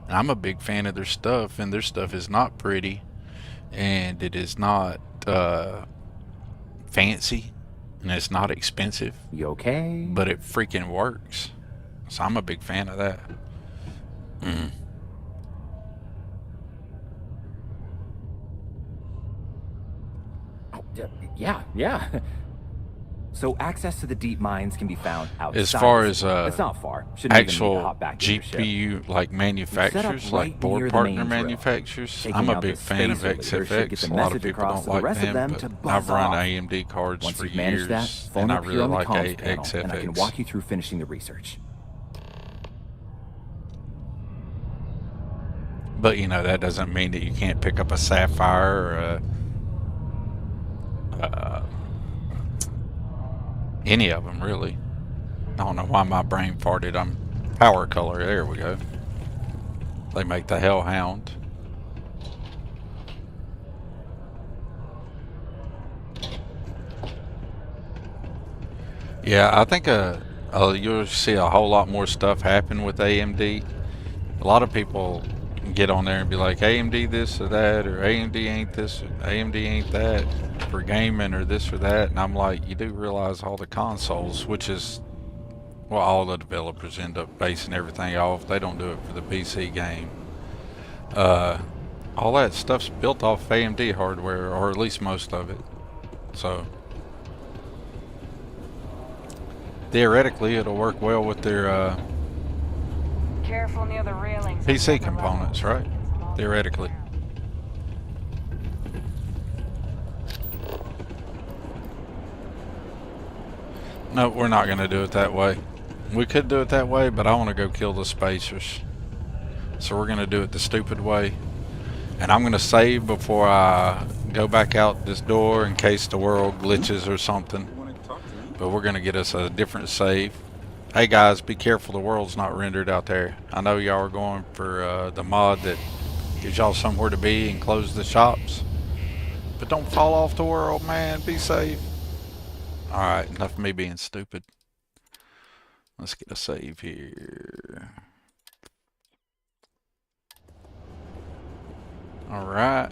And I'm a big fan of their stuff, and their stuff is not pretty, and it is not fancy, and it's not expensive. You okay? But it freaking works. So I'm a big fan of that. Yeah. So access to the deep mines can be found outside. As far the as city. It's not far. Shouldn't even need to actual hop back to your ship. GPU like manufacturers, right like board near the partner main drill. manufacturers, Taking I'm a out big the fan of spacer leader should get XFX. the A lot of message people across don't to the like rest of them, them to but buzz I've run off. AMD cards Once for you've managed that, years, phone and I up here really on the like comms panel, XFX. and I can walk you through finishing the research. But you know, that doesn't mean that you can't pick up a Sapphire or any of them, really. I don't know why my brain farted. I'm power color. There we go. They make the Hellhound. Yeah, I think you'll see a whole lot more stuff happen with AMD. A lot of people get on there and be like, AMD this or that, or AMD ain't this, or AMD ain't that for gaming, or this or that. And I'm like, you do realize all the consoles, which is, well, all the developers end up basing everything off. They don't do it for the PC game. All that stuff's built off AMD hardware, or at least most of it. So theoretically, it'll work well with their Careful near the railings. PC components, right? Theoretically. No, we're not going to do it that way. We could do it that way, but I want to go kill the spacers. So we're going to do it the stupid way. And I'm going to save before I go back out this door in case the world glitches or something. But we're going to get us a different save. Hey guys, be careful, the world's not rendered out there. I know y'all are going for the mod that gives y'all somewhere to be and close the shops. But don't fall off the world, man. Be safe. Alright, enough of me being stupid. Let's get a save here. Alright.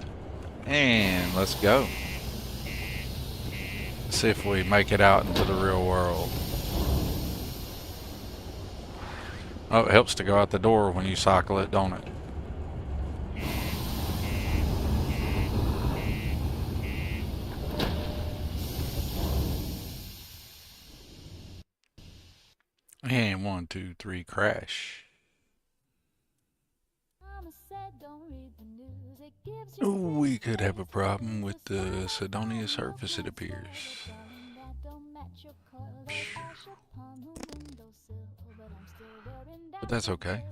And let's go. See if we make it out into the real world. Oh, it helps to go out the door when you cycle it, don't it? And 1, 2, 3, crash. We could have a problem with the Sidonia surface, it appears. But that's okay.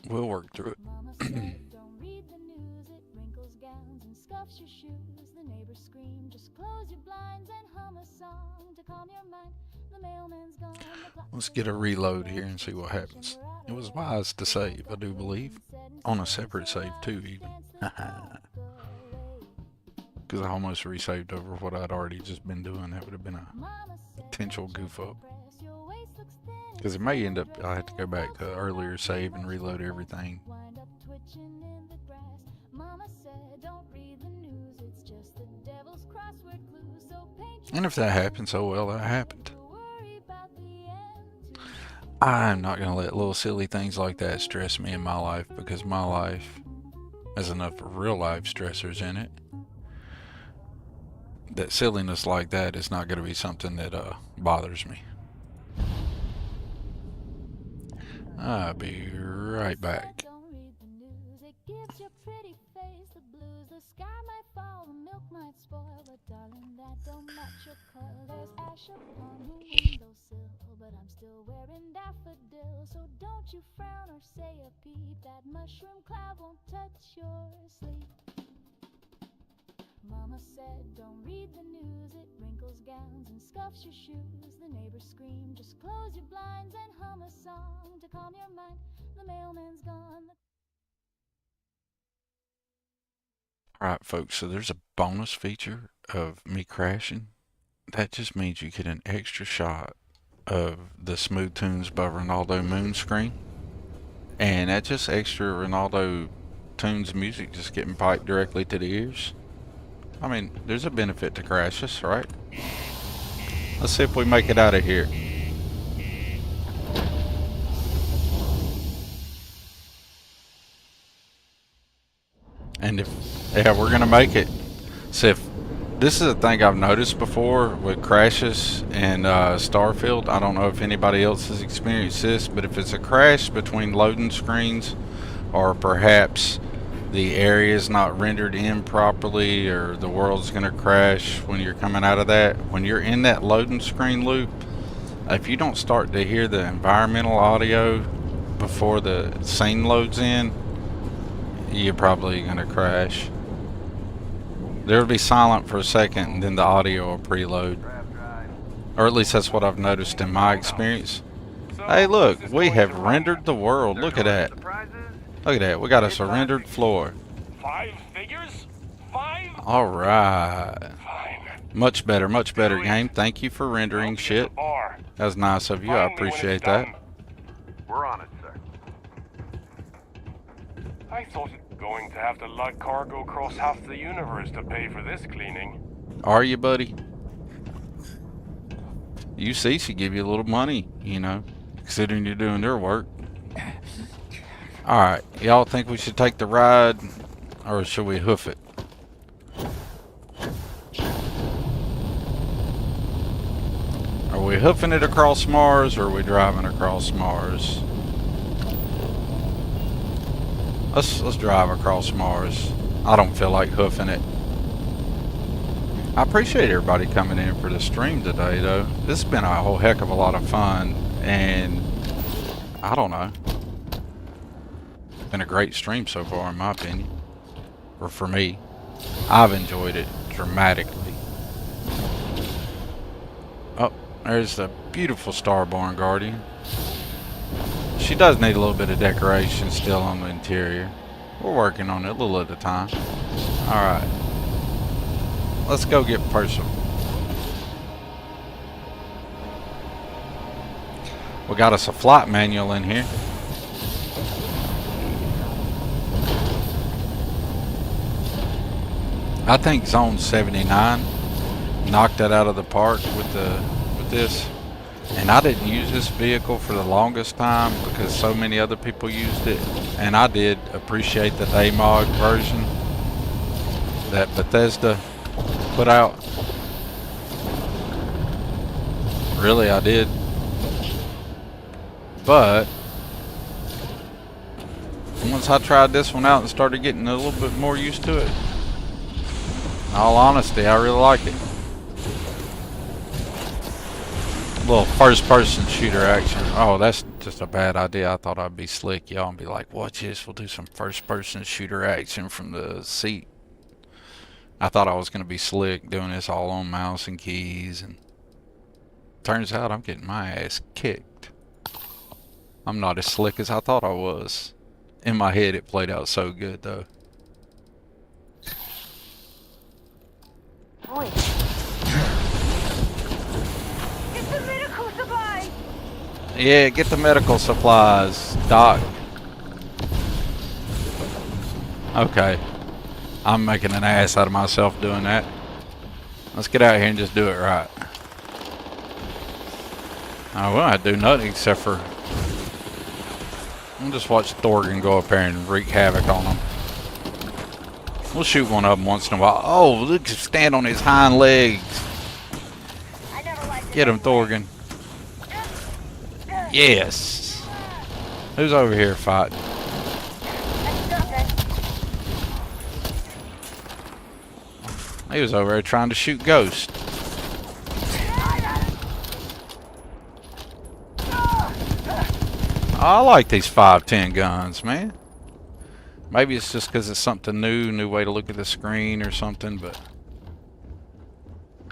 We'll work through it. Mama said, don't read the news, it wrinkles gowns and scuffs your shoes. The neighbors scream, just close your blinds and hum a song to calm your mind. The mailman's gone. Let's get a reload here and see what happens. It was wise to save, I do believe. On a separate save too, even. Because I almost resaved over what I'd already just been doing. That would have been a potential goof up. Because it may end up, I have to go back to earlier save and reload everything. And if that happens, oh well, that happened. I'm not going to let little silly things like that stress me in my life, because my life has enough real life stressors in it. That silliness like that is not going to be something that bothers me. I'll be right back. But I'm still wearing daffodils, so don't you frown or say a peep. That mushroom cloud won't touch your sleep. Mama said, don't read the news, it wrinkles gowns and scuffs your shoes. The neighbors scream, just close your blinds and hum a song to calm your mind. The mailman's gone. Alright folks, so there's a bonus feature of me crashing. That just means you get an extra shot of the Smooth Tunes by Ronaldom00n screen, and that's just extra Ronaldo Tunes music just getting piped directly to the ears. I mean, there's a benefit to crashes, right? Let's see if we make it out of here. And if, yeah, we're gonna make it. So if this is a thing I've noticed before with crashes and Starfield. I don't know if anybody else has experienced this, but if it's a crash between loading screens, or perhaps the area is not rendered in properly, or the world's going to crash when you're coming out of that, when you're in that loading screen loop, if you don't start to hear the environmental audio before the scene loads in, you're probably going to crash. There'll be silent for a second, and then the audio will preload. Or at least that's what I've noticed in my experience. Hey look, we have rendered the world. Look at that. Look at that. We got a surrendered floor. 5 figures? 5? Alright. Much better game. Thank you for rendering shit. That was nice of you. I appreciate that. We're on it, sir. I thought it was going to have to lug cargo across half the universe to pay for this cleaning. Are you, buddy? UC should give you a little money, you know, considering you're doing their work. Alright, y'all think we should take the ride, or should we hoof it? Are we hoofing it across Mars, or are we driving across Mars? Let's drive across Mars. I don't feel like hoofing it. I appreciate everybody coming in for the stream today, though. This has been a whole heck of a lot of fun, and I don't know. It's been a great stream so far, in my opinion. Or for me. I've enjoyed it dramatically. Oh, there's the beautiful Starborn Guardian. She does need a little bit of decoration still on the interior. We're working on it a little at a time. Alright. Let's go get personal. We got us a flight manual in here. I think Zone 79 knocked that out of the park with this. And I didn't use this vehicle for the longest time because so many other people used it. And I did appreciate the AMOG version that Bethesda put out. Really, I did. But once I tried this one out and started getting a little bit more used to it, in all honesty, I really like it. A little first-person shooter action. Oh, that's just a bad idea. I thought I'd be slick, y'all, and be like, watch this, we'll do some first-person shooter action from the seat. I thought I was going to be slick doing this all on mouse and keys, and turns out I'm getting my ass kicked. I'm not as slick as I thought I was. In my head, it played out so good, though. Boy. Get the medical supplies! Yeah, get the medical supplies, Doc. Okay. I'm making an ass out of myself doing that. Let's get out here and just do it right. Oh, well, I do nothing except for... I'll just watch Thorgan go up there and wreak havoc on them. We'll shoot one of them once in a while. Oh, look, stand on his hind legs. Get him, Thorgan. Yes. Who's over here fighting? He was over there trying to shoot Ghost. I like these 510 guns, man. Maybe it's just because it's something new way to look at the screen or something, but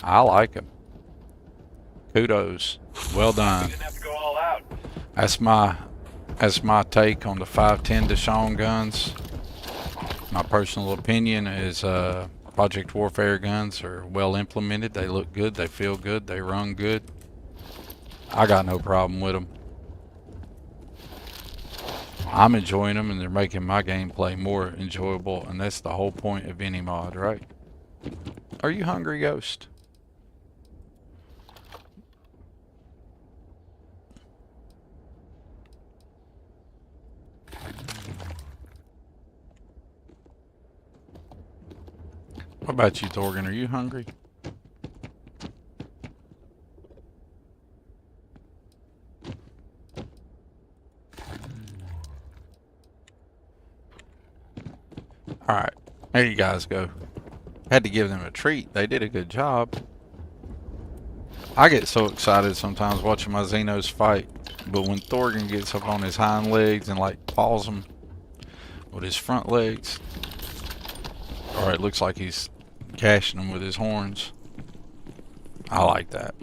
I like them. Kudos. Well done. That's my take on the 510 Deshaun guns. My personal opinion is Project Warfare guns are well implemented. They look good, they feel good, they run good. I got no problem with them. I'm enjoying them, and they're making my gameplay more enjoyable, and that's the whole point of any mod, right? Are you hungry, Ghost? What about you, Thorgan? Are you hungry? Alright, there you guys go. Had to give them a treat. They did a good job. I get so excited sometimes watching my Xenos fight, but when Thorgan gets up on his hind legs and like paws them with his front legs, or it looks like he's gashing them with his horns, I like that.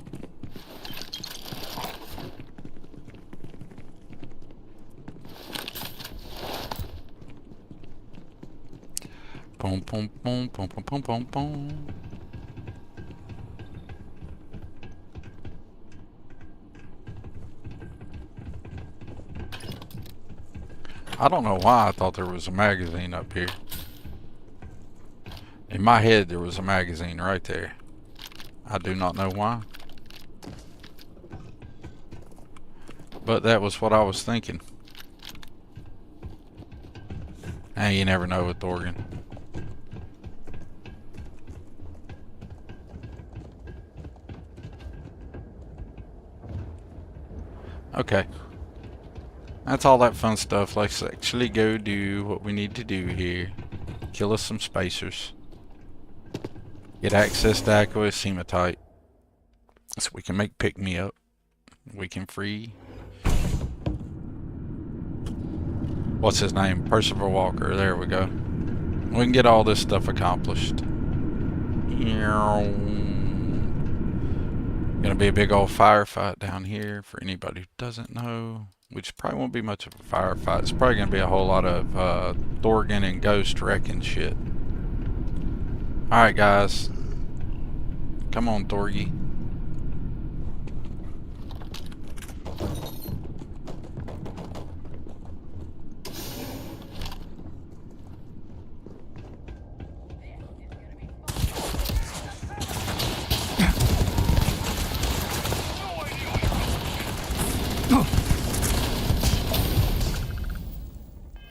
Boom, boom, boom, boom, boom, boom, boom, boom. I don't know why I thought there was a magazine up here. In my head, there was a magazine right there. I do not know why. But that was what I was thinking. Hey, you never know with Thorgan. Okay. That's all that fun stuff. Let's actually go do what we need to do here. Kill us some spacers. Get access to Aqueous Hematite. So we can make pick-me-up. We can free... What's his name? Percival Walker. There we go. We can get all this stuff accomplished. Gonna be a big old firefight down here for anybody who doesn't know. Which probably won't be much of a firefight. It's probably gonna be a whole lot of Thorgan and Ghost wrecking shit. Alright guys. Come on, Thorgy.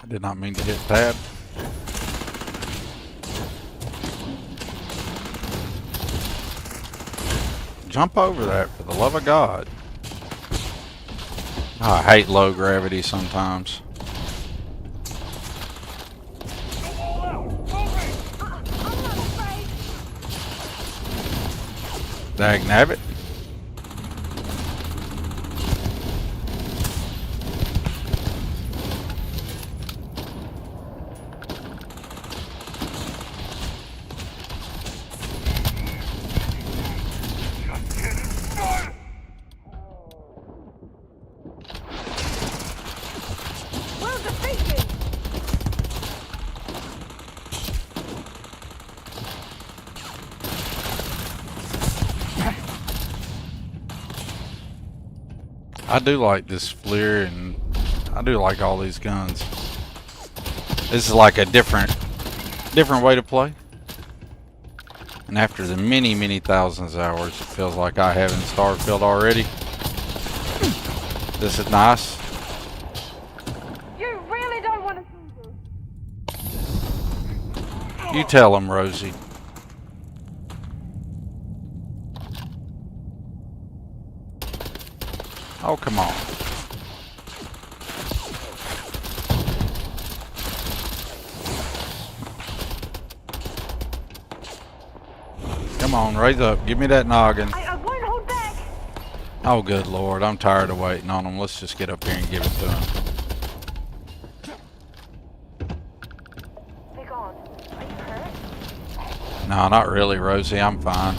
Did not mean to hit tab. Jump over that, for the love of God. Oh, I hate low gravity sometimes. Dagnabbit. I do like this FLIR, and I do like all these guns. This is like a different way to play. And after the many thousands of hours it feels like I have in Starfield already, this is nice. You really don't want to. You tell him, Rosie. Oh, come on. Come on, raise up. Give me that noggin. I won't hold back. Oh, good Lord. I'm tired of waiting on him. Let's just get up here and give it to him. Be gone. Are you hurt? No, not really, Rosie. I'm fine.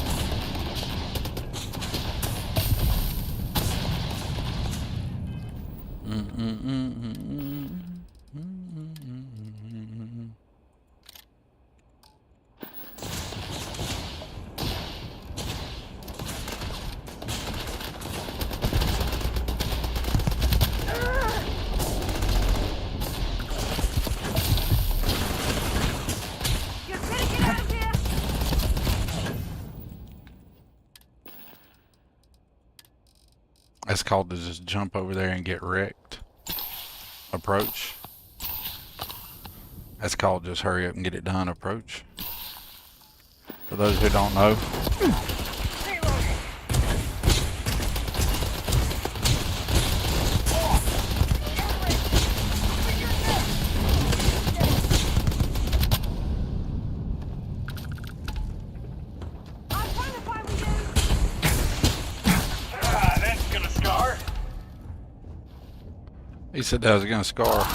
That's called to just jump over there and get wrecked. Approach. That's called just hurry up and get it done. Approach. For those who don't know. He said that was gonna scar.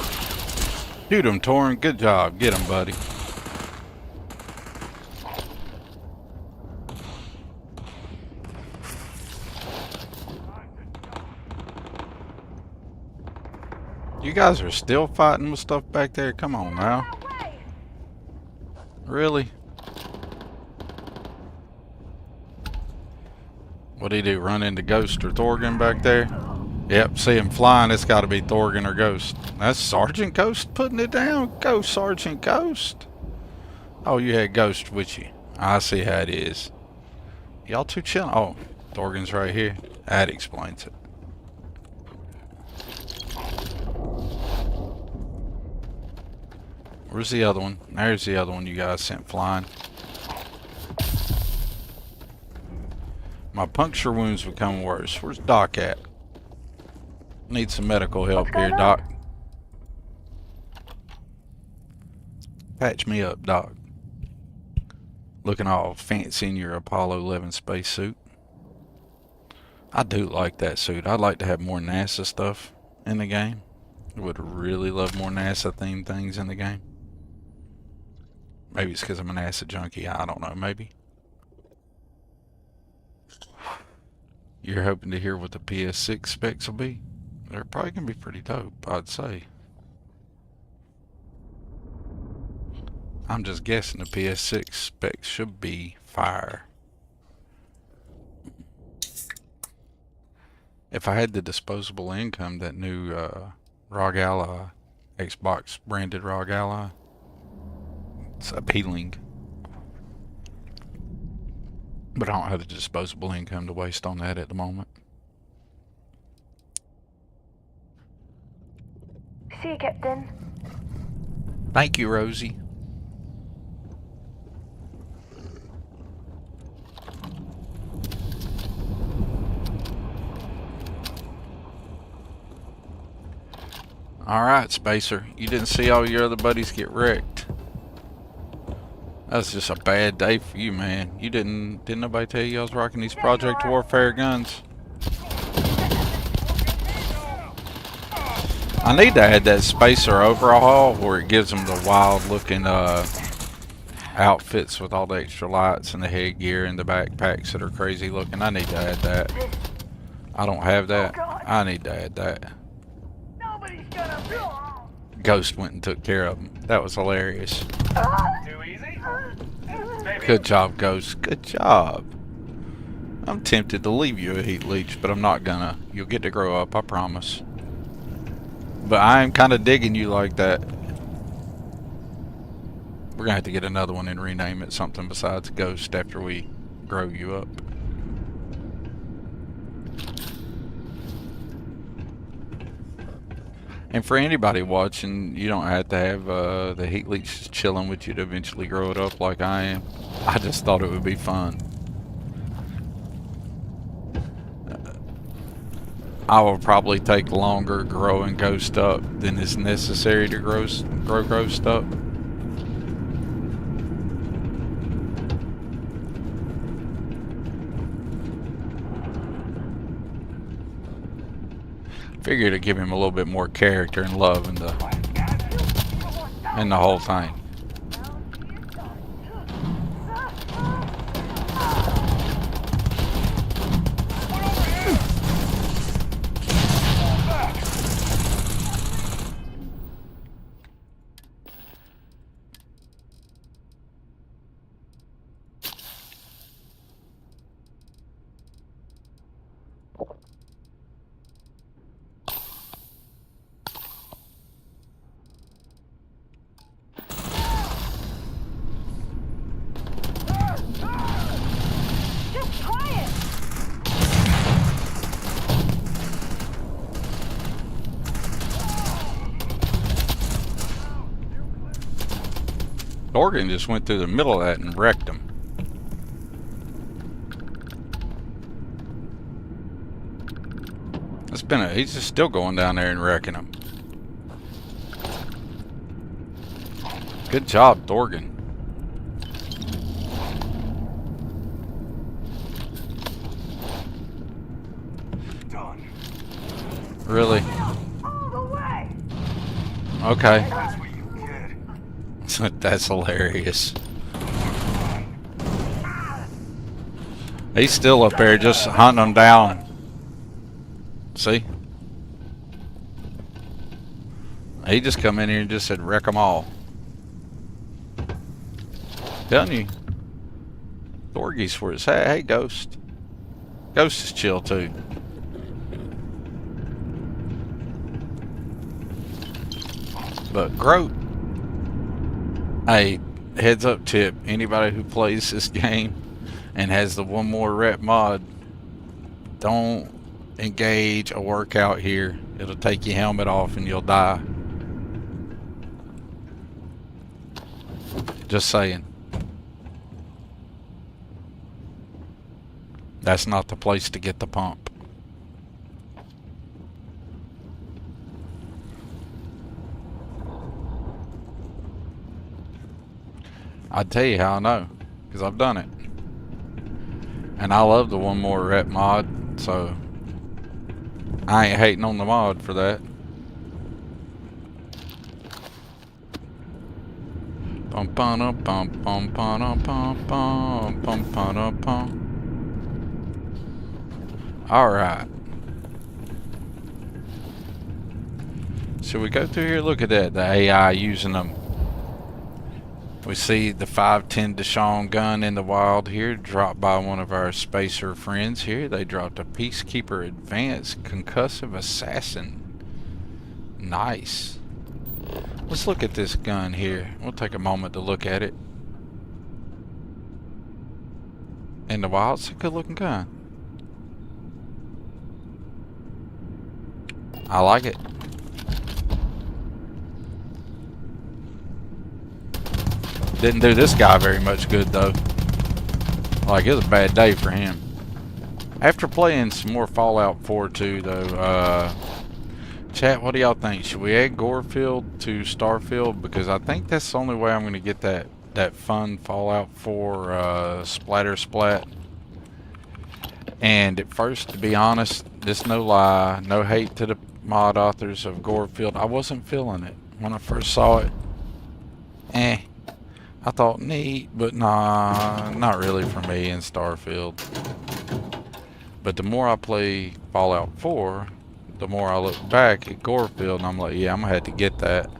Shoot him, Torn. Good job. Get him, buddy. You guys are still fighting with stuff back there? Come on now. Really? What'd he do? Run into Ghost or Thorgan back there? Yep, see him flying. It's got to be Thorgan or Ghost. That's Sergeant Ghost putting it down. Go, Sergeant Ghost. Oh, you had Ghost with you. I see how it is. Y'all too chilling. Oh, Thorgan's right here. That explains it. Where's the other one? There's the other one you guys sent flying. My puncture wounds become worse. Where's Doc at? Need some medical help here, Doc. Patch me up, Doc. Looking all fancy in your Apollo 11 spacesuit. I do like that suit. I'd like to have more NASA stuff in the game. I would really love more NASA themed things in the game. Maybe it's because I'm a NASA junkie. I don't know. Maybe. You're hoping to hear what the PS6 specs will be? They're probably going to be pretty dope, I'd say. I'm just guessing the PS6 specs should be fire. If I had the disposable income, that new ROG Ally, Xbox branded ROG Ally, it's appealing. But I don't have the disposable income to waste on that at the moment. See you, Captain. Thank you, Rosie. Alright, Spacer. You didn't see all your other buddies get wrecked. That's just a bad day for you, man. You didn't nobody tell you I was rocking these Project Warfare guns? I need to add that Spacer overhaul where it gives them the wild looking outfits with all the extra lights and the headgear and the backpacks that are crazy looking. I need to add that. I don't have that. I need to add that. Ghost went and took care of him. That was hilarious. Too easy? Good job, Ghost. Good job. I'm tempted to leave you a heat leech, but I'm not gonna. You'll get to grow up, I promise. But I am kind of digging you like that. We're gonna have to get another one and rename it something besides Ghost after we grow you up. And for anybody watching, you don't have to have the heat leech chilling with you to eventually grow it up like I am. I just thought it would be fun. I will probably take longer growing Ghost up than is necessary to grow Ghost up. Figured to give him a little bit more character and love in the whole thing. Organ just went through the middle of that and wrecked him. He's just still going down there and wrecking him. Good job, Dorgan. Done. Really? Okay. That's hilarious. He's still up there just hunting them down. See? He just come in here and just said wreck them all. Telling you. Dorgies for his hey Ghost. Ghost is chill too. But Groat. Hey, heads up tip, anybody who plays this game and has the one more rep mod, don't engage a workout here. It'll take your helmet off and you'll die. Just saying. That's not the place to get the pump. I'd tell you how I know, because I've done it. And I love the one more rep mod, so I ain't hating on the mod for that. Bum bum bum bum bum bum bum bum bum bum. Alright. Should we go through here? Look at that, the AI using them. We see the 510 Deshaun gun in the wild here, dropped by one of our spacer friends here. They dropped a Peacekeeper Advanced Concussive Assassin. Nice. Let's look at this gun here. We'll take a moment to look at it. In the wild, it's a good looking gun. I like it. Didn't do this guy very much good though. Like, it was a bad day for him. After playing some more Fallout 4 too though, chat, what do y'all think? Should we add Gorefield to Starfield? Because I think that's the only way I'm going to get that fun Fallout 4 splatter splat. And at first, to be honest, this no lie, no hate to the mod authors of Gorefield, I wasn't feeling it when I first saw it. I thought neat, but nah, not really for me in Starfield. But the more I play Fallout 4, the more I look back at Gorefield and I'm like, yeah, I'm gonna have to get that.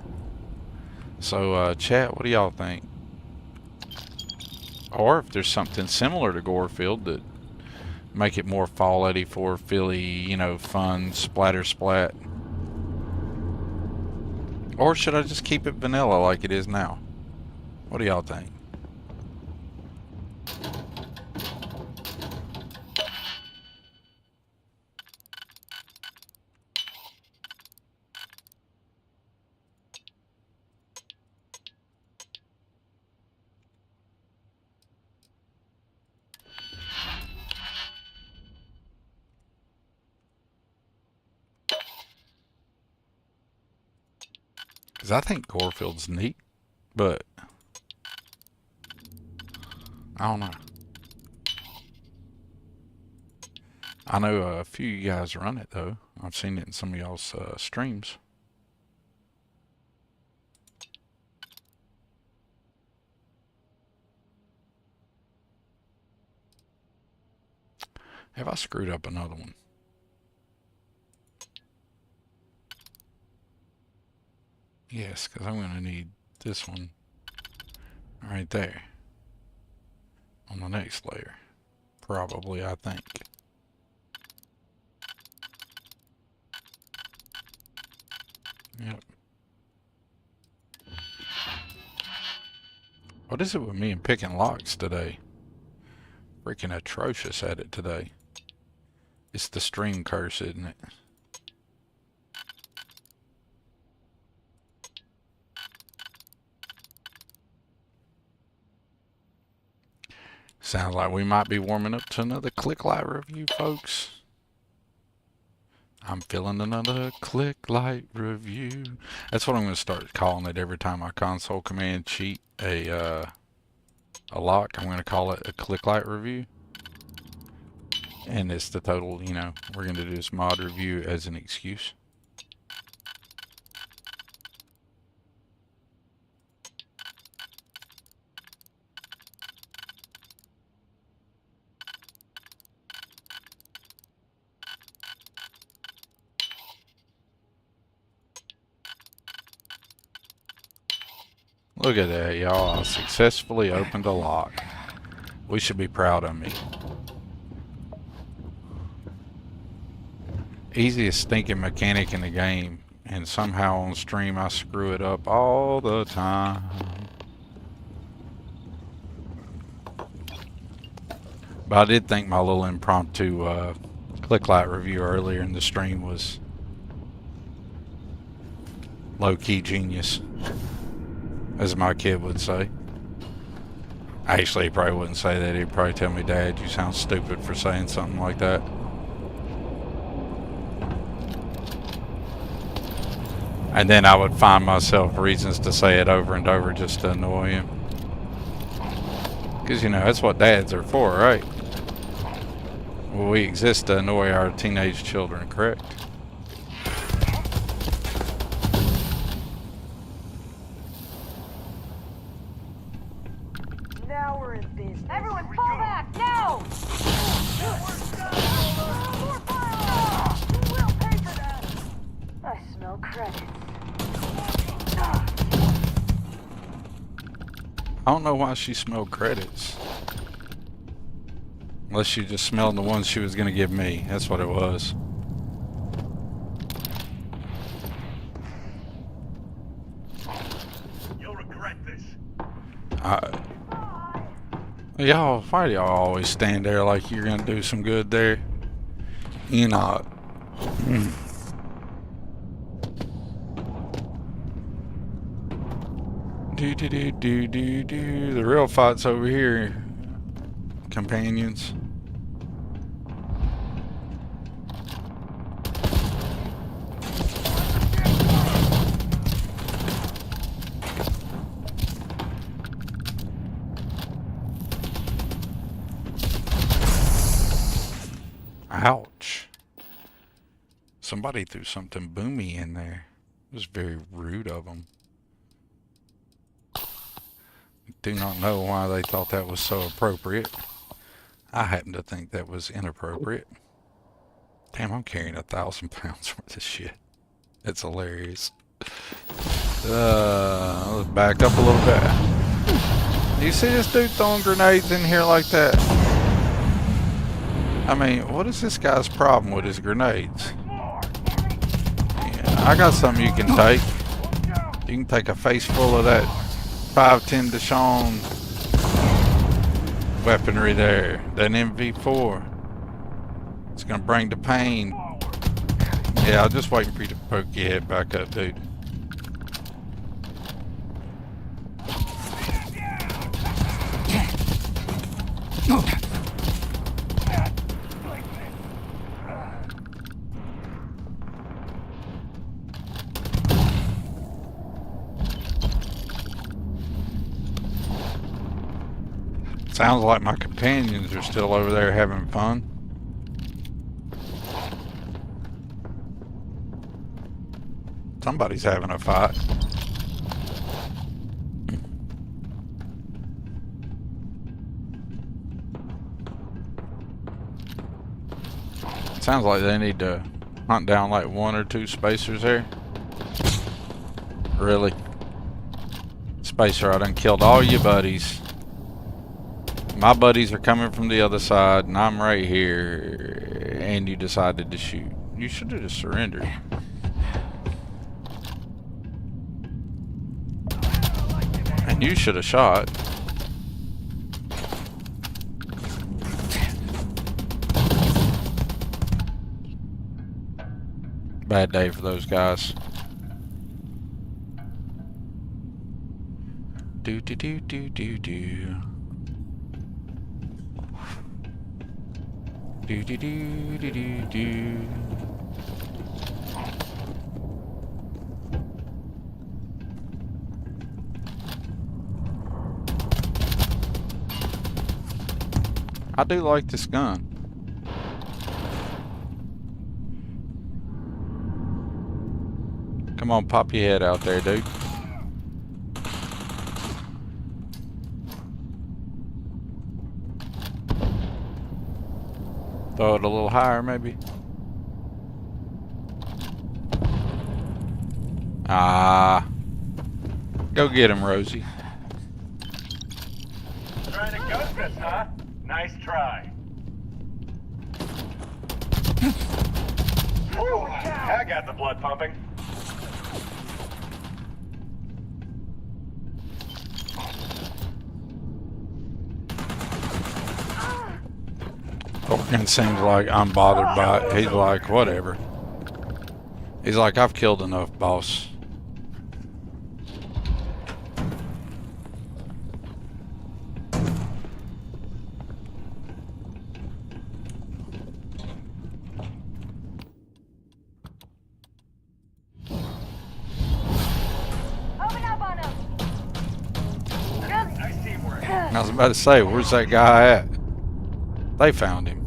So chat, what do y'all think? Or if there's something similar to Gorefield make it more Fall 84 feely, you know, fun, splatter splat? Or should I just keep it vanilla like it is now? What do y'all think? Because I think Gorefield's neat, but I don't know. I know a few of you guys run it, though. I've seen it in some of y'all's streams. Have I screwed up another one? Yes, because I'm going to need this one right there on the next layer. Probably, I think. Yep. What is it with me and picking locks today? Freaking atrocious at it today. It's the stream curse, isn't it? Sounds like we might be warming up to another Click Light review, folks. I'm feeling another Click Light review. That's what I'm going to start calling it every time I console command cheat a lock. I'm going to call it a Click Light review. And it's the total, you know, we're going to do this mod review as an excuse. Look at that, y'all. I successfully opened a lock. We should be proud of me. Easiest stinking mechanic in the game, and somehow on stream I screw it up all the time. But I did think my little impromptu Click Light review earlier in the stream was low-key genius, as my kid would say. Actually, he probably wouldn't say that. He'd probably tell me, "Dad, you sound stupid for saying something like that." And then I would find myself reasons to say it over and over just to annoy him. Because, you know, that's what dads are for, right? Well, we exist to annoy our teenage children, correct? Now we're in business. Everyone fall back, now! We'll pay for that. I smell credits. I don't know why she smelled credits. Unless she just smelled the ones she was going to give me. That's what it was. You'll regret this. Y'all, why do y'all always stand there like you're going to do some good there? You're not. The real fight's over here, companions. Ouch. Somebody threw something boomy in there. It was very rude of them. Do not know why they thought that was so appropriate. I happen to think that was inappropriate. Damn, I'm carrying 1,000 pounds worth of shit. It's hilarious. Let's back up a little bit. Do you see this dude throwing grenades in here like that? I mean, what is this guy's problem with his grenades? Yeah, I got something you can take. You can take a face full of that 510 Deshaun weaponry there. That MV4. It's gonna bring the pain. Yeah, I'll just wait for you to poke your head back up, dude. Sounds like my companions are still over there having fun. Somebody's having a fight. Sounds like they need to hunt down like 1 or 2 spacers here. Really? Spacer, I done killed all your buddies. My buddies are coming from the other side, and I'm right here, and you decided to shoot. You should have just surrendered. And you should have shot. Bad day for those guys. Do do do do do do. Do do do do do do. I do like this gun. Come on, pop your head out there, dude. Throw it a little higher, maybe. Ah. Go get him, Rosie. Trying to ghost us, huh? Nice try. Whew, I got the blood pumping. It seems like I'm bothered by it. He's like, whatever. He's like, I've killed enough, boss. I was about to say, where's that guy at? They found him.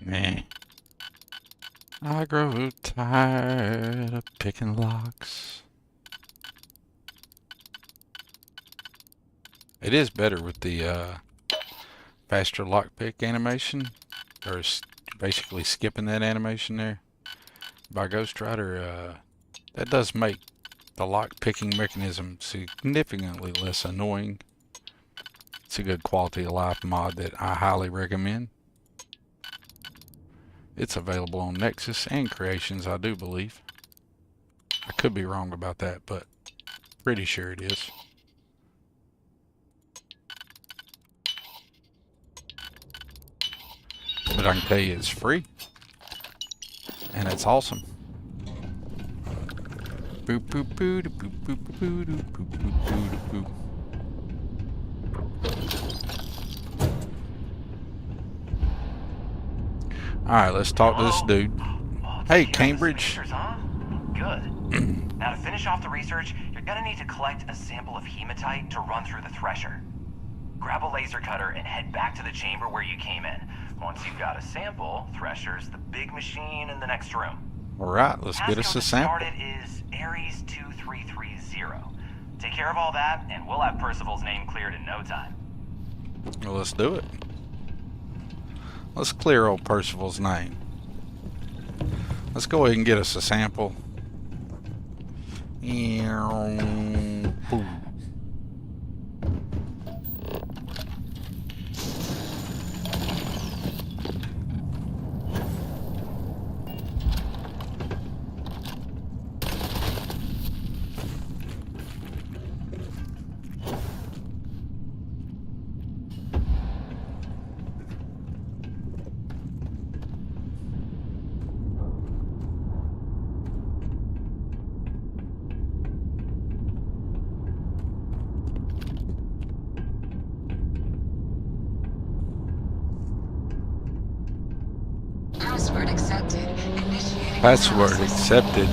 Man, I grow tired of picking locks. It is better with the faster lockpick animation, or basically skipping that animation there by Ghost Rider. That does make the lock picking mechanism significantly less annoying. It's a good quality of life mod that I highly recommend. It's available on Nexus and Creations, I do believe. I could be wrong about that, but pretty sure it is. But I can tell you it's free. And it's awesome. Boop boop boop boop boop boop boop boop boop boop. Alright, let's talk to this dude. Hey, Cambridge. Good. Now, to finish off the research, you're gonna need to collect a sample of hematite to run through the thresher. Grab a laser cutter and head back to the chamber where you came in. Once you've got a sample, thresher's the big machine in the next room. Alright, let's get us a sample. Started is Ares 2330. Take care of all that, and we'll have Percival's name cleared in no time. Well, let's do it. Let's clear old Percival's name. Let's go ahead and get us a sample. Boom. Password accepted. Initiating Password analysis. accepted.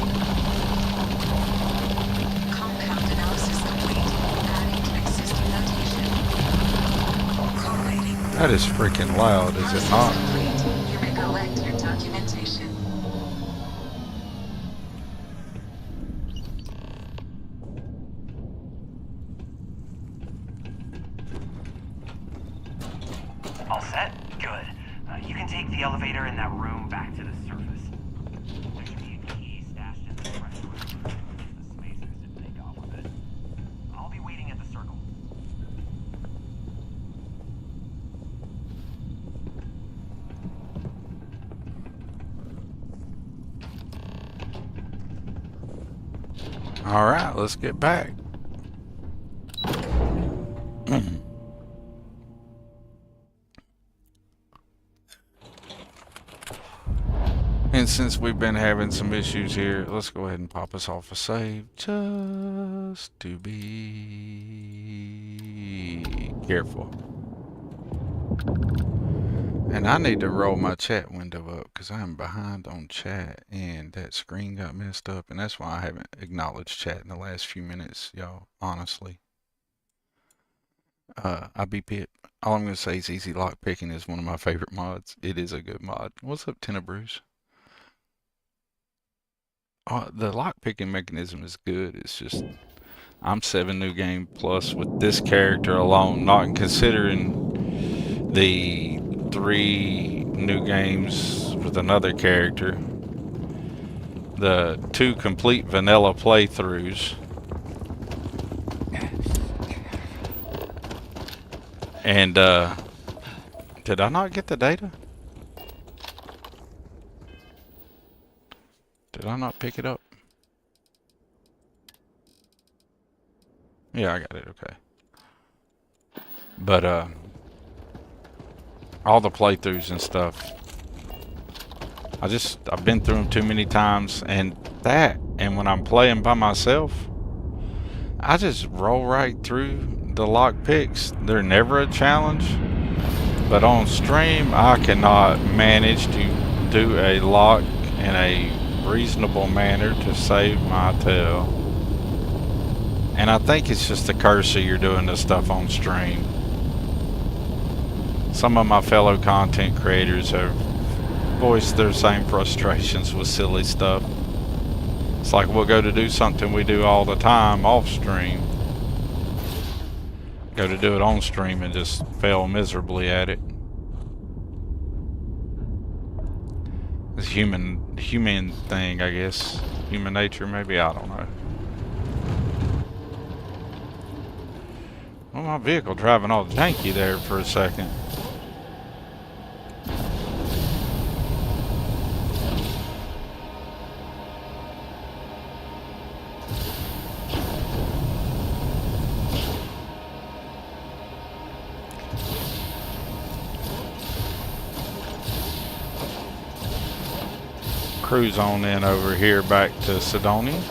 Compound analysis complete. Adding to existing notation. Correlating. That is freaking loud, is it not? Complete. You may collect your documentation. All set? Good. You can take the elevator in that room back to the surface. There should be a key stashed in the front room. The spacers didn't take off with it. I'll be waiting at the circle. Alright, let's get back. And since we've been having some issues here, let's go ahead and pop us off a save just to be careful. And I need to roll my chat window up because I'm behind on chat and that screen got messed up, and that's why I haven't acknowledged chat in the last few minutes, y'all, honestly. I be pit. All I'm going to say is Easy Lock Picking is one of my favorite mods. It is a good mod. What's up, Tenebrews? The lock picking mechanism is good. It's just I'm 7 new game plus with this character alone, not considering the 3 new games with another character, the 2 complete vanilla playthroughs, and did I not get the data? Did I not pick it up? Yeah, I got it, okay. But, all the playthroughs and stuff, I've been through them too many times, and when I'm playing by myself, I just roll right through the lock picks. They're never a challenge, but on stream, I cannot manage to do a lock in a reasonable manner to save my tail. And I think it's just a curse of you're doing this stuff on stream. Some of my fellow content creators have voiced their same frustrations with silly stuff. It's like we'll go to do something we do all the time off stream, go to do it on stream and just fail miserably at it. It's human thing, I guess. Human nature, maybe, I don't know. Well, my vehicle driving all janky there for a second. Cruise on in over here back to Sidonia.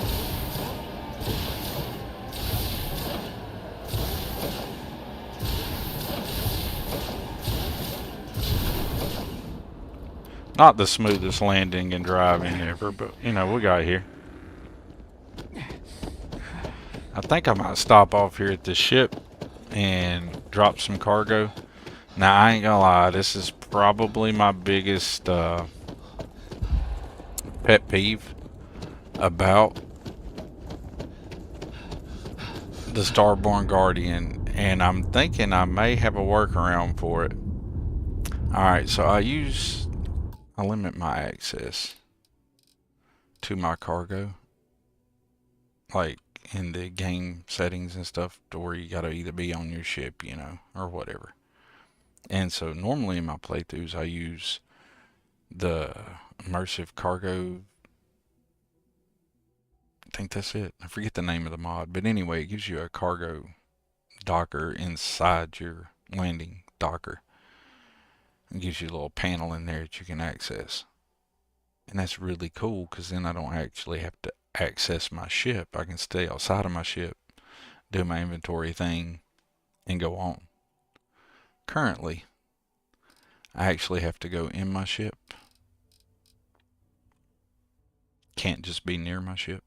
Not the smoothest landing and driving ever, but you know, we got here. I think I might stop off here at the ship and drop some cargo. Now, I ain't gonna lie, this is probably my biggest pet peeve about the Starborn Guardian, and I'm thinking I may have a workaround for it. Alright, so I limit my access to my cargo, like in the game settings and stuff, to where you gotta either be on your ship, you know, or whatever. And so normally in my playthroughs I use the immersive cargo, I think that's it. I forget the name of the mod, but anyway, it gives you a cargo docker inside your landing docker. It gives you a little panel in there that you can access. And that's really cool, because then I don't actually have to access my ship. I can stay outside of my ship, do my inventory thing, and go on. Currently, I actually have to go in my ship. Can't just be near my ship.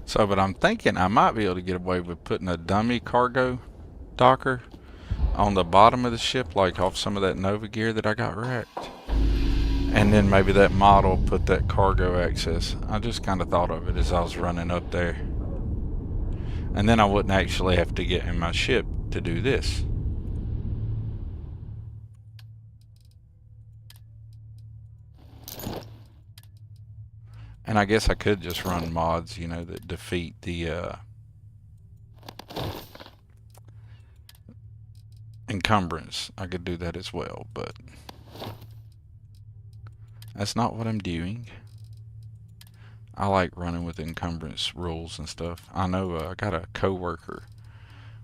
So, but I'm thinking I might be able to get away with putting a dummy cargo docker on the bottom of the ship, like off some of that Nova gear that I got wrecked. And then maybe that mod will put that cargo access. I just kind of thought of it as I was running up there. And then I wouldn't actually have to get in my ship to do this. And I guess I could just run mods, you know, that defeat the encumbrance. I could do that as well, but that's not what I'm doing. I like running with encumbrance rules and stuff. I know I got a coworker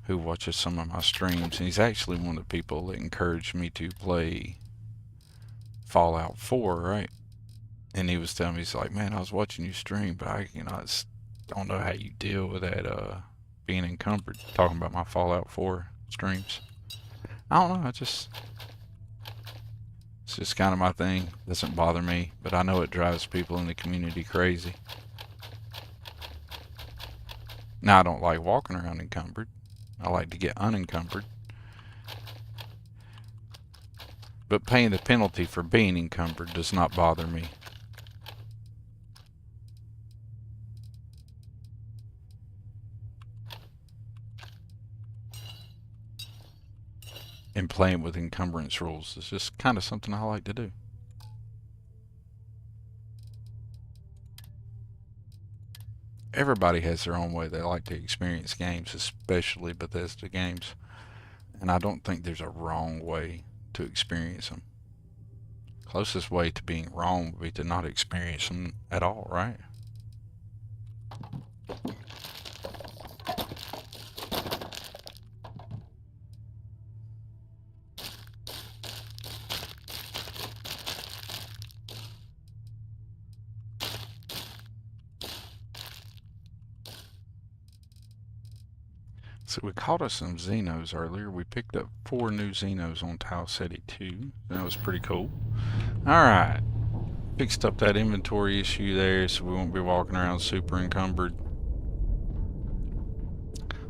who watches some of my streams, and he's actually one of the people that encouraged me to play Fallout 4, right? And he was telling me, he's like, man, I was watching you stream, but I just don't know how you deal with that being encumbered. Talking about my Fallout 4 streams. I don't know, it's just kind of my thing. Doesn't bother me, but I know it drives people in the community crazy. Now, I don't like walking around encumbered. I like to get unencumbered. But paying the penalty for being encumbered does not bother me. And playing with encumbrance rules is just kind of something I like to do. Everybody has their own way they like to experience games, especially Bethesda games. And I don't think there's a wrong way to experience them. Closest way to being wrong would be to not experience them at all, right? So we caught us some Xenos earlier. We picked up 4 new Xenos on Tau City 2. That was pretty cool. Alright. Fixed up that inventory issue there, so we won't be walking around super encumbered.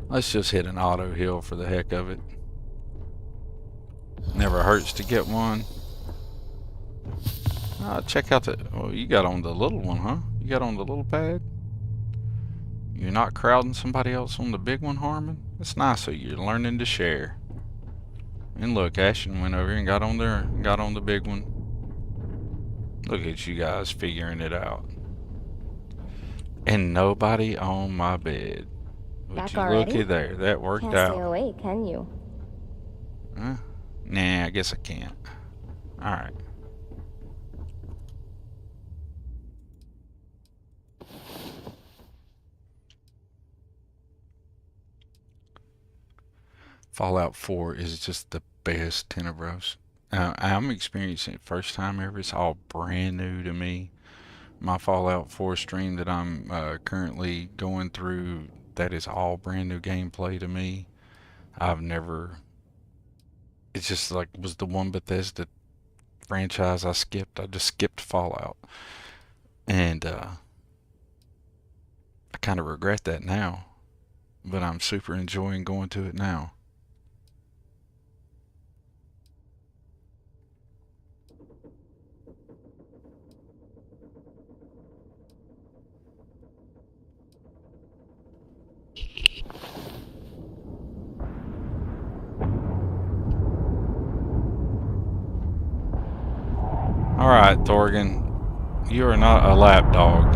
Let's just hit an auto heal for the heck of it. Never hurts to get one. Check out the... Oh, you got on the little one, huh? You got on the little pad? You're not crowding somebody else on the big one, Harmon? It's nice of you. You're learning to share. And look, Ashton went over here and got on the big one. Look at you guys figuring it out. And nobody on my bed. Would you looky there? That worked out. Can't stay awake, can you? Nah, I guess I can't. Alright. Fallout 4 is just the best Tenebros. I'm experiencing it first time ever. It's all brand new to me. my Fallout 4 stream that I'm currently going through, that is all brand new gameplay to me. I've never, it's just like was the one Bethesda franchise I skipped. I just skipped Fallout, and I kind of regret that now, but I'm super enjoying going to it now. Alright, Thorgan, you are not a lapdog.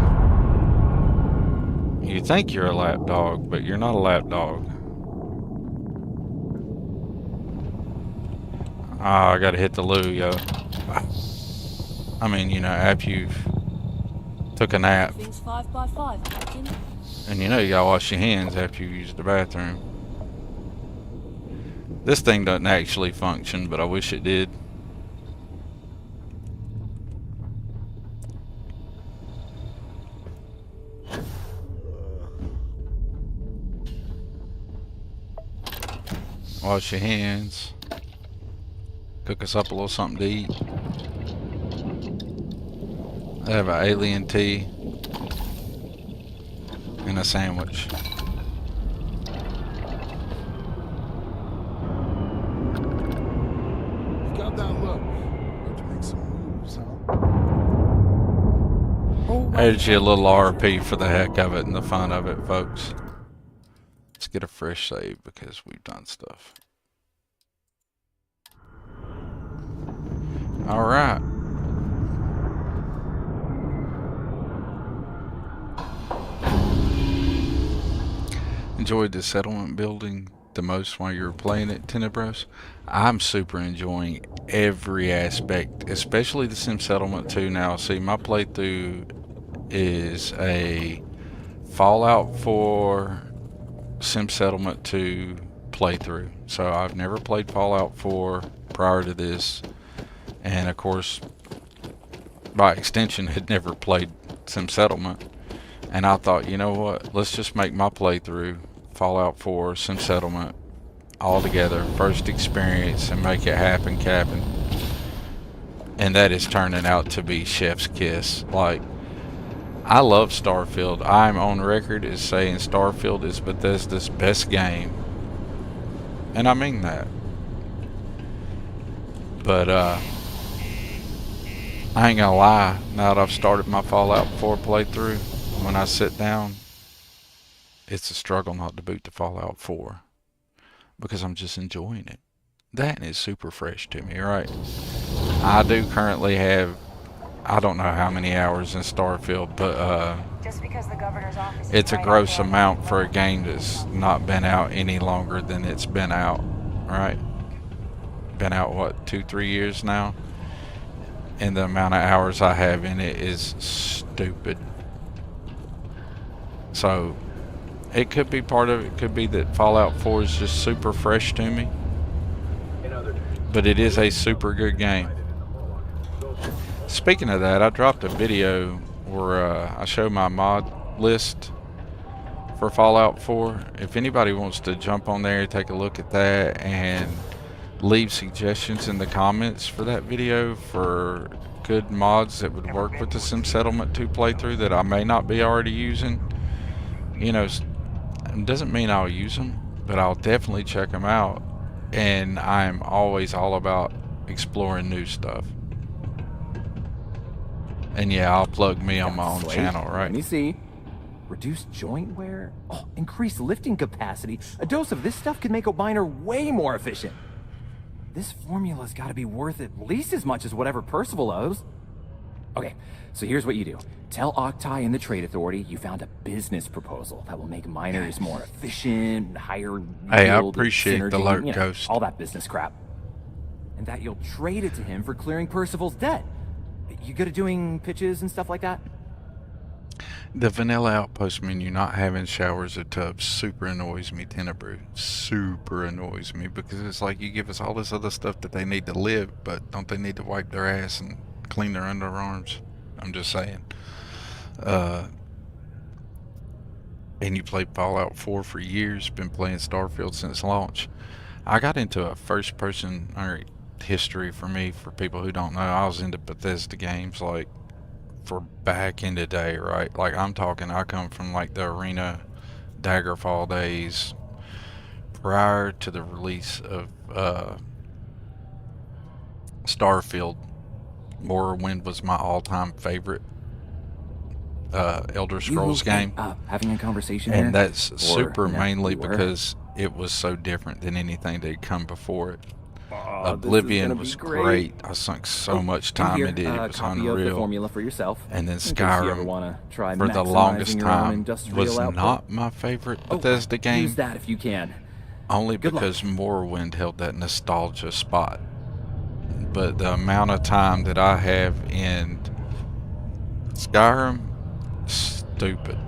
You think you're a lapdog, but you're not a lapdog. Ah, I gotta hit the loo, yo. I mean, you know, after you've took a nap. Things 5 by 5, Captain. And you know you gotta wash your hands after you use the bathroom. This thing doesn't actually function, but I wish it did. Wash your hands. Cook us up a little something to eat. I have an alien tea and a sandwich. You got that look. About to make some moves, huh? Added you a little RP for the heck of it and the fun of it, folks. Let's get a fresh save because we've done stuff. Alright. Enjoyed the settlement building the most while you were playing it, Tenebros? I'm super enjoying every aspect, especially the Sim Settlement 2 now. See, my playthrough is a Fallout 4 Sim Settlement 2 playthrough. So I've never played Fallout 4 prior to this, and of course by extension had never played Sim Settlement, and I thought, you know what, let's just make my playthrough Fallout 4 Sim Settlement all together, first experience, and make it happen, Captain. And that is turning out to be chef's kiss. Like, I love Starfield. I'm on record as saying Starfield is Bethesda's best game. And I mean that. But, I ain't gonna lie, now that I've started my Fallout 4 playthrough, when I sit down, it's a struggle not to boot the Fallout 4. Because I'm just enjoying it. That is super fresh to me, right? I do currently have, I don't know how many hours in Starfield, but Just because the governor's office is it's a right gross out there. amount for a game that's not been out any longer than it's been out, right? Been out, what, 2-3 years now? And the amount of hours I have in it is stupid. So, it could be part of it. It could be that Fallout 4 is just super fresh to me. But it is a super good game. Speaking of that, I dropped a video where I show my mod list for Fallout 4. If anybody wants to jump on there, take a look at that, and leave suggestions in the comments for that video for good mods that would work with the Sim Settlement 2 playthrough that I may not be already using. You know, it doesn't mean I'll use them, but I'll definitely check them out. And I'm always all about exploring new stuff. And yeah, I'll plug me on my own channel, right? Let me see. Reduced joint wear? Oh, increased lifting capacity. A dose of this stuff could make a miner way more efficient. This formula's gotta be worth at least as much as whatever Percival owes. Okay, so here's what you do. Tell Octai and the Trade Authority you found a business proposal that will make miners more efficient, higher yield, Hey, I appreciate synergy, the alert, you know, Ghost. all that business crap. And that you'll trade it to him for clearing Percival's debt. You good at doing pitches and stuff like that? The vanilla outpost menu not having showers or tubs super annoys me, Tenebrew. Super annoys me, because it's like you give us all this other stuff that they need to live, but don't they need to wipe their ass and clean their underarms? I'm just saying. and you played Fallout 4 for years, been playing Starfield since launch. I got into a first-person history for me. For people who don't know, I was into Bethesda games like for back in the day, right? Like I'm talking, I come from like the Arena, Daggerfall days, prior to the release of Starfield. Morrowind was my all-time favorite Elder Scrolls game. Having a conversation and here? that's Or, super no, mainly you were? because it was so different than anything that had come before it. Aw, this is Oblivion gonna be was great. great. I sunk so much time here, into it. It was copy of the unreal. formula for yourself. And then In case you ever Skyrim, wanna try for the maximizing longest your own time, industrial was output. not my favorite Bethesda game. Use that if you can. Only Good luck. because Morrowind held that nostalgia spot. But the amount of time that I have in Skyrim, stupid.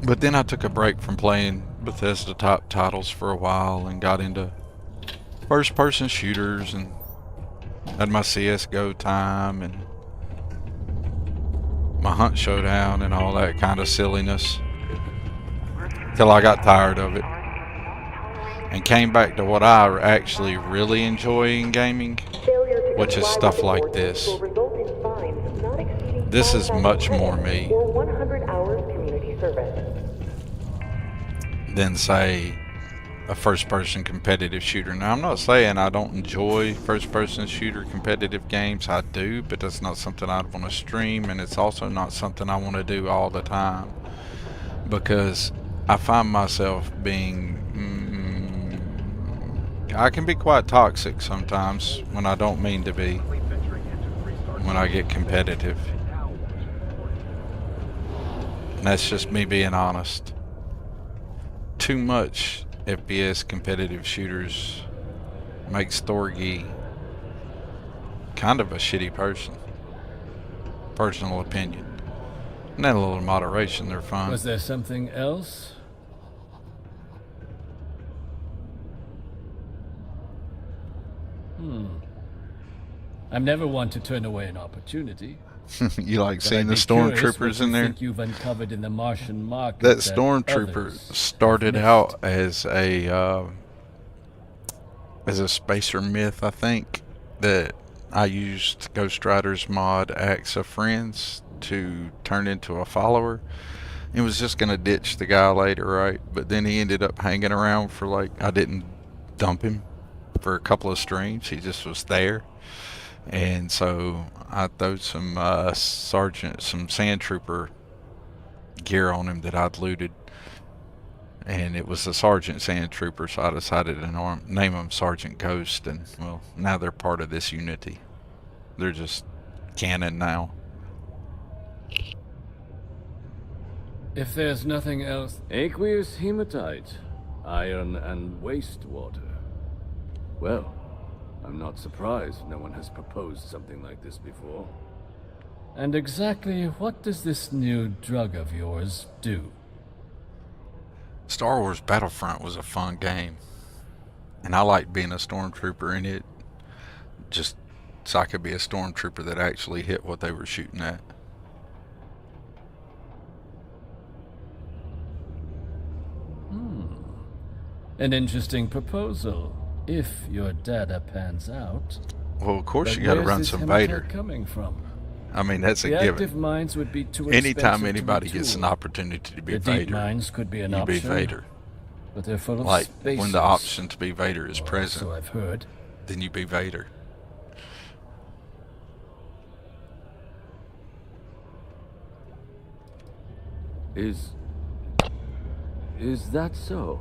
But then I took a break from playing Bethesda top titles for a while and got into first person shooters and had my CSGO time and my Hunt Showdown and all that kind of silliness till I got tired of it and came back to what I actually really enjoy in gaming, which is stuff like this. This is much more me than, say, a first-person competitive shooter. Now, I'm not saying I don't enjoy first-person shooter competitive games. I do, but that's not something I'd want to stream, and it's also not something I want to do all the time because I find myself being... I can be quite toxic sometimes when I don't mean to be, when I get competitive. And that's just me being honest. Too much FPS competitive shooters makes Thorgy kind of a shitty person. Personal opinion. And then a little moderation, they're fine. Was there something else? I'm never one to turn away an opportunity. You like But seeing I'd the be curious what stormtroopers you in there? think you've uncovered in the Martian market That stormtrooper others started have out as a spacer myth, I think, that I used Ghost Rider's mod Acts of Friends to turn into a follower. He was just gonna ditch the guy later, right? But then he ended up hanging around for like, I didn't dump him for a couple of streams. He just was there. And so I threw some some sand trooper gear on him that I'd looted, and it was the Sergeant Sand Trooper, so I decided to name him Sergeant Ghost, and well, now they're part of this unity. They're just canon now. If there's nothing else... Aqueous hematite, iron and wastewater. Well, I'm not surprised no one has proposed something like this before. And exactly what does this new drug of yours do? Star Wars Battlefront was a fun game, and I liked being a stormtrooper in it, just so I could be a stormtrooper that actually hit what they were shooting at. An interesting proposal, if your data pans out. Well, of course But you got to where's run this some hematite Vader. coming from? I mean, that's a The given. active mines would be too Anytime expensive anybody to gets an retool. opportunity to be The Vader, deep mines could be an you be option, Vader. but they're full of Like, when spacers. the option to be Vader is Or present, so I've heard. then you be Vader. Is that so?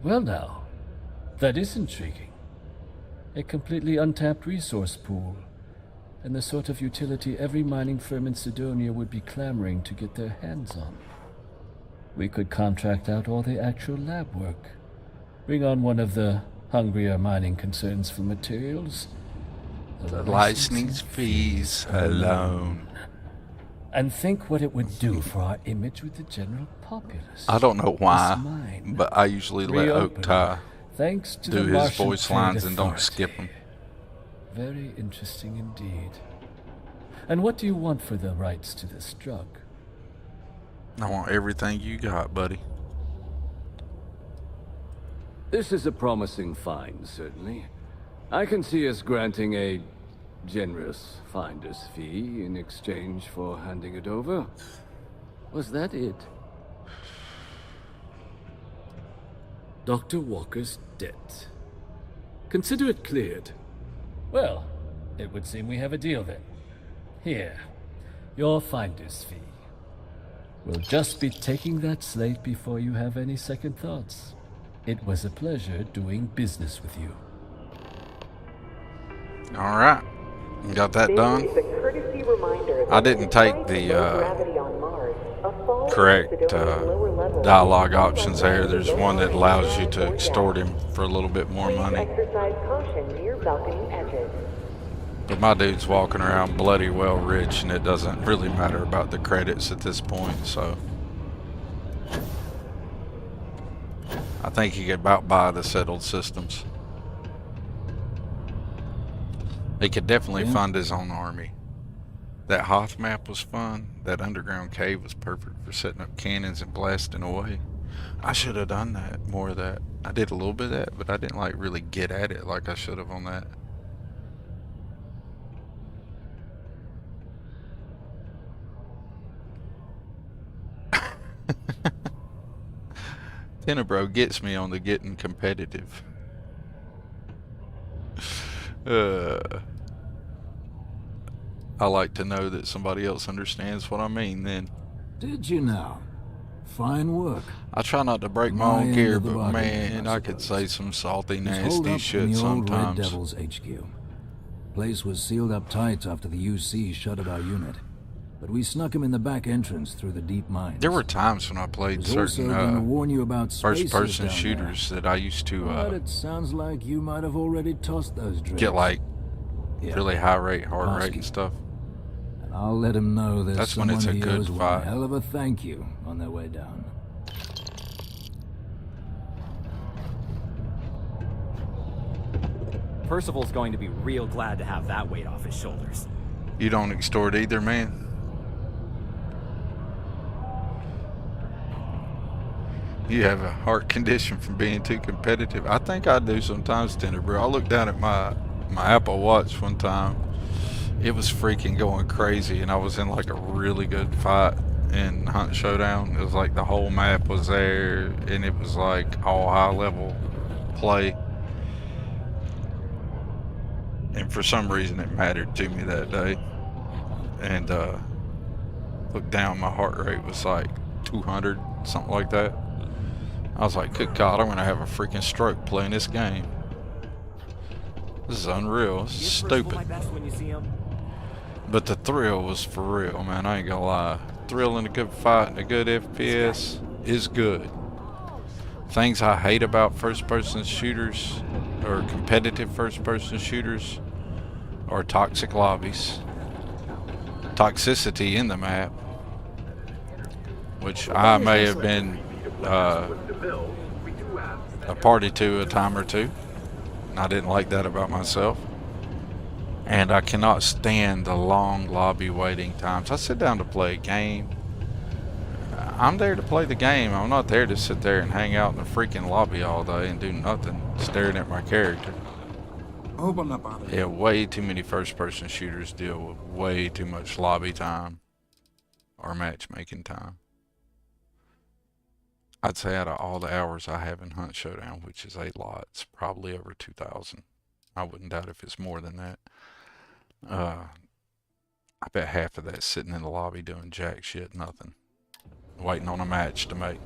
Well now, that is intriguing. A completely untapped resource pool, and the sort of utility every mining firm in Sidonia would be clamoring to get their hands on. We could contract out all the actual lab work, bring on one of the hungrier mining concerns for materials. The licensing fees alone. And think what it would do for our image with the general populace. I don't know This why, mine, but I usually let reopened, Oaktai thanks to do the his Martian voice Trade lines and don't Authority. skip them. Very interesting indeed. And what do you want for the rights to this drug? I want everything you got, buddy. This is a promising find, certainly. I can see us granting a generous finder's fee in exchange for handing it over. Was that it? Dr. Walker's debt. Consider it cleared. Well, it would seem we have a deal then. Here, your finder's fee. We'll just be taking that slate before you have any second thoughts. It was a pleasure doing business with you. All right, got that done. I didn't take the correct dialogue options there. There's one that allows you to extort him for a little bit more money. But my dude's walking around bloody well rich, and it doesn't really matter about the credits at this point, so I think he could about buy the settled systems. He could definitely fund his own army. That Hoth map was fun. That underground cave was perfect for setting up cannons and blasting away. I should have done that, more of that. I did a little bit of that, but I didn't like really get at it like I should have on that. Tenebro gets me on the getting competitive. I like to know that somebody else understands what I mean then. Did you now? Fine work. I try not to break my own gear, but man, I could say some salty, nasty shit sometimes. Red Devil's HQ. Place was sealed up tight after the UC shuttered our unit. But we snuck him in the back entrance through the deep mines. There were times when I played certain first-person shooters that I used to but it sounds like you might have already tossed those drinks. Get like really high rate, heart rate and stuff. And I'll let him know there's that's when it's a good fight. One hell of a thank you on their way down. Percival's going to be real glad to have that weight off his shoulders. You don't extort either, man. You have a heart condition from being too competitive. I think I do sometimes, Tenebro. I looked down at my Apple Watch one time. It was freaking going crazy, and I was in like a really good fight in Hunt Showdown. It was like the whole map was there, and it was like all high level play. And for some reason it mattered to me that day. And looked down, my heart rate was like 200, something like that. I was like, good God, I'm gonna have a freaking stroke playing this game. This is unreal. This is stupid. But the thrill was for real, man. I ain't gonna lie. Thrill in a good fight and a good FPS is good. Things I hate about first-person shooters or competitive first-person shooters are toxic lobbies. Toxicity in the map, which I may have been a party to a time or two. I didn't like that about myself. And I cannot stand the long lobby waiting times. I sit down to play a game. I'm there to play the game. I'm not there to sit there and hang out in the freaking lobby all day and do nothing, staring at my character. Yeah, way too many first-person shooters deal with way too much lobby time or matchmaking time. I'd say out of all the hours I have in Hunt Showdown, which is a lot, it's probably over 2,000. I wouldn't doubt if it's more than that. I bet half of that's sitting in the lobby doing jack shit, nothing. Waiting on a match to make.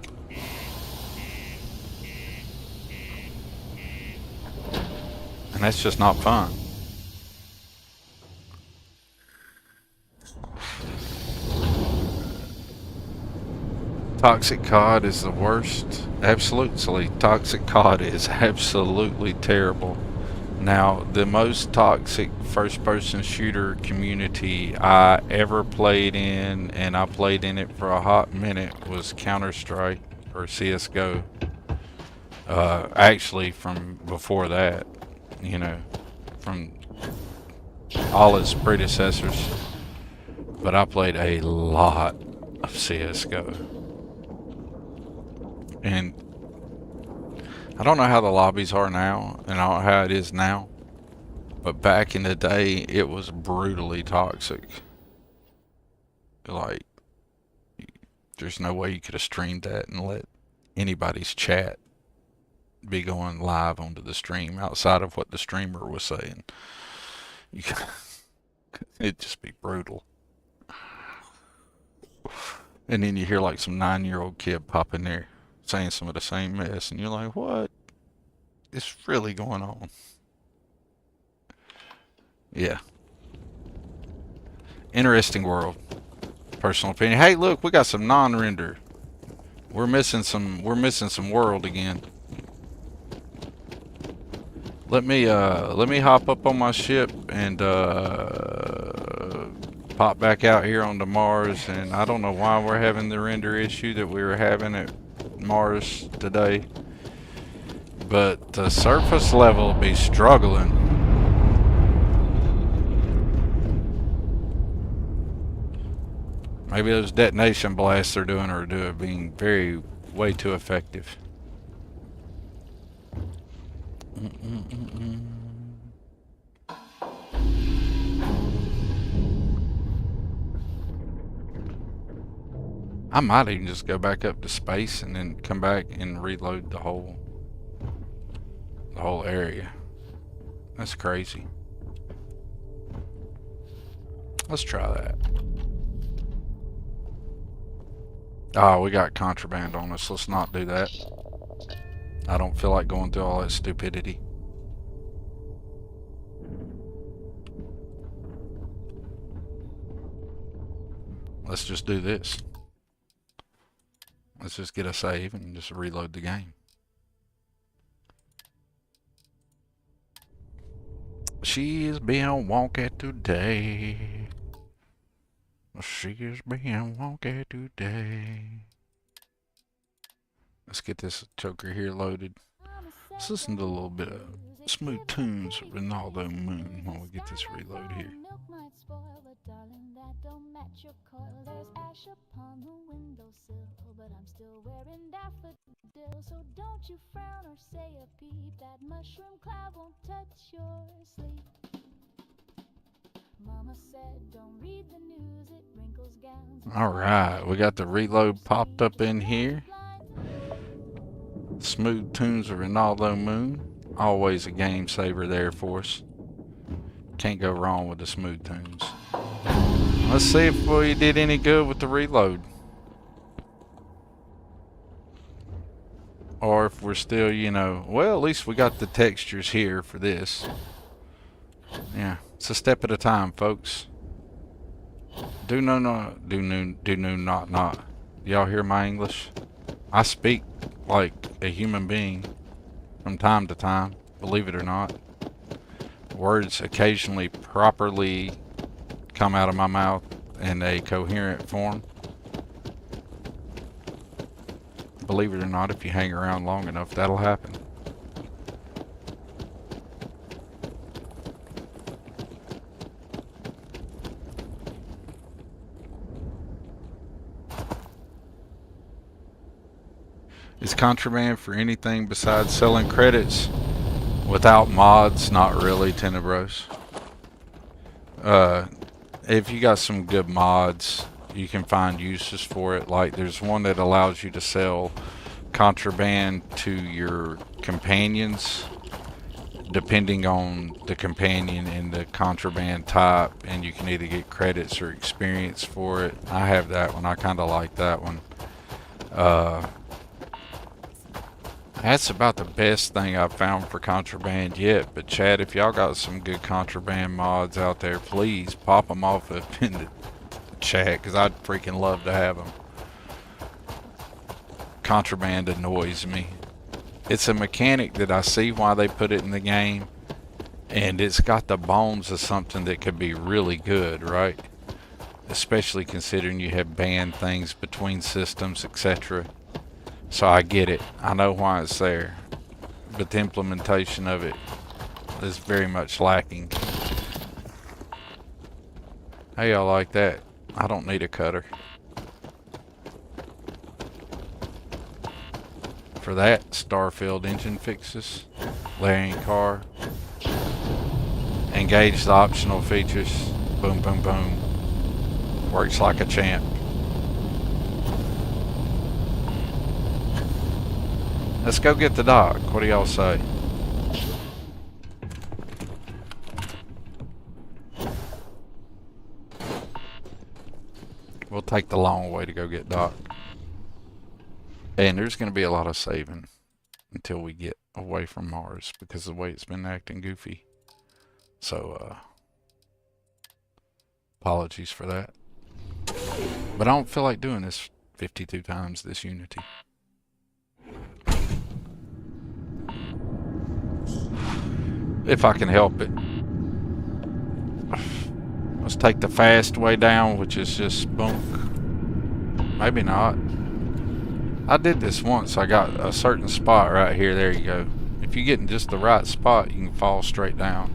And that's just not fun. Toxic COD is the worst. Absolutely. Toxic COD is absolutely terrible. Now, the most toxic first-person shooter community I ever played in, and I played in it for a hot minute, was Counter-Strike or CSGO. Actually, from before that, you know, from all its predecessors. But I played a lot of CSGO. And I don't know how the lobbies are now, and I don't know how it is now. But back in the day, it was brutally toxic. Like, there's no way you could have streamed that and let anybody's chat be going live onto the stream outside of what the streamer was saying. It'd just be brutal. And then you hear like some 9-year-old kid pop in there saying some of the same mess, and you're like, what is really going on? Yeah. Interesting world. Personal opinion. Hey, look, we got some non-render. We're missing some world again. Let me hop up on my ship and pop back out here onto Mars, and I don't know why we're having the render issue that we were having at Mars today, but the surface level be struggling. Maybe those detonation blasts they're doing are being way too effective. I might even just go back up to space and then come back and reload the whole area. That's crazy. Let's try that. Oh, we got contraband on us. Let's not do that. I don't feel like going through all that stupidity. Let's just do this. Let's just get a save and just reload the game. She is being wonky today. She is being wonky today. Let's get this choker here loaded. Let's listen to a little bit of smooth tunes of Ronaldom00n while we get this reload here. So don't you frown or say a peep. That mushroom cloud won't touch your sleep. Mama said don't read the news, it wrinkles gowns. Alright, we got the reload popped up in here. Smooth tunes of Ronaldom00n. Always a game saver there for us. Can't go wrong with the smooth tunes. Let's see if we did any good with the reload. Or if we're still, you know, well, at least we got the textures here for this. Yeah, it's a step at a time, folks. Do not. Y'all hear my English? I speak like a human being from time to time, believe it or not. Words occasionally properly come out of my mouth in a coherent form. Believe it or not, if you hang around long enough, that'll happen. Is contraband for anything besides selling credits? Without mods, not really, Tenebros. If you got some good mods, you can find uses for it. Like there's one that allows you to sell contraband to your companions depending on the companion and the contraband type, and you can either get credits or experience for it. I have that one. I kind of like that one. That's about the best thing I've found for contraband yet. But Chad, if y'all got some good contraband mods out there, please pop them off up in the chat, because I'd freaking love to have them. Contraband annoys me. It's a mechanic that I see why they put it in the game, and it's got the bones of something that could be really good, right? Especially considering you have banned things between systems, etc. So I get it. I know why it's there. But the implementation of it is very much lacking. How y'all like that? I don't need a cutter. For that, Starfield engine fixes, layering car, engage the optional features, boom, boom, boom, works like a champ. Let's go get the dock. What do y'all say? We'll take the long way to go get dock. And there's going to be a lot of saving until we get away from Mars because of the way it's been acting goofy. So, apologies for that. But I don't feel like doing this 52 times this Unity. If I can help it. Let's take the fast way down, which is just bunk. Maybe not. I did this once. I got a certain spot right here. There you go. If you get in just the right spot, you can fall straight down.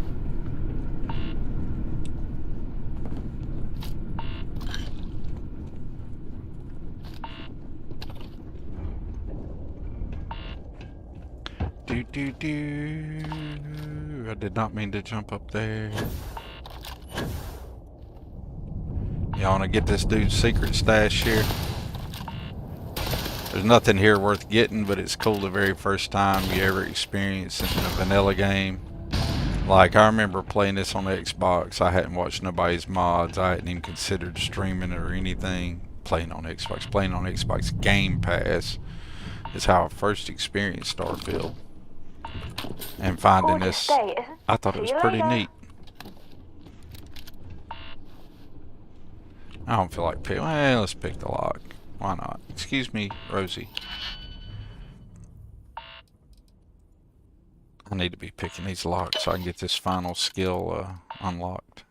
I did not mean to jump up there. Y'all want to get this dude's secret stash here? There's nothing here worth getting, but it's cool the very first time you ever experience it in a vanilla game. Like, I remember playing this on the Xbox. I hadn't watched nobody's mods. I hadn't even considered streaming it or anything. Playing on Xbox. Playing on Xbox Game Pass is how I first experienced Starfield. And finding this, I thought it was pretty neat. I don't feel like picking. Well, let's pick the lock. Why not? Excuse me, Rosie. I need to be picking these locks so I can get this final skill unlocked.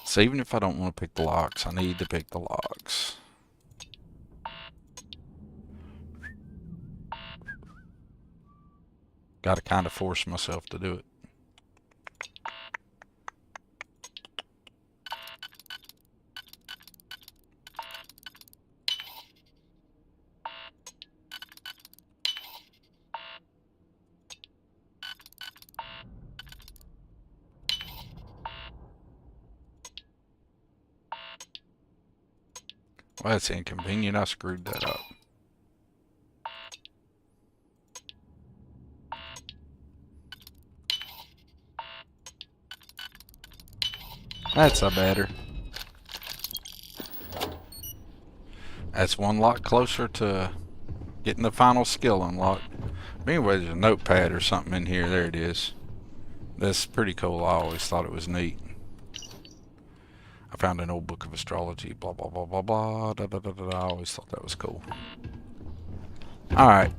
So even if I don't want to pick the locks, I need to pick the locks. Gotta kind of force myself to do it. Well, that's inconvenient. I screwed that up. That's a better. That's one lock closer to getting the final skill unlocked. But anyway, there's a notepad or something in here. There it is. That's pretty cool. I always thought it was neat. I found an old book of astrology. Blah, blah, blah, blah, blah. Da, da, da, da, da. I always thought that was cool. Alright.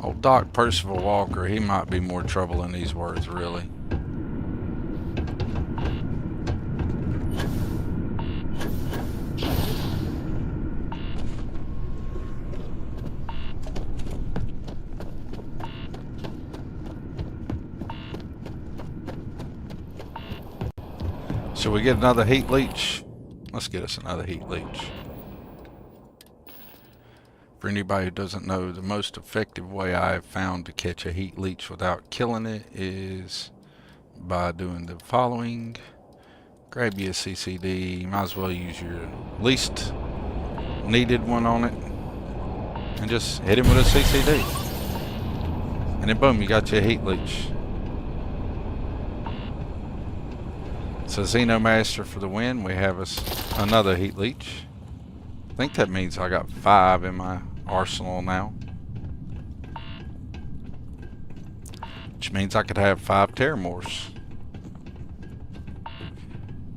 Old Doc Percival Walker, he might be more trouble than these words, really. Should we get another heat leech? Let's get us another heat leech. For anybody who doesn't know, the most effective way I have found to catch a heat leech without killing it is by doing the following. Grab you a CCD. You might as well use your least needed one on it. And just hit him with a CCD. And then boom, you got your heat leech. So Xeno Master for the win. We have us another heat leech. I think that means I got 5 in my arsenal now. Which means I could have 5 Terramores.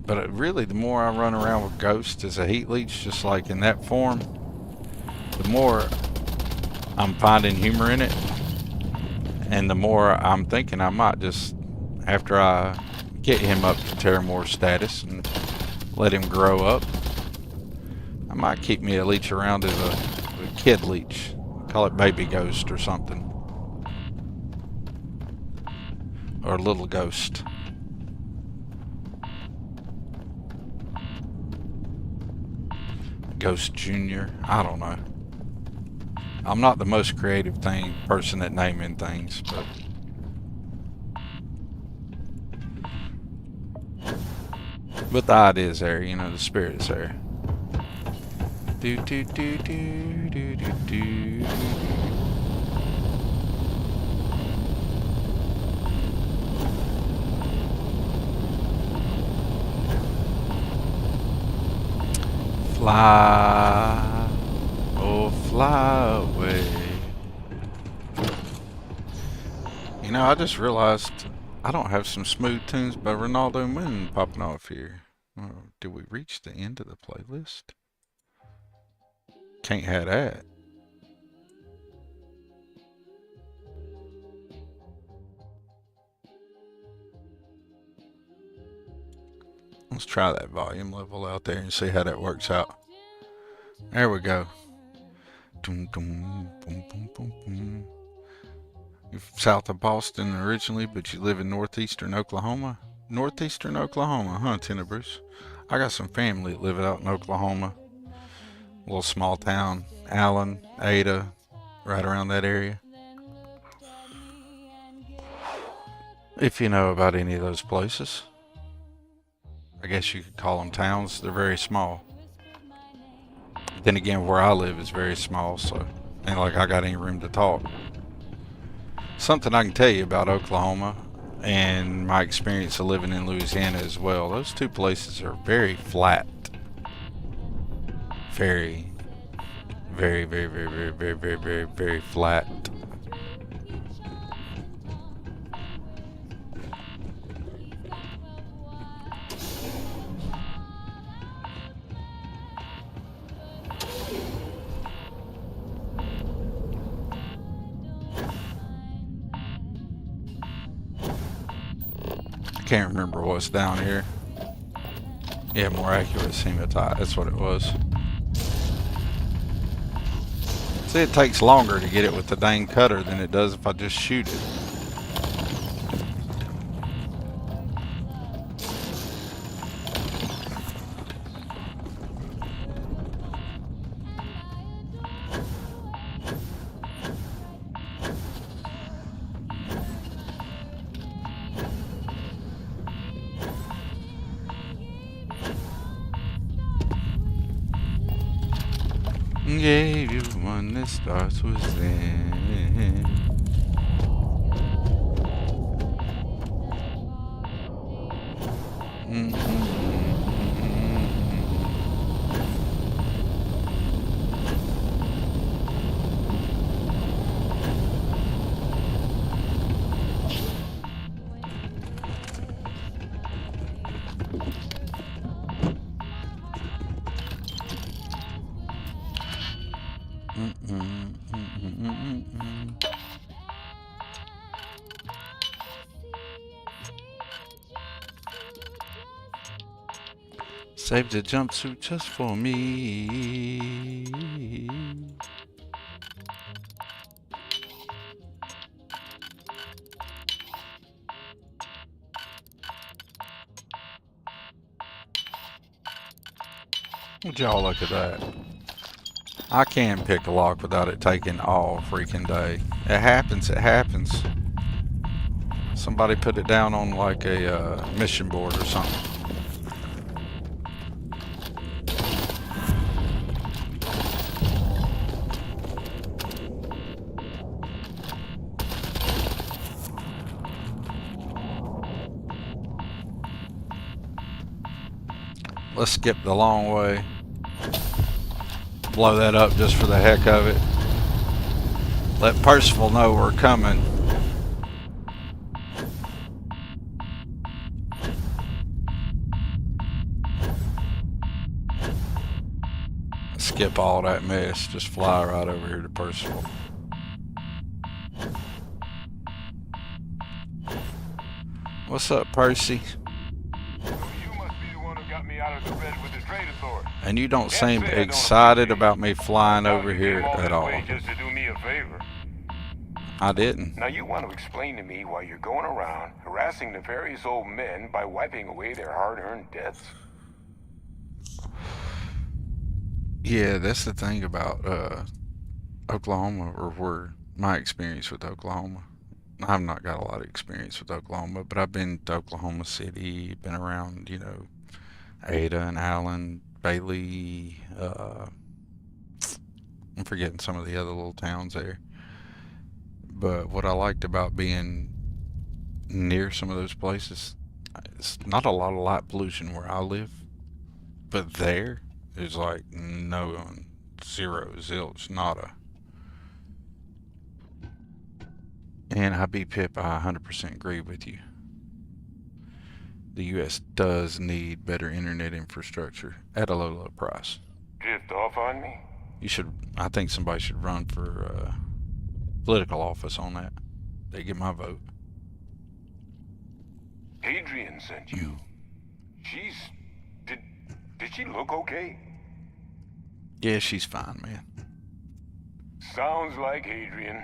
But really, the more I run around with Ghost as a heat leech, just like in that form, the more I'm finding humor in it. And the more I'm thinking I might just, after I get him up to Terramore status and Let him grow up. I might keep me a leech around as a kid leech. Call it baby ghost or something. Or little ghost. Ghost Junior. I don't know. I'm not the most creative person at naming things, but the idea's there, you know, the spirit's there. Do do do do do do do. Fly, oh fly away. You know, I just realized I don't have some smooth tunes by Ronaldom00n popping off here. Did we reach the end of the playlist? Can't have that. Let's try that volume level out there and see how that works out. There we go. Dum, dum, boom, boom, boom, boom. You're south of Boston originally, but you live in northeastern Oklahoma? Northeastern Oklahoma, huh, Tina Bruce? I got some family that live out in Oklahoma. A little small town. Allen, Ada, right around that area. If you know about any of those places. I guess you could call them towns. They're very small. Then again, where I live is very small, so ain't like I got any room to talk. Something I can tell you about Oklahoma and my experience of living in Louisiana as well. Those two places are very flat. Very, very, very, very, very, very, very, very, very flat. Can't remember what's down here. Yeah, more accurate hematite. That's what it was. See, it takes longer to get it with the dang cutter than it does if I just shoot it. Gave you one that starts with Zen. Saved a jumpsuit just for me. Would y'all look at that? I can pick a lock without it taking all freaking day. It happens, it happens. Somebody put it down on like a mission board or something. Let's skip the long way. Blow that up just for the heck of it. Let Percival know we're coming. Skip all that mess. Just fly right over here to Percival. What's up, Percy? You must be the one who got me out gotta be ready with the trade authority. And you don't Can't seem say I don't excited about me flying Now over you here came all at this all. way just to do me a favor. I didn't. Now you want to explain to me why you're going around harassing nefarious old men by wiping away their hard-earned debts? Yeah, that's the thing about Oklahoma, or where my experience with Oklahoma. I've not got a lot of experience with Oklahoma, but I've been to Oklahoma City, been around, you know, Ada and Allen, Bailey, I'm forgetting some of the other little towns there. But what I liked about being near some of those places, it's not a lot of light pollution where I live, but there is like no, zero, zilch, nada. And I be Pip, I 100% agree with you. The U.S. does need better internet infrastructure at a low, low price. Drift off on me? You should, I think somebody should run for political office on that. They get my vote. Adrian sent you. She's... Did she look okay? Yeah, she's fine, man. Sounds like Adrian.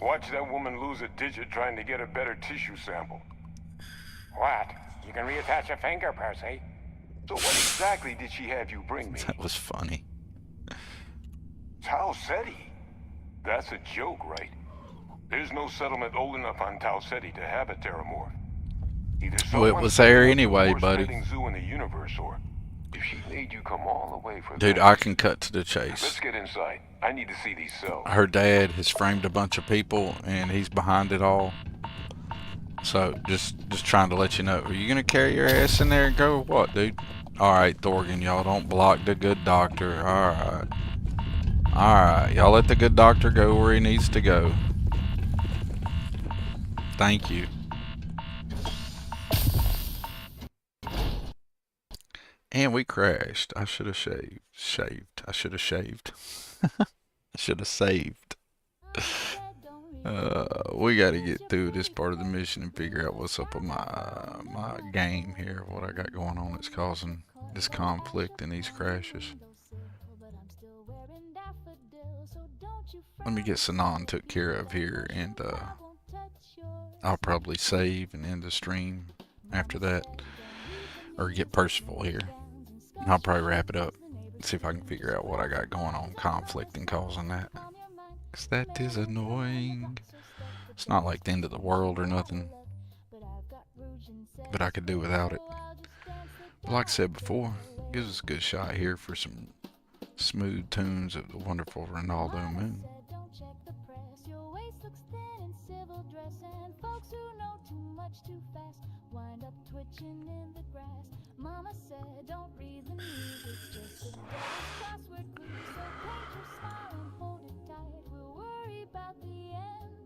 Watch that woman lose a digit trying to get a better tissue sample. What? You can reattach a finger, Percy. So what exactly did she have you bring me? That was funny. Tau Ceti? That's a joke, right? There's no settlement old enough on Tau Ceti to have a Terramorph. Either Well, it was there anyway, buddy. Zoo in the universe, or if she made you come all the way for Dude, that. I can cut to the Let's chase. get inside. I need to see these cells. Her dad has framed a bunch of people, and he's behind it all. So, just trying to let you know. Are you gonna carry your ass in there and go, or what, dude? Alright, Thorgan, y'all don't block the good doctor. Alright. Alright, y'all let the good doctor go where he needs to go. Thank you. And we crashed. I should have shaved. I should have shaved. I should have saved. We got to get through this part of the mission and figure out what's up with my game here. What I got going on that's causing this conflict and these crashes. Let me get Sanan took care of here, and I'll probably save and end the stream after that, or get Percival here. And I'll probably wrap it up, see if I can figure out what I got going on, conflict and causing that. Because that is annoying. It's not like the end of the world or nothing, but I could do without it. But like I said before, gives us a good shot here for some smooth tunes of the wonderful Ronaldom00n. Mama said, don't read the news, it's just a crossword clue. So paint your smile and hold it tight. We'll worry about the end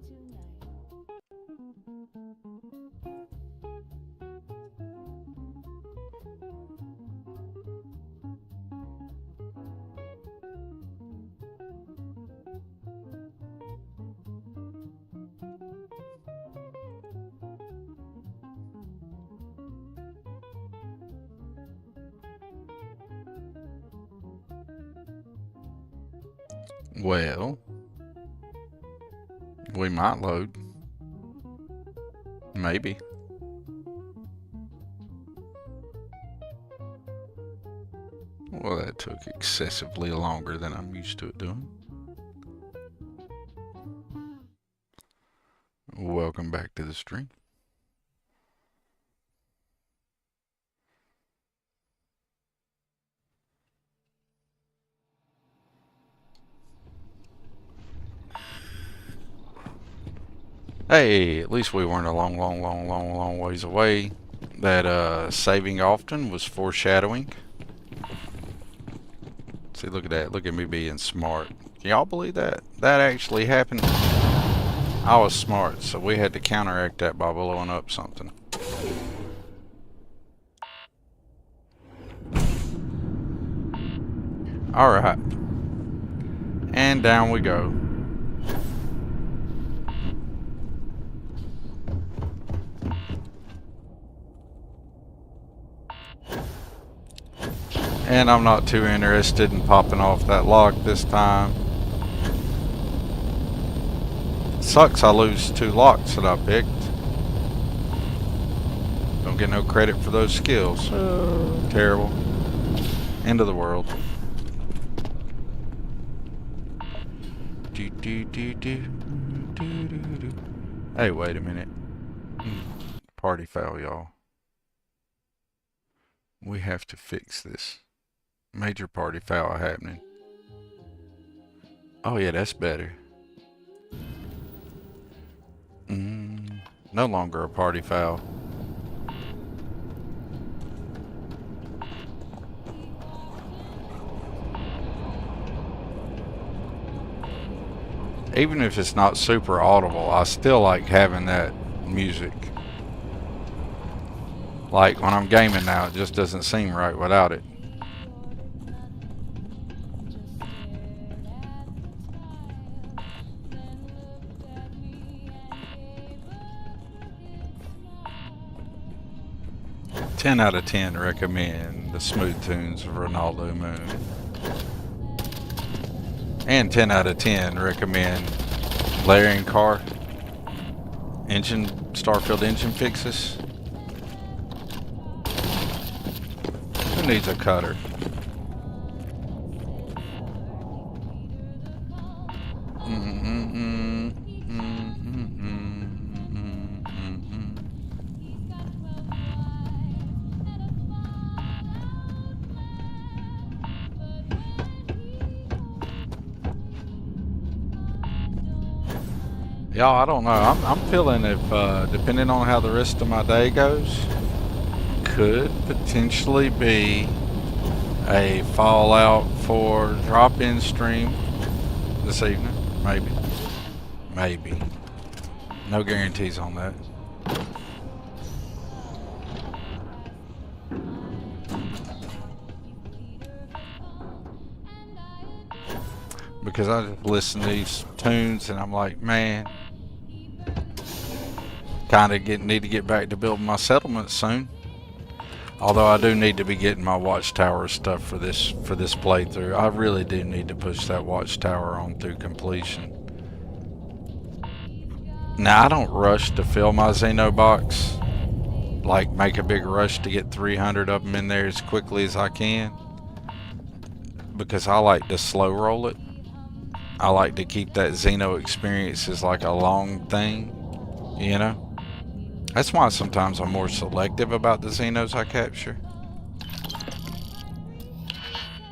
Well, we might load. Maybe. Well, that took excessively longer than I'm used to it doing. Welcome back to the stream. Hey, at least we weren't a long ways away. That saving often was foreshadowing. See, look at that. Look at me being smart. Can y'all believe that? That actually happened. I was smart, so we had to counteract that by blowing up something. Alright. And down we go. And I'm not too interested in popping off that lock this time. Sucks I lose 2 locks that I picked. Don't get no credit for those skills. Terrible. End of the world. Hey, wait a minute. Party foul, y'all. We have to fix this. Major party foul happening. Oh yeah, that's better. No longer a party foul. Even if it's not super audible, I still like having that music. Like when I'm gaming now, it just doesn't seem right without it. "10 out of 10 recommend the smooth tunes of Ronaldom00n. And 10 out of 10 recommend layering car engine, Starfield engine fixes. Who needs a cutter? Y'all, I don't know. I'm feeling if, depending on how the rest of my day goes, could potentially be a Fallout 4 drop-in stream this evening. Maybe. Maybe. No guarantees on that. Because I just listen to these tunes and I'm like, man, kind of need to get back to building my settlements soon. Although I do need to be getting my Watchtower stuff for this playthrough. I really do need to push that Watchtower on through completion. Now I don't rush to fill my Xeno box, like make a big rush to get 300 of them in there as quickly as I can, because I like to slow roll it. I like to keep that Xeno experience as like a long thing, you know? That's why sometimes I'm more selective about the Xenos I capture.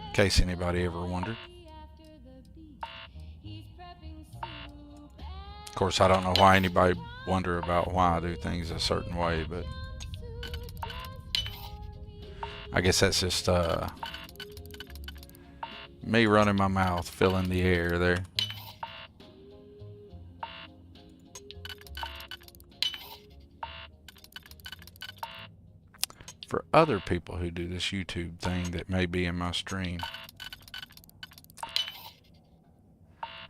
In case anybody ever wondered. Of course, I don't know why anybody wonder about why I do things a certain way, but I guess that's just me running my mouth, filling the air there. For other people who do this YouTube thing that may be in my stream,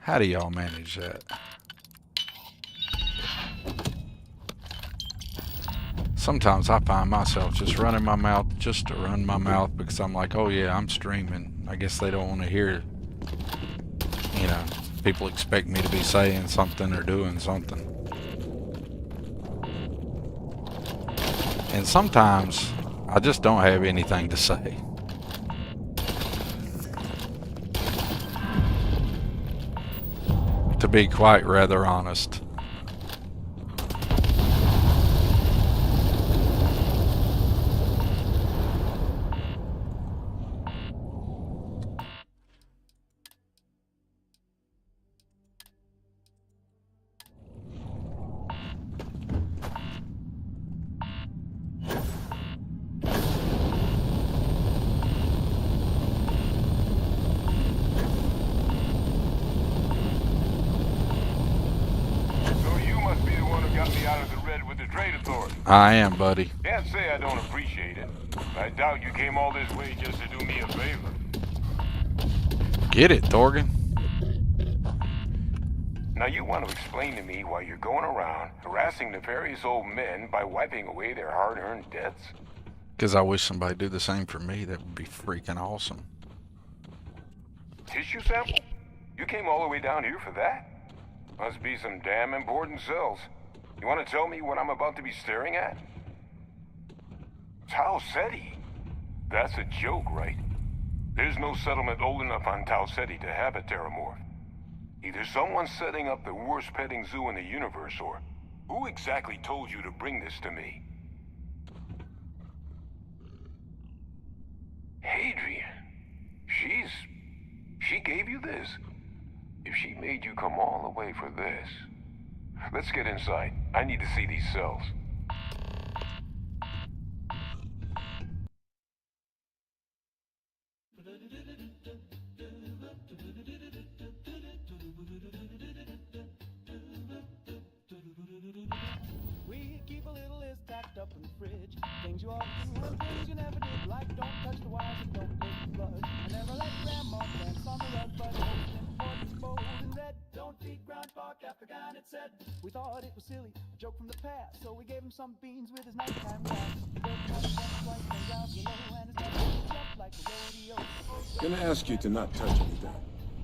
how do y'all manage that? Sometimes I find myself just running my mouth just to run my mouth because I'm like, oh yeah, I'm streaming. I guess they don't want to hear, you know, people expect me to be saying something or doing something. And sometimes I just don't have anything to say. To be quite rather honest. I am, buddy. Can't say I don't appreciate it. I doubt you came all this way just to do me a favor. Get it, Thorgan. Now you want to explain to me why you're going around harassing nefarious old men by wiping away their hard-earned debts? Because I wish somebody'd do the same for me. That would be freaking awesome. Tissue sample? You came all the way down here for that? Must be some damn important cells. You want to tell me what I'm about to be staring at? Tau Ceti? That's a joke, right? There's no settlement old enough on Tau Ceti to have a terramorph. Either someone's setting up the worst petting zoo in the universe, or who exactly told you to bring this to me? Hadrian. She gave you this? If she made you come all the way for this... Let's get inside. I need to see these cells. We keep a little list tacked up in the fridge. Things you ought to do and things you never did. Like don't touch the wires and don't make the blood. I never let grandma dance on the rug, but it's bold and red. Don't feed Grandpa Caprican, it said. We thought it was silly, a joke from the past. So we gave him some beans with his nighttime glass. Gonna ask you to not touch anything.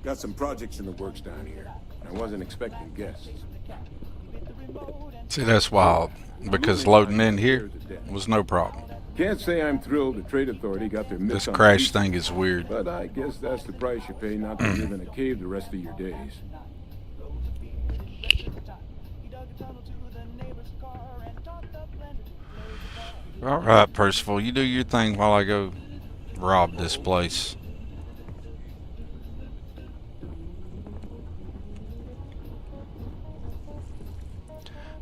Got some projects in the works down here. I wasn't expecting guests. See, that's wild. Because loading in here was no problem. Can't say I'm thrilled the Trade Authority got their mitts This on crash the thing is weird. But I guess that's the price you pay not to live in a cave the rest of your days. Alright, Percival, you do your thing while I go rob this place.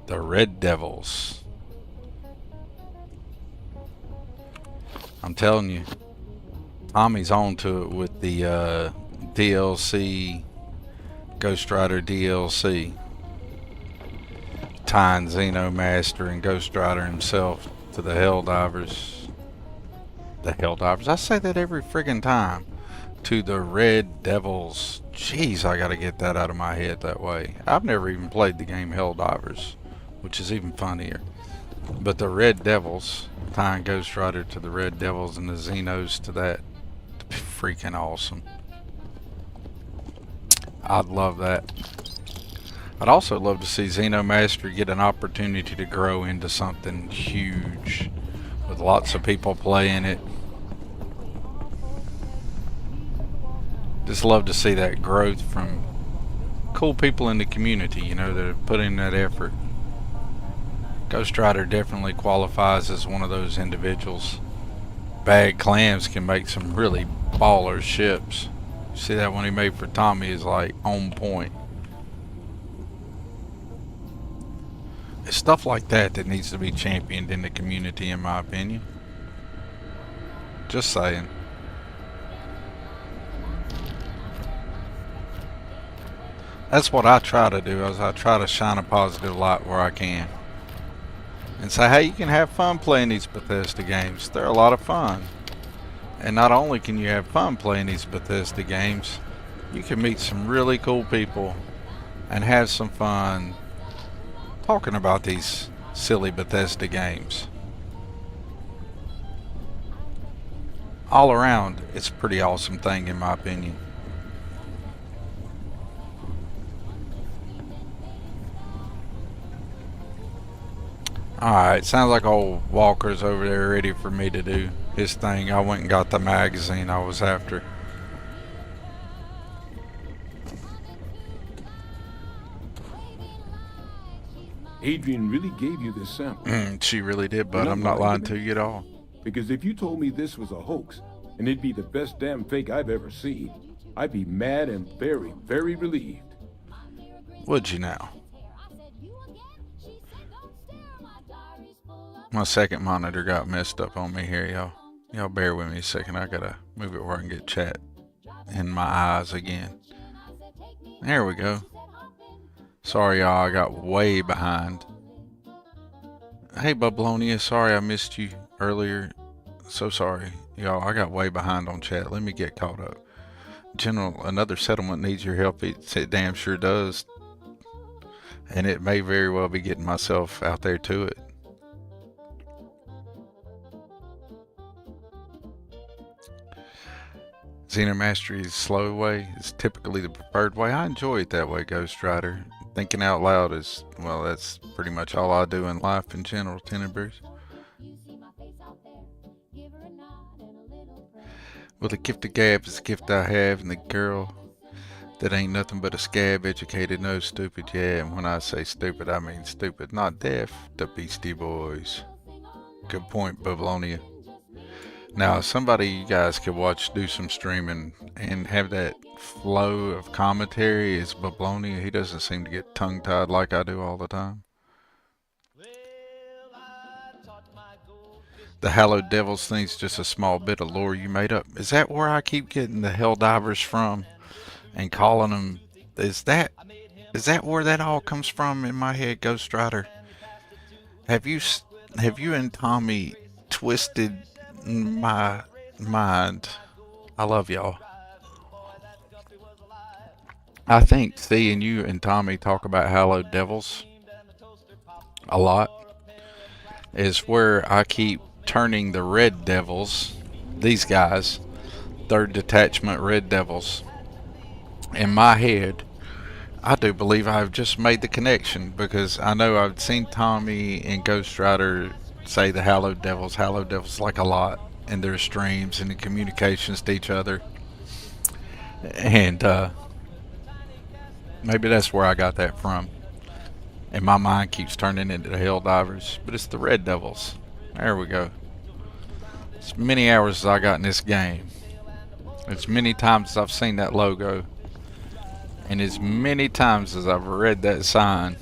The Red Devils. I'm telling you, Tommy's on to it with the DLC, Ghost Rider DLC. Tying Xeno Master and Ghost Rider himself to the Helldivers. The Helldivers? I say that every friggin' time. To the Red Devils. Jeez, I gotta get that out of my head that way. I've never even played the game Helldivers, which is even funnier. But the Red Devils, tying Ghost Rider to the Red Devils and the Xenos to that, it'd be freaking awesome. I'd love that. I'd also love to see Xeno Master get an opportunity to grow into something huge with lots of people playing it. Just love to see that growth from cool people in the community, you know, that have put in that effort. Ghost Rider definitely qualifies as one of those individuals. Bad Clams can make some really baller ships. See, that one he made for Tommy is like on point. It's stuff like that that needs to be championed in the community, in my opinion. Just saying. That's what I try to do, is I try to shine a positive light where I can. And say, hey, you can have fun playing these Bethesda games. They're a lot of fun. And not only can you have fun playing these Bethesda games, you can meet some really cool people and have some fun talking about these silly Bethesda games. All around, it's a pretty awesome thing in my opinion. Alright, sounds like old Walker's over there ready for me to do his thing. I went and got the magazine I was after. Adrian really gave you this sample. She really did, but I'm not lying to you at all. Because if you told me this was a hoax, and it'd be the best damn fake I've ever seen, I'd be mad and very, very relieved. Would you now? My second monitor got messed up on me here, y'all. Y'all bear with me a second. I gotta move it where I can get chat in my eyes again. There we go. Sorry, y'all. I got way behind. Hey, Bublonia. Sorry I missed you earlier. So sorry, y'all. I got way behind on chat. Let me get caught up. General, another settlement needs your help. It damn sure does. And it may very well be getting myself out there to it. Xeno Mastery's slow way is typically the preferred way. I enjoy it that way, Ghost Rider. Thinking out loud is, well, that's pretty much all I do in life in general, Tenebrews. Well, the gift of gab is the gift I have, and the girl that ain't nothing but a scab, educated, no stupid. Yeah, and when I say stupid, I mean stupid, not deaf. The Beastie Boys. Good point, Babylonia. Now, somebody you guys could watch do some streaming and have that flow of commentary is Babylonia. He doesn't seem to get tongue-tied like I do all the time. The Hallowed Devils thing's just a small bit of lore you made up. Is that where I keep getting the Helldivers from and calling them? Is that where that all comes from in my head, Ghost Rider? Have you and Tommy twisted my mind? I love y'all. I think seeing you and Tommy talk about Hallowed Devils a lot is where I keep turning the Red Devils, these guys, 3rd Detachment Red Devils, in my head. I do believe I've just made the connection, because I know I've seen Tommy and Ghost Rider say the Hallowed Devils like a lot in their streams and in communications to each other. And maybe that's where I got that from. And my mind keeps turning into the Helldivers, but it's the Red Devils. There we go. As many hours as I got in this game, as many times as I've seen that logo, and as many times as I've read that sign,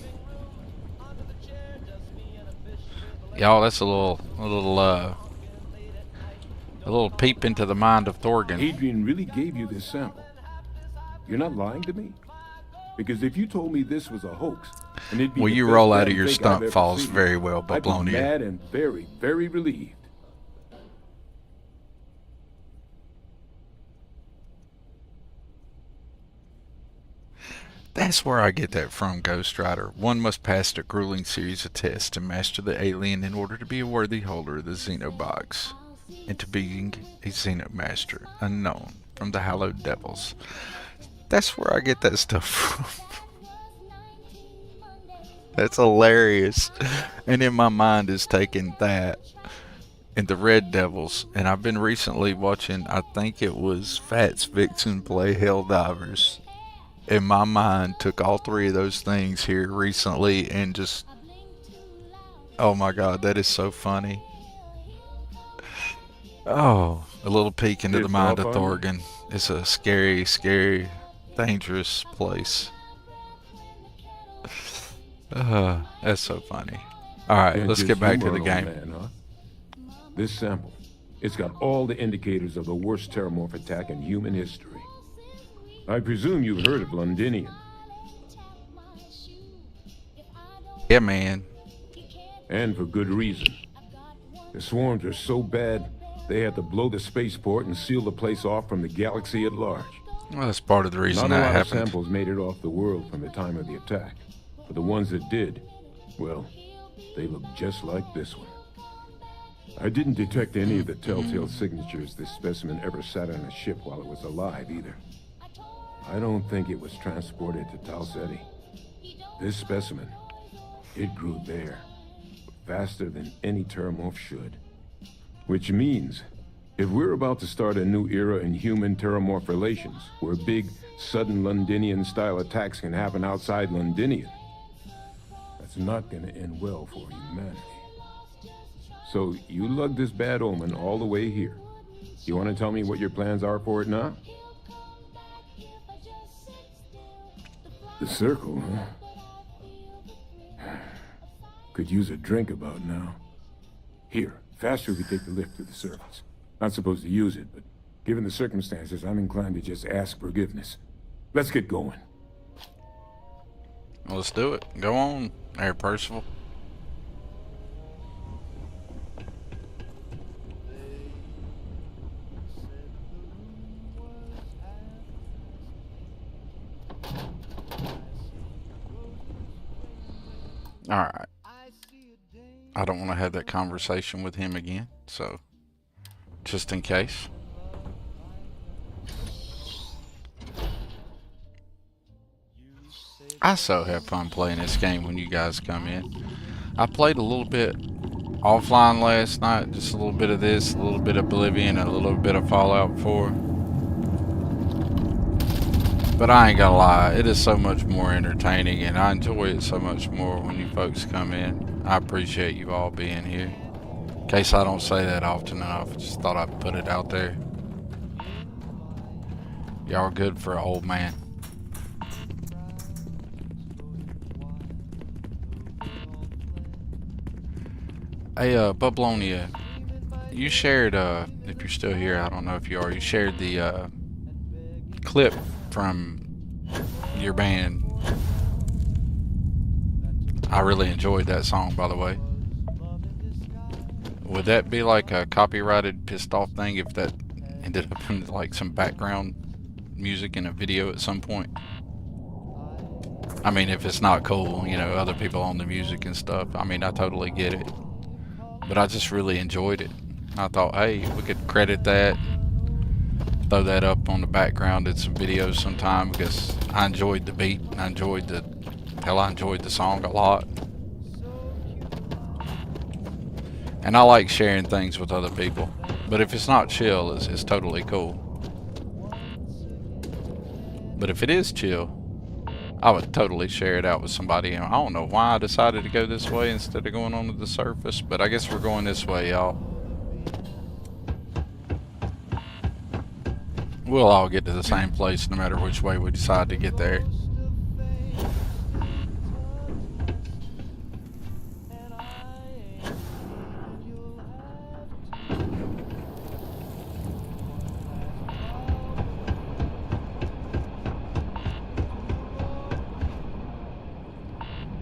y'all, that's a little peep into the mind of Thorgan. Adrian really gave you this sample. You're not lying to me? Because if you told me this was a hoax, and it'd be well, you roll out of your stunt falls very well, Babylonia. I'd be mad and very, very relieved. That's where I get that from, Ghost Rider. One must pass a grueling series of tests to master the alien in order to be a worthy holder of the Xenobox, and to being a Xeno Master, unknown from the Hallowed Devils. That's where I get that stuff from. That's hilarious. And in my mind is taking that and the Red Devils. And I've been recently watching, I think it was Fats Vixen play Helldivers. And my mind took all 3 of those things here recently and just, oh my god, that is so funny. Oh, a little peek into the mind of Thorgan. It's a scary, scary, dangerous place. That's so funny. Alright, let's get back to the game. Man, huh? This sample, it's got all the indicators of the worst terramorph attack in human history. I presume you've heard of Londinian. Yeah, man. And for good reason. The swarms are so bad, they had to blow the spaceport and seal the place off from the galaxy at large. Well, that's part of the reason that happened. Not a lot of happened. samples made it off the world from the time of the attack. But the ones that did, well, they look just like this one. I didn't detect any of the telltale signatures this specimen ever sat on a ship while it was alive, either. I don't think it was transported to Tau Ceti. This specimen, it grew there, faster than any terramorph should. Which means, if we're about to start a new era in human-terramorph relations, where big, sudden Londinian-style attacks can happen outside Londinian, that's not gonna end well for humanity. So, you lugged this bad omen all the way here. You wanna tell me what your plans are for it now? The circle, huh? Could use a drink about now. Here, faster we take the lift to the surface. Not supposed to use it, but given the circumstances, I'm inclined to just ask forgiveness. Let's get going. Well, let's do it. Go on, Air Percival. Alright. I don't want to have that conversation with him again, so just in case. I so have fun playing this game when you guys come in. I played a little bit offline last night, just a little bit of this, a little bit of Oblivion, and a little bit of Fallout 4. But I ain't gonna lie, it is so much more entertaining, and I enjoy it so much more when you folks come in. I appreciate you all being here. In case I don't say that often enough, I just thought I'd put it out there. Y'all are good for an old man. Hey, Bublonia, you shared, if you're still here, I don't know if you are, you shared the clip from your band. I really enjoyed that song, by the way. Would that be like a copyrighted pissed off thing if that ended up in like some background music in a video at some point? I mean, if it's not cool, you know, other people own the music and stuff. I mean, I totally get it. But I just really enjoyed it. I thought, hey, we could credit that, throw that up on the background in some videos sometime, because I enjoyed the beat, and I enjoyed the song a lot. And I like sharing things with other people. But if it's not chill, it's totally cool. But if it is chill, I would totally share it out with somebody. And I don't know why I decided to go this way instead of going onto the surface, but I guess we're going this way, y'all. We'll all get to the same place no matter which way we decide to get there.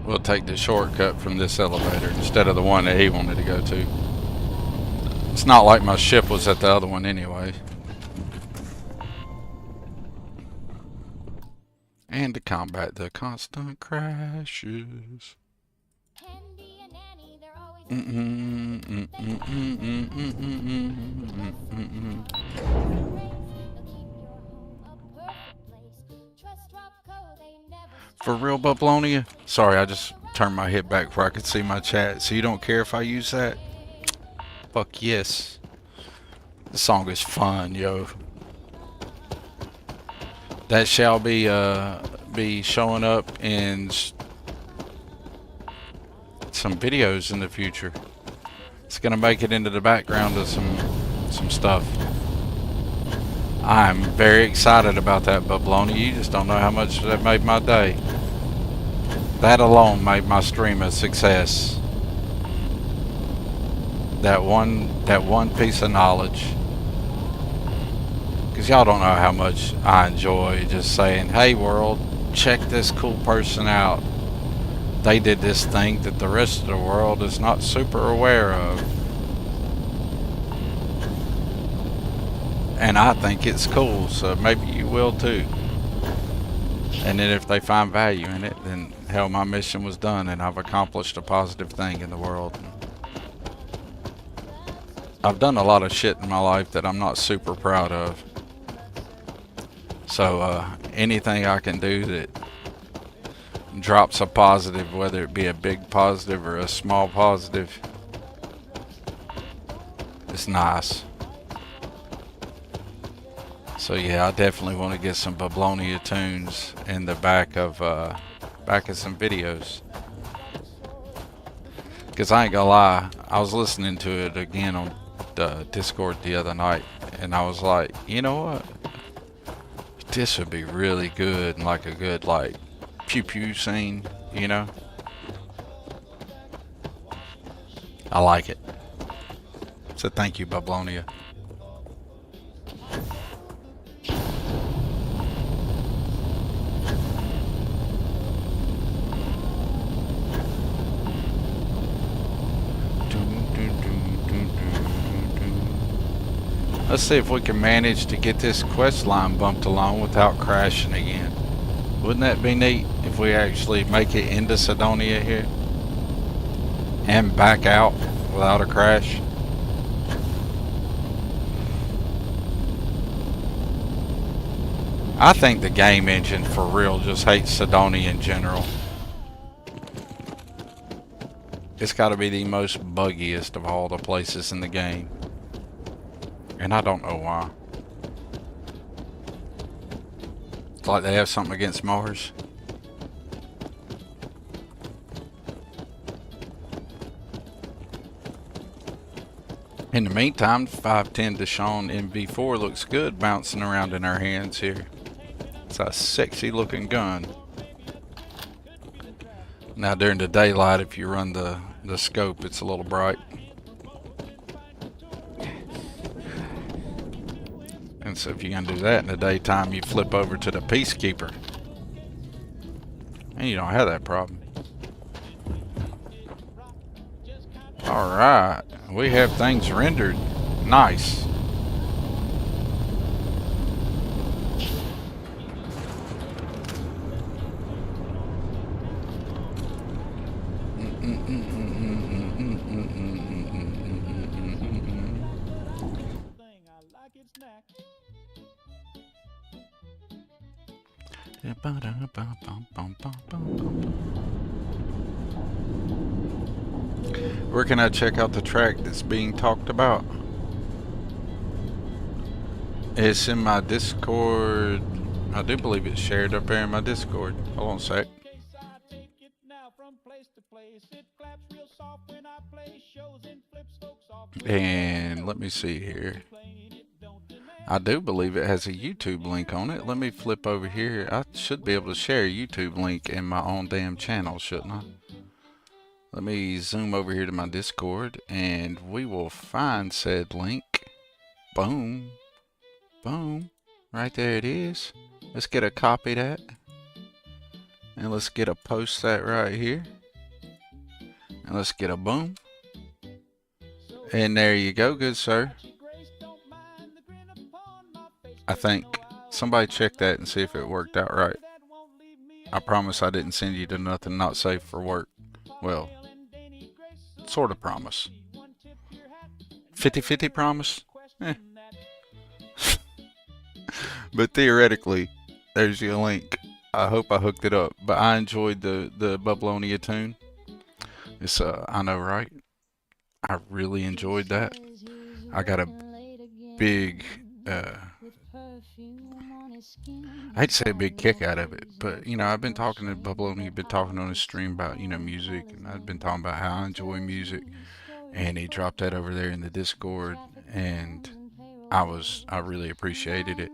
We'll take the shortcut from this elevator instead of the one that he wanted to go to. It's not like my ship was at the other one anyway. And to combat the constant crashes. For real, Bublonia? Sorry, I just turned my head back where I could see my chat. So you don't care if I use that? Fuck yes. The song is fun, yo. That shall be showing up in some videos in the future. It's gonna make it into the background of some stuff. I'm very excited about that, Bublonia. You just don't know how much that made my day. That alone made my stream a success. That one piece of knowledge. Because y'all don't know how much I enjoy just saying, hey world, check this cool person out. They did this thing that the rest of the world is not super aware of. And I think it's cool, so maybe you will too. And then if they find value in it, then hell, my mission was done and I've accomplished a positive thing in the world. I've done a lot of shit in my life that I'm not super proud of. So anything I can do that drops a positive, whether it be a big positive or a small positive, it's nice. So yeah, I definitely want to get some Bublonia tunes in the back of some videos. Because I ain't gonna lie, I was listening to it again on Discord the other night, and I was like, you know what? This would be really good, and like a good like pew pew scene, you know? I like it. So thank you, Bublonia. Let's see if we can manage to get this quest line bumped along without crashing again. Wouldn't that be neat if we actually make it into Sidonia here and back out without a crash? I think the game engine for real just hates Sidonia in general. It's got to be the most buggiest of all the places in the game. And I don't know why. It's like they have something against Mars. In the meantime, 510 Deshawn MV4 looks good bouncing around in our hands here. It's a sexy looking gun. Now during the daylight, if you run the scope, it's a little bright. And so if you're going to do that in the daytime, you flip over to the Peacekeeper. And you don't have that problem. Alright, we have things rendered. Nice. Where can I check out the track that's being talked about? It's in my Discord. I do believe it's shared up there in my Discord. Hold on a sec. And let me see here. I do believe it has a YouTube link on it. Let me flip over here. I should be able to share a YouTube link in my own damn channel, shouldn't I? Let me zoom over here to my Discord and we will find said link. Boom. Boom. Right there it is. Let's get a copy of that. And let's get a post that right here. And let's get a boom. And there you go, good sir. I think somebody check that and see if it worked out right. I promise I didn't send you to nothing not safe for work. Well, sort of promise. 50-50 promise? Eh. But theoretically, there's your link. I hope I hooked it up. But I enjoyed the Bubblonia tune. It's I know, right? I really enjoyed that. I got a big I hate to say a big kick out of it, but you know, I've been talking to Bubblonia, been talking on his stream about, you know, music, and I've been talking about how I enjoy music, and he dropped that over there in the Discord, and I really appreciated it.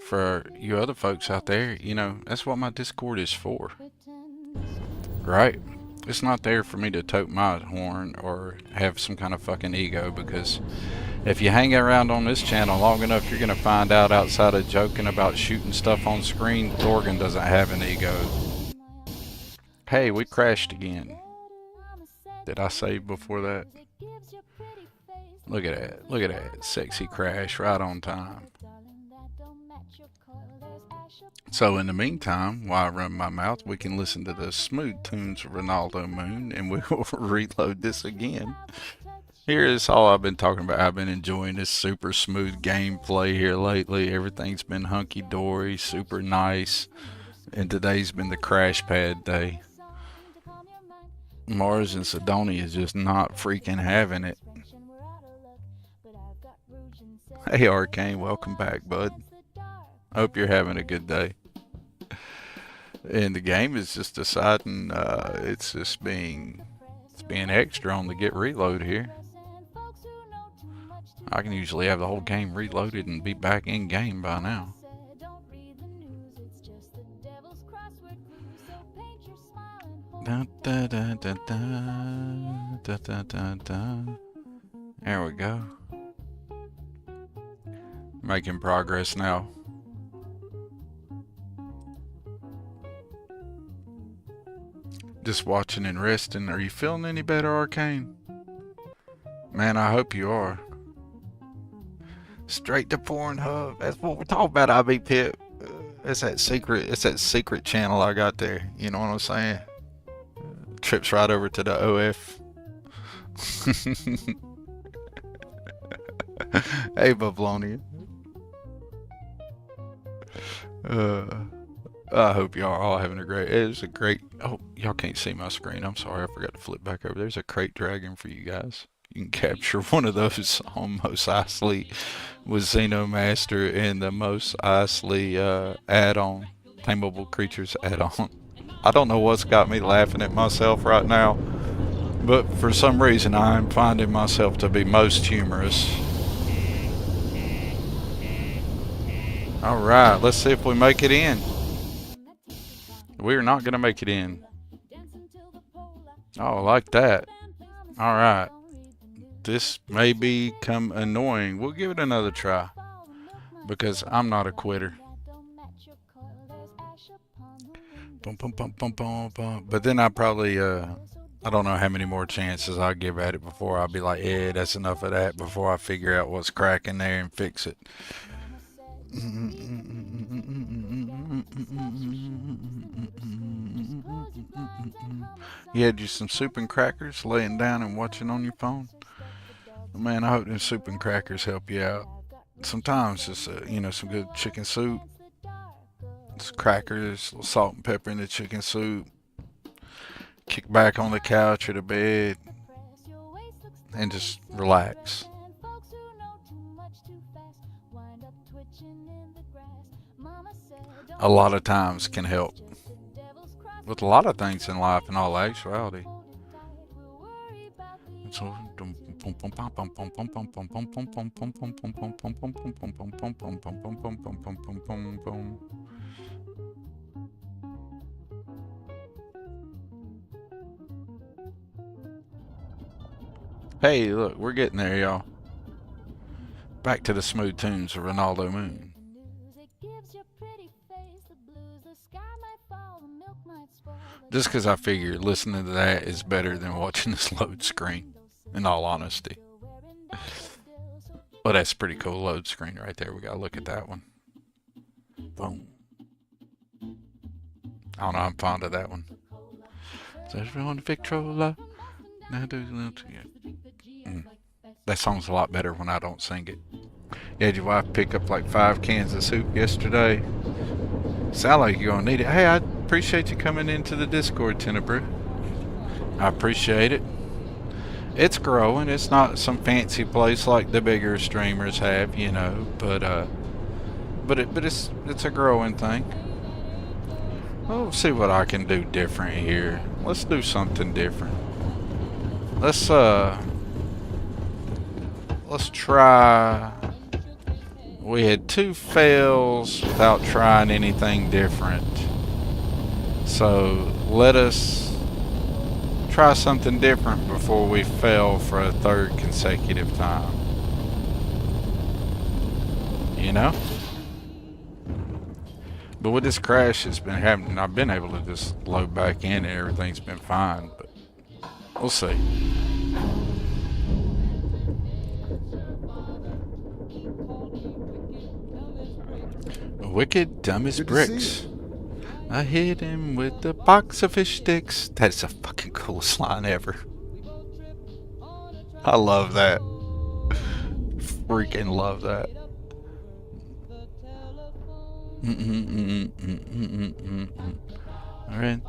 For you other folks out there, you know, that's what my Discord is for, right? It's not there for me to tote my horn or have some kind of fucking ego, because if you hang around on this channel long enough, you're going to find out outside of joking about shooting stuff on screen, Thorgan doesn't have an ego. Hey, we crashed again. Did I save before that? Look at that. Look at that. Sexy crash right on time. So in the meantime, while I run my mouth, we can listen to the smooth Tunes of Ronaldom00n, and we will reload this again. Here is all I've been talking about. I've been enjoying this super smooth gameplay here lately. Everything's been hunky-dory, super nice. And today's been the crash pad day. Mars and Sidonia is just not freaking having it. Hey Arcane, welcome back, bud. I hope you're having a good day. And the game is just deciding it's being extra on the get reload here. I can usually have the whole game reloaded and be back in game by now. Da, da, da, da, da, da, da, da. There we go. Making progress now. Just watching and resting. Are you feeling any better, Arcane? Man, I hope you are. Straight to Pornhub. That's what we're talking about, IB Pip. It's that secret channel I got there. You know what I'm saying? Trips right over to the OF. Hey, Bubblonia. I hope y'all are all having a great. It was a great. Oh, y'all can't see my screen. I'm sorry. I forgot to flip back over. There's a crate dragon for you guys. You can capture one of those on Mos Eisley with Xeno Master and the Mos Eisley add-on, Tameable Creatures add-on. I don't know what's got me laughing at myself right now, but for some reason I'm finding myself to be most humorous. Alright, let's see if we make it in. We're not going to make it in. Oh, I like that. Alright. This may become annoying. We'll give it another try. Because I'm not a quitter. Boom, boom, boom, boom, boom, boom. But then I probably, I don't know how many more chances I'll give at it before I'll be like, yeah, that's enough of that, before I figure out what's cracking there and fix it. You had you some soup and crackers laying down and watching on your phone? Man, I hope them soup and crackers help you out. Sometimes just, you know, some good chicken soup, some crackers, a little salt and pepper in the chicken soup, kick back on the couch or the bed, and just relax. A lot of times can help with a lot of things in life in all actuality. So, hey, look, we're getting there, y'all. Back to the smooth tunes of Ronaldom00n. Just because I figure listening to that is better than watching this load screen, in all honesty. Well, that's a pretty cool load screen right there. We gotta look at that one. Boom. I don't know, I'm fond of that one. On the Victrola. That song's a lot better when I don't sing it. You had your wife pick up like 5 cans of soup yesterday. Sound like you're gonna need it. Hey, I appreciate you coming into the Discord, Tenebrew. I appreciate it. It's growing. It's not some fancy place like the bigger streamers have, you know, but it's a growing thing. Well, let's see what I can do different here. Let's do something different. Let's try. We had 2 fails without trying anything different. So let us try something different before we fail for a 3rd consecutive time. You know? But with this crash it's been happening, I've been able to just load back in and everything's been fine, but we'll see. Wicked dumb as bricks. I hit him with a box of fish sticks. That's the fucking coolest line ever. I love that. Freaking love that. Alright.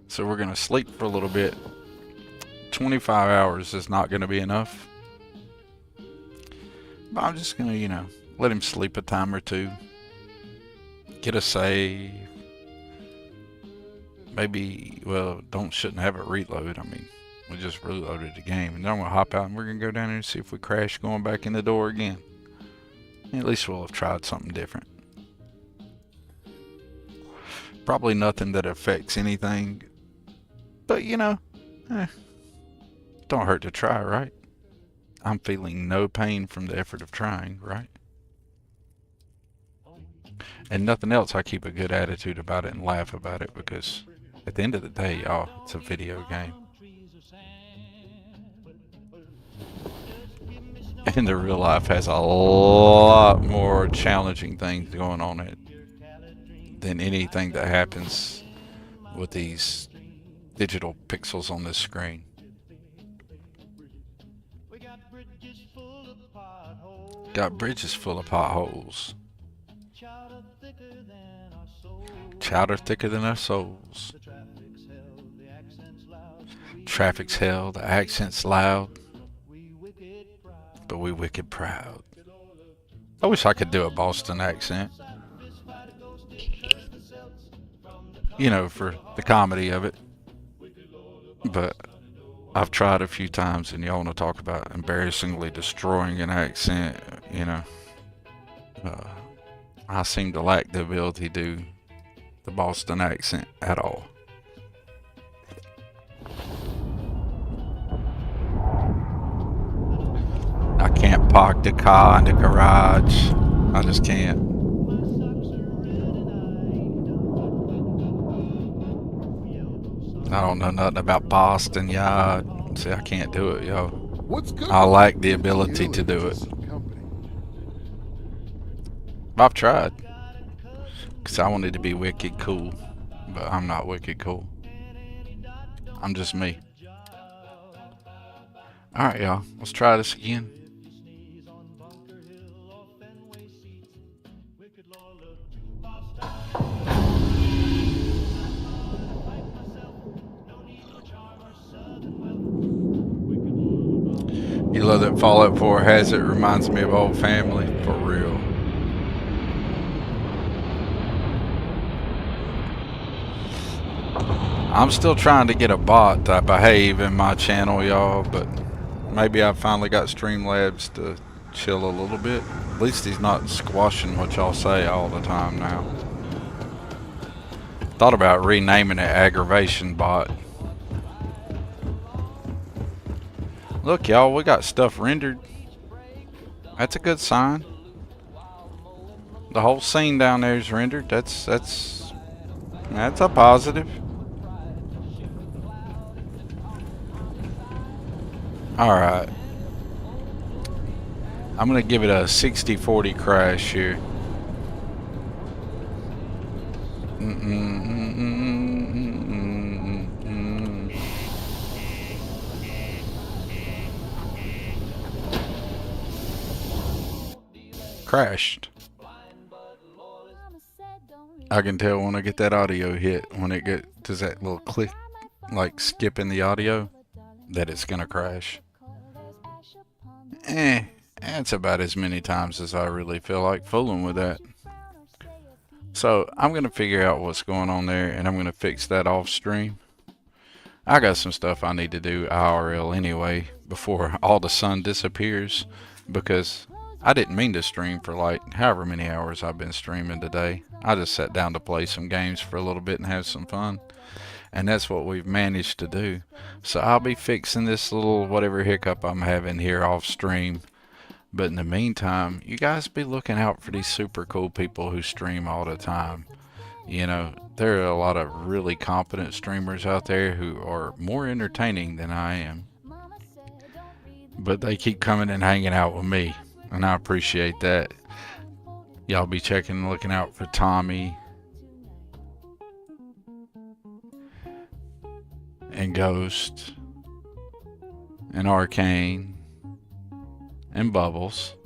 So we're going to sleep for a little bit. 25 hours is not going to be enough. But I'm just going to, you know, let him sleep a time or 2. Get a save. Maybe, well, shouldn't have it reload. I mean, we just reloaded the game. And then I'm going to hop out and we're going to go down there and see if we crash going back in the door again. At least we'll have tried something different. Probably nothing that affects anything. But, you know, don't hurt to try, right? I'm feeling no pain from the effort of trying, right? And nothing else, I keep a good attitude about it and laugh about it because at the end of the day, y'all, it's a video game. And the real life has a lot more challenging things going on than anything that happens with these digital pixels on this screen. Got bridges full of potholes. Chowder thicker than our souls. Traffic's hell, the accent's loud, but we wicked proud. I wish I could do a Boston accent. You know, for the comedy of it. But I've tried a few times, and y'all want to talk about embarrassingly destroying an accent, you know. I seem to lack the ability to do the Boston accent at all. I can't park the car in the garage. I just can't. I don't know nothing about Boston Yard. See, I can't do it, yo. I lack the ability to do it. I've tried. Because I wanted to be wicked cool. But I'm not wicked cool. I'm just me. Alright, y'all. Let's try this again. You love that Fallout 4 has it. Reminds me of old family. For real. I'm still trying to get a bot to behave in my channel, y'all, but maybe I finally got Streamlabs to chill a little bit. At least he's not squashing what y'all say all the time now. Thought about renaming it Aggravation Bot. Look, y'all, we got stuff rendered. That's a good sign. The whole scene down there is rendered. That's a positive. Alright. I'm gonna give it a 60-40 crash here. Crashed. I can tell when I get that audio hit, when it does that little click, like skipping the audio, that it's gonna crash. That's about as many times as I really feel like fooling with that. So I'm gonna figure out what's going on there, and I'm gonna fix that off stream. I got some stuff I need to do IRL anyway before all the sun disappears, because I didn't mean to stream for like however many hours I've been streaming today. I just sat down to play some games for a little bit and have some fun. And that's what we've managed to do. So I'll be fixing this little whatever hiccup I'm having here off stream. But in the meantime, you guys be looking out for these super cool people who stream all the time. You know, there are a lot of really competent streamers out there who are more entertaining than I am. But they keep coming and hanging out with me. And I appreciate that. Y'all be checking and looking out for Tommy and Ghost and Arcane and Bubbles.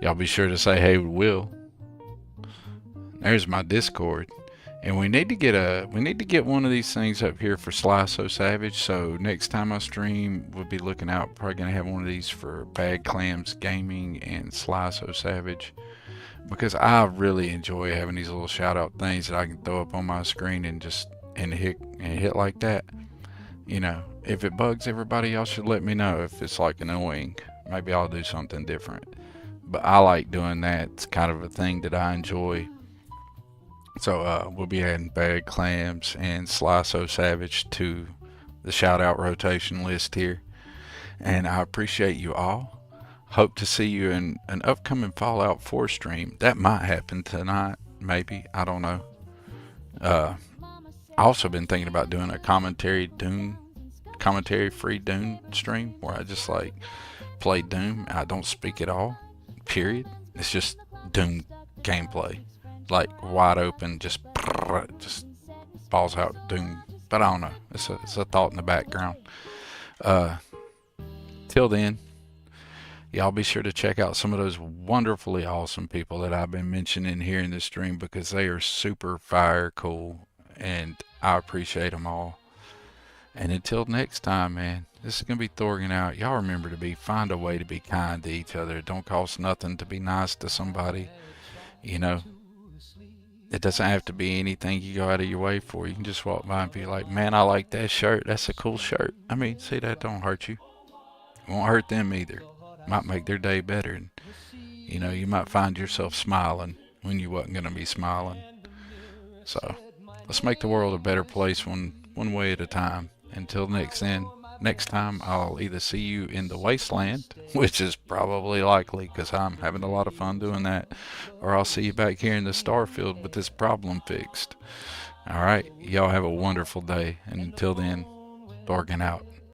Y'all be sure to say hey to Will. There's my Discord. And we need to get one of these things up here for Sly So Savage. So next time I stream, we'll be looking out. Probably gonna have one of these for Bad Clams Gaming and Sly So Savage, because I really enjoy having these little shout out things that I can throw up on my screen and just hit like that. You know, if it bugs everybody, y'all should let me know if it's like annoying. Maybe I'll do something different. But I like doing that. It's kind of a thing that I enjoy. So we'll be adding Bad Clams and Sly So Savage to the shout out rotation list here. And I appreciate you all. Hope to see you in an upcoming Fallout 4 stream. That might happen tonight, maybe. I don't know. I also been thinking about doing a commentary free Dune stream where I just like play Doom. I don't speak at all, period. It's just Doom gameplay. like wide open, just falls out doom. But I don't know. It's a thought in the background. Till then, y'all be sure to check out some of those wonderfully awesome people that I've been mentioning here in this stream, because they are super fire cool, and I appreciate them all. And until next time, man, this is going to be Thorgan out. Y'all remember to find a way to be kind to each other. It don't cost nothing to be nice to somebody. You know, it doesn't have to be anything you go out of your way for. You can just walk by and be like, man, I like that shirt. That's a cool shirt. I mean, see, that don't hurt you. It won't hurt them either. Might make their day better. And, you know, you might find yourself smiling when you wasn't going to be smiling. So let's make the world a better place one way at a time. Until next time, I'll either see you in the wasteland, which is probably likely because I'm having a lot of fun doing that, or I'll see you back here in the Starfield with this problem fixed. All right, y'all have a wonderful day, and until then, Thorgan out.